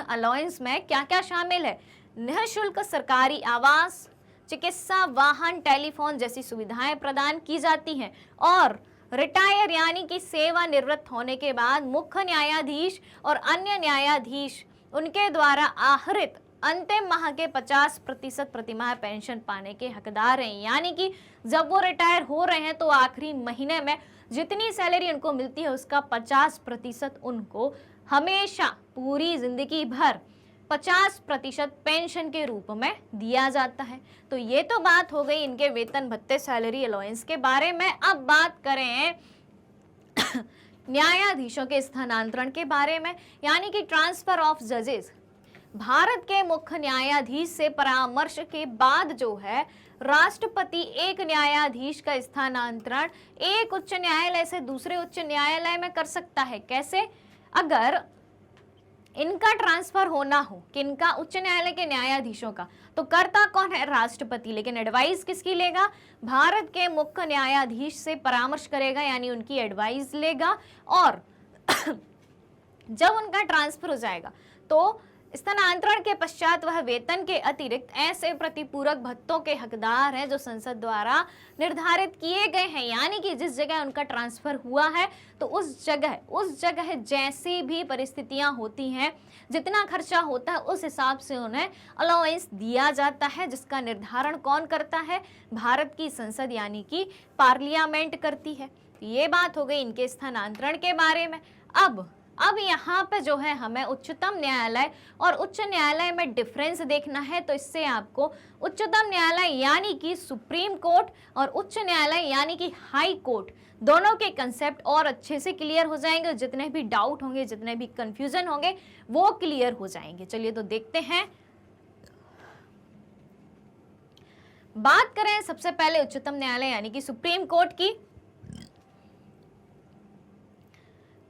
अलाउंस में क्या क्या शामिल है, निःशुल्क सरकारी आवास, चिकित्सा, वाहन, टेलीफोन जैसी सुविधाएं प्रदान की जाती हैं। और रिटायर यानी कि सेवानिवृत्त होने के बाद मुख्य न्यायाधीश और अन्य न्यायाधीश उनके द्वारा आहरित अंतिम माह के 50% प्रतिमाह पेंशन पाने के हकदार हैं, यानी कि जब वो रिटायर हो रहे हैं तो आखिरी महीने में जितनी सैलरी उनको मिलती है उसका 50% उनको हमेशा पूरी जिंदगी भर 50% पेंशन के रूप में दिया जाता है। तो ये तो बात हो गई इनके वेतन भत्ते, सैलरी, अलाउंस के बारे में। अब बात करें न्यायाधीशों के स्थानांतरण के बारे में, यानी कि ट्रांसफर ऑफ जजेस। भारत के मुख्य न्यायाधीश से परामर्श के बाद जो है राष्ट्रपति एक न्यायाधीश का स्थानांतरण एक उच्च न्यायालय से दूसरे उच्च न्यायालय में कर सकता है। कैसे? अगर इनका ट्रांसफर होना हो, किनका, उच्च न्यायालय के न्यायाधीशों का, तो करता कौन है? राष्ट्रपति। लेकिन एडवाइस किसकी लेगा? भारत के मुख्य न्यायाधीश से परामर्श करेगा, यानी उनकी एडवाइस लेगा। और जब उनका ट्रांसफर हो जाएगा तो स्थानांतरण के पश्चात वह वेतन के अतिरिक्त ऐसे प्रतिपूरक भत्तों के हकदार हैं जो संसद द्वारा निर्धारित किए गए हैं, यानी कि जिस जगह उनका ट्रांसफर हुआ है तो उस जगह जैसी भी परिस्थितियां होती हैं, जितना खर्चा होता है उस हिसाब से उन्हें अलाउंस दिया जाता है, जिसका निर्धारण कौन करता है? भारत की संसद यानी कि पार्लियामेंट करती है। ये बात हो गई इनके स्थानांतरण के बारे में। अब यहाँ पे जो है हमें उच्चतम न्यायालय और उच्च न्यायालय में डिफरेंस देखना है। तो इससे आपको उच्चतम न्यायालय यानी कि सुप्रीम कोर्ट और उच्च न्यायालय यानी कि हाई कोर्ट दोनों के कंसेप्ट और अच्छे से क्लियर हो जाएंगे। जितने भी डाउट होंगे, जितने भी कंफ्यूजन होंगे वो क्लियर हो जाएंगे। चलिए तो देखते हैं। बात करें सबसे पहले उच्चतम न्यायालय यानी कि सुप्रीम कोर्ट की,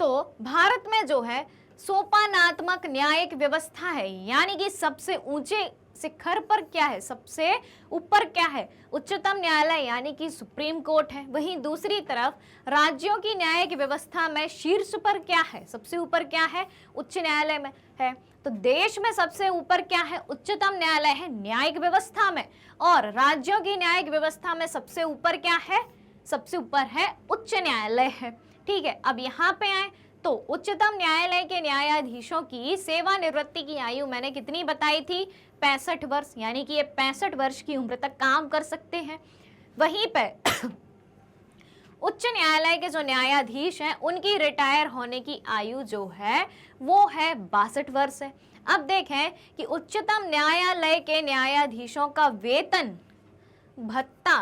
तो भारत में जो है सोपानात्मक न्यायिक व्यवस्था है, यानी कि सबसे ऊंचे शिखर पर क्या है, सबसे ऊपर क्या है? उच्चतम न्यायालय यानी कि सुप्रीम कोर्ट है। वहीं दूसरी तरफ राज्यों की न्यायिक व्यवस्था में शीर्ष पर क्या है? सबसे ऊपर क्या है? उच्च न्यायालय में है। तो देश में सबसे ऊपर क्या है? उच्चतम न्यायालय है न्यायिक व्यवस्था में, और राज्यों की न्यायिक व्यवस्था में सबसे ऊपर क्या है? सबसे ऊपर है उच्च न्यायालय है। ठीक है, अब यहाँ पे आए तो उच्चतम न्यायालय के न्यायाधीशों की सेवानिवृत्ति की आयु मैंने कितनी बताई थी? 65 वर्ष, यानी कि ये 65 वर्ष की उम्र तक काम कर सकते हैं। वहीं पे उच्च न्यायालय के जो न्यायाधीश हैं उनकी रिटायर होने की आयु जो है वो है 62 वर्ष है। अब देखें कि उच्चतम न्यायालय के न्यायाधीशों का वेतन, भत्ता,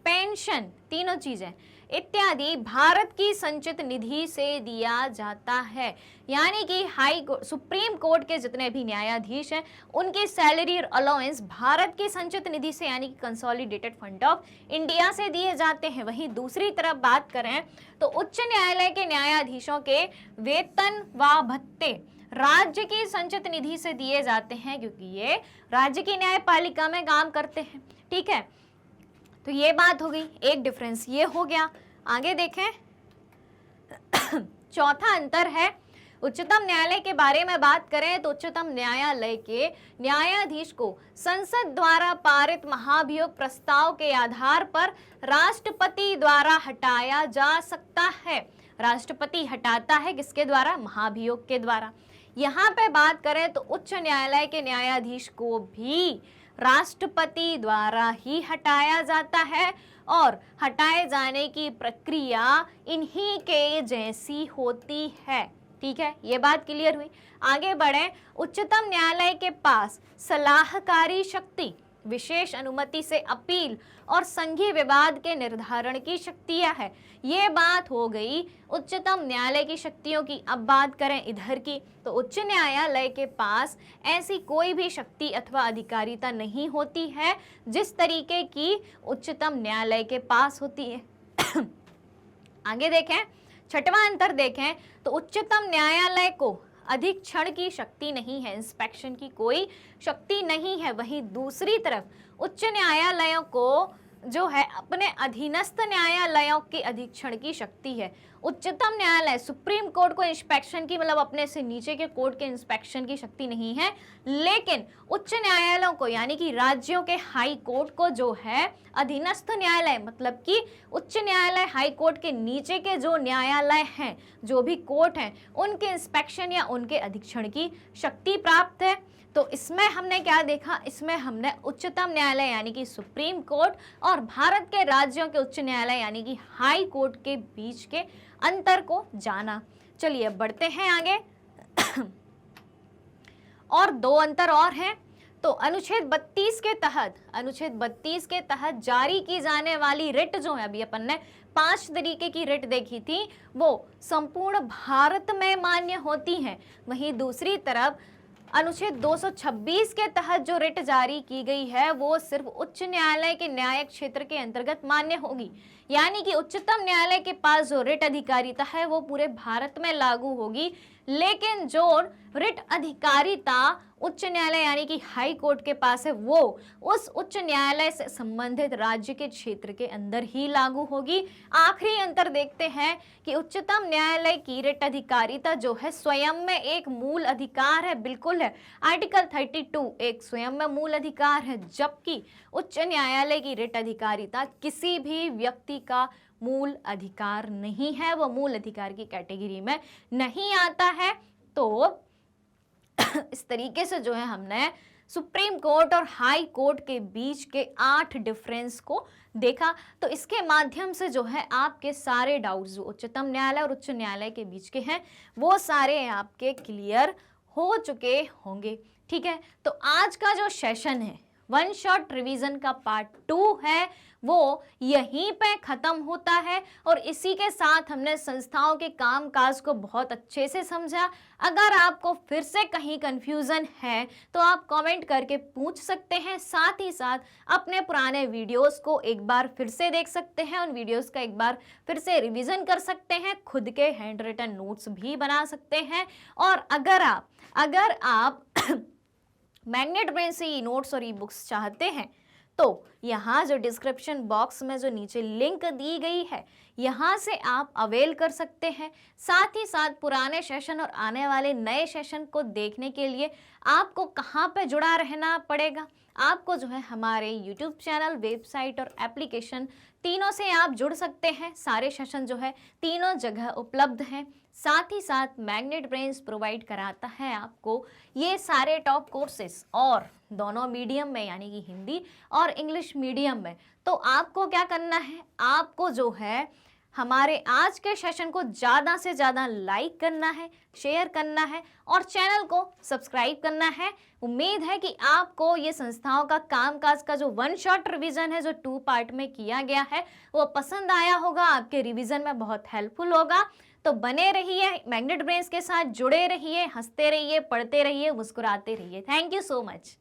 पेंशन, तीनों चीजें इत्यादि भारत की संचित निधि से दिया जाता है। यानी कि सुप्रीम कोर्ट के जितने भी न्यायाधीश हैं उनकी सैलरी और अलाउंस भारत की संचित निधि से यानी कि कंसोलिडेटेड फंड ऑफ इंडिया से दिए जाते हैं। वहीं दूसरी तरफ बात करें तो उच्च न्यायालय के न्यायाधीशों के वेतन व भत्ते राज्य की संचित निधि से दिए जाते हैं, क्योंकि ये राज्य की न्यायपालिका में काम करते हैं। ठीक है, तो ये बात हो गई, एक डिफरेंस ये हो गया। आगे देखें चौथा अंतर है उच्चतम न्यायालय के बारे में बात करें तो उच्चतम न्यायालय के न्यायाधीश को संसद द्वारा पारित महाभियोग प्रस्ताव के आधार पर राष्ट्रपति द्वारा हटाया जा सकता है। राष्ट्रपति हटाता है किसके द्वारा? महाभियोग के द्वारा। यहाँ पे बात करें तो उच्च न्यायालय के न्यायाधीश को भी राष्ट्रपति द्वारा ही हटाया जाता है, और हटाए जाने की प्रक्रिया इन्हीं के जैसी होती है। ठीक है, ये बात क्लियर हुई। आगे बढ़े, उच्चतम न्यायालय के पास सलाहकारी शक्ति, विशेष अनुमति से अपील और संघीय विवाद के निर्धारण की शक्तियां है। ये बात हो गई उच्चतम न्यायालय की शक्तियों की। अब बात करें इधर की, तो उच्च न्यायालय के पास ऐसी कोई भी शक्ति अथवा अधिकारिता नहीं होती है जिस तरीके की उच्चतम न्यायालय के पास होती है। आगे देखें, छठवां अंतर देखें तो उच्चतम न्यायालय को अधीक्षण की शक्ति नहीं है, इंस्पेक्शन की कोई शक्ति नहीं है। वहीं दूसरी तरफ उच्च न्यायालयों को जो है अपने अधीनस्थ न्यायालयों के अधीक्षण की शक्ति है। उच्चतम न्यायालय सुप्रीम कोर्ट को इंस्पेक्शन की, मतलब अपने से नीचे के कोर्ट के इंस्पेक्शन की शक्ति नहीं है, लेकिन उच्च न्यायालयों को यानी कि राज्यों के हाई कोर्ट को जो है अधीनस्थ न्यायालय, मतलब कि उच्च न्यायालय हाई कोर्ट के नीचे के जो न्यायालय हैं, जो भी कोर्ट हैं, उनके इंस्पेक्शन या उनके अधीक्षण की शक्ति प्राप्त है। तो इसमें हमने क्या देखा? इसमें हमने उच्चतम न्यायालय यानी कि सुप्रीम कोर्ट और भारत के राज्यों के उच्च न्यायालय यानी कि हाई कोर्ट के बीच के अंतर को जाना। चलिए बढ़ते हैं आगे। और दो अंतर और हैं। तो अनुच्छेद 32 के तहत जारी की जाने वाली रिट जो है, अभी अपन ने 5 तरीके की रिट देखी थी, वो संपूर्ण भारत में मान्य होती हैं। वहीं दूसरी तरफ अनुच्छेद 226 के तहत जो रिट जारी की गई है वो सिर्फ उच्च न्यायालय के न्यायिक क्षेत्र के अंतर्गत मान्य होगी। यानी कि उच्चतम न्यायालय के पास जो रिट अधिकारिता है वो पूरे भारत में लागू होगी, लेकिन जो रिट अधिकारिता उच्च न्यायालय यानी कि हाई कोर्ट के पास है वो उस उच्च न्यायालय से संबंधित राज्य के क्षेत्र के अंदर ही लागू होगी। आखिरी अंतर देखते हैं कि उच्चतम न्यायालय की रिट अधिकारिता जो है स्वयं में एक मूल अधिकार है, बिल्कुल है, आर्टिकल 32 एक स्वयं में मूल अधिकार है, जबकि उच्च न्यायालय की रिट अधिकारिता किसी भी व्यक्ति का मूल अधिकार नहीं है, वो मूल अधिकार की कैटेगरी में नहीं आता है। तो इस तरीके से जो है हमने सुप्रीम कोर्ट और हाई कोर्ट के बीच के 8 डिफरेंस को देखा। तो इसके माध्यम से जो है आपके सारे डाउट्स जो उच्चतम न्यायालय और उच्च न्यायालय के बीच के हैं वो सारे आपके क्लियर हो चुके होंगे। ठीक है, तो आज का जो सेशन है वन शॉट रिवीजन का पार्ट 2 है वो यहीं पे खत्म होता है और इसी के साथ हमने संस्थाओं के कामकाज को बहुत अच्छे से समझा। अगर आपको फिर से कहीं कंफ्यूजन है तो आप कमेंट करके पूछ सकते हैं, साथ ही साथ अपने पुराने वीडियोस को एक बार फिर से देख सकते हैं, उन वीडियोस का एक बार फिर से रिवीजन कर सकते हैं, खुद के हैंड रिटन नोट्स भी बना सकते हैं। और अगर आप मैग्नेट ब्रेन से ई नोट्स और ई बुक्स चाहते हैं तो यहाँ जो डिस्क्रिप्शन बॉक्स में जो नीचे लिंक दी गई है यहाँ से आप अवेल कर सकते हैं। साथ ही साथ पुराने सेशन और आने वाले नए सेशन को देखने के लिए आपको कहाँ पे जुड़ा रहना पड़ेगा, आपको जो है हमारे यूट्यूब चैनल, वेबसाइट और एप्लीकेशन तीनों से आप जुड़ सकते हैं। सारे सेशन जो है तीनों जगह उपलब्ध हैं। साथ ही साथ मैग्नेट ब्रेन्स प्रोवाइड कराता है आपको ये सारे टॉप कोर्सेस और दोनों मीडियम में यानी कि हिंदी और इंग्लिश मीडियम में। तो आपको क्या करना है, आपको जो है हमारे आज के सेशन को ज़्यादा से ज़्यादा लाइक करना है, शेयर करना है और चैनल को सब्सक्राइब करना है। उम्मीद है कि आपको ये संस्थाओं का कामकाज का जो वन शॉट रिवीजन है जो 2 पार्ट में किया गया है वो पसंद आया होगा, आपके रिवीजन में बहुत हेल्पफुल होगा। तो बने रहिए, मैग्नेट ब्रेन्स के साथ जुड़े रहिए, हंसते रहिए, पढ़ते रहिए, मुस्कुराते रहिए। Thank you so much.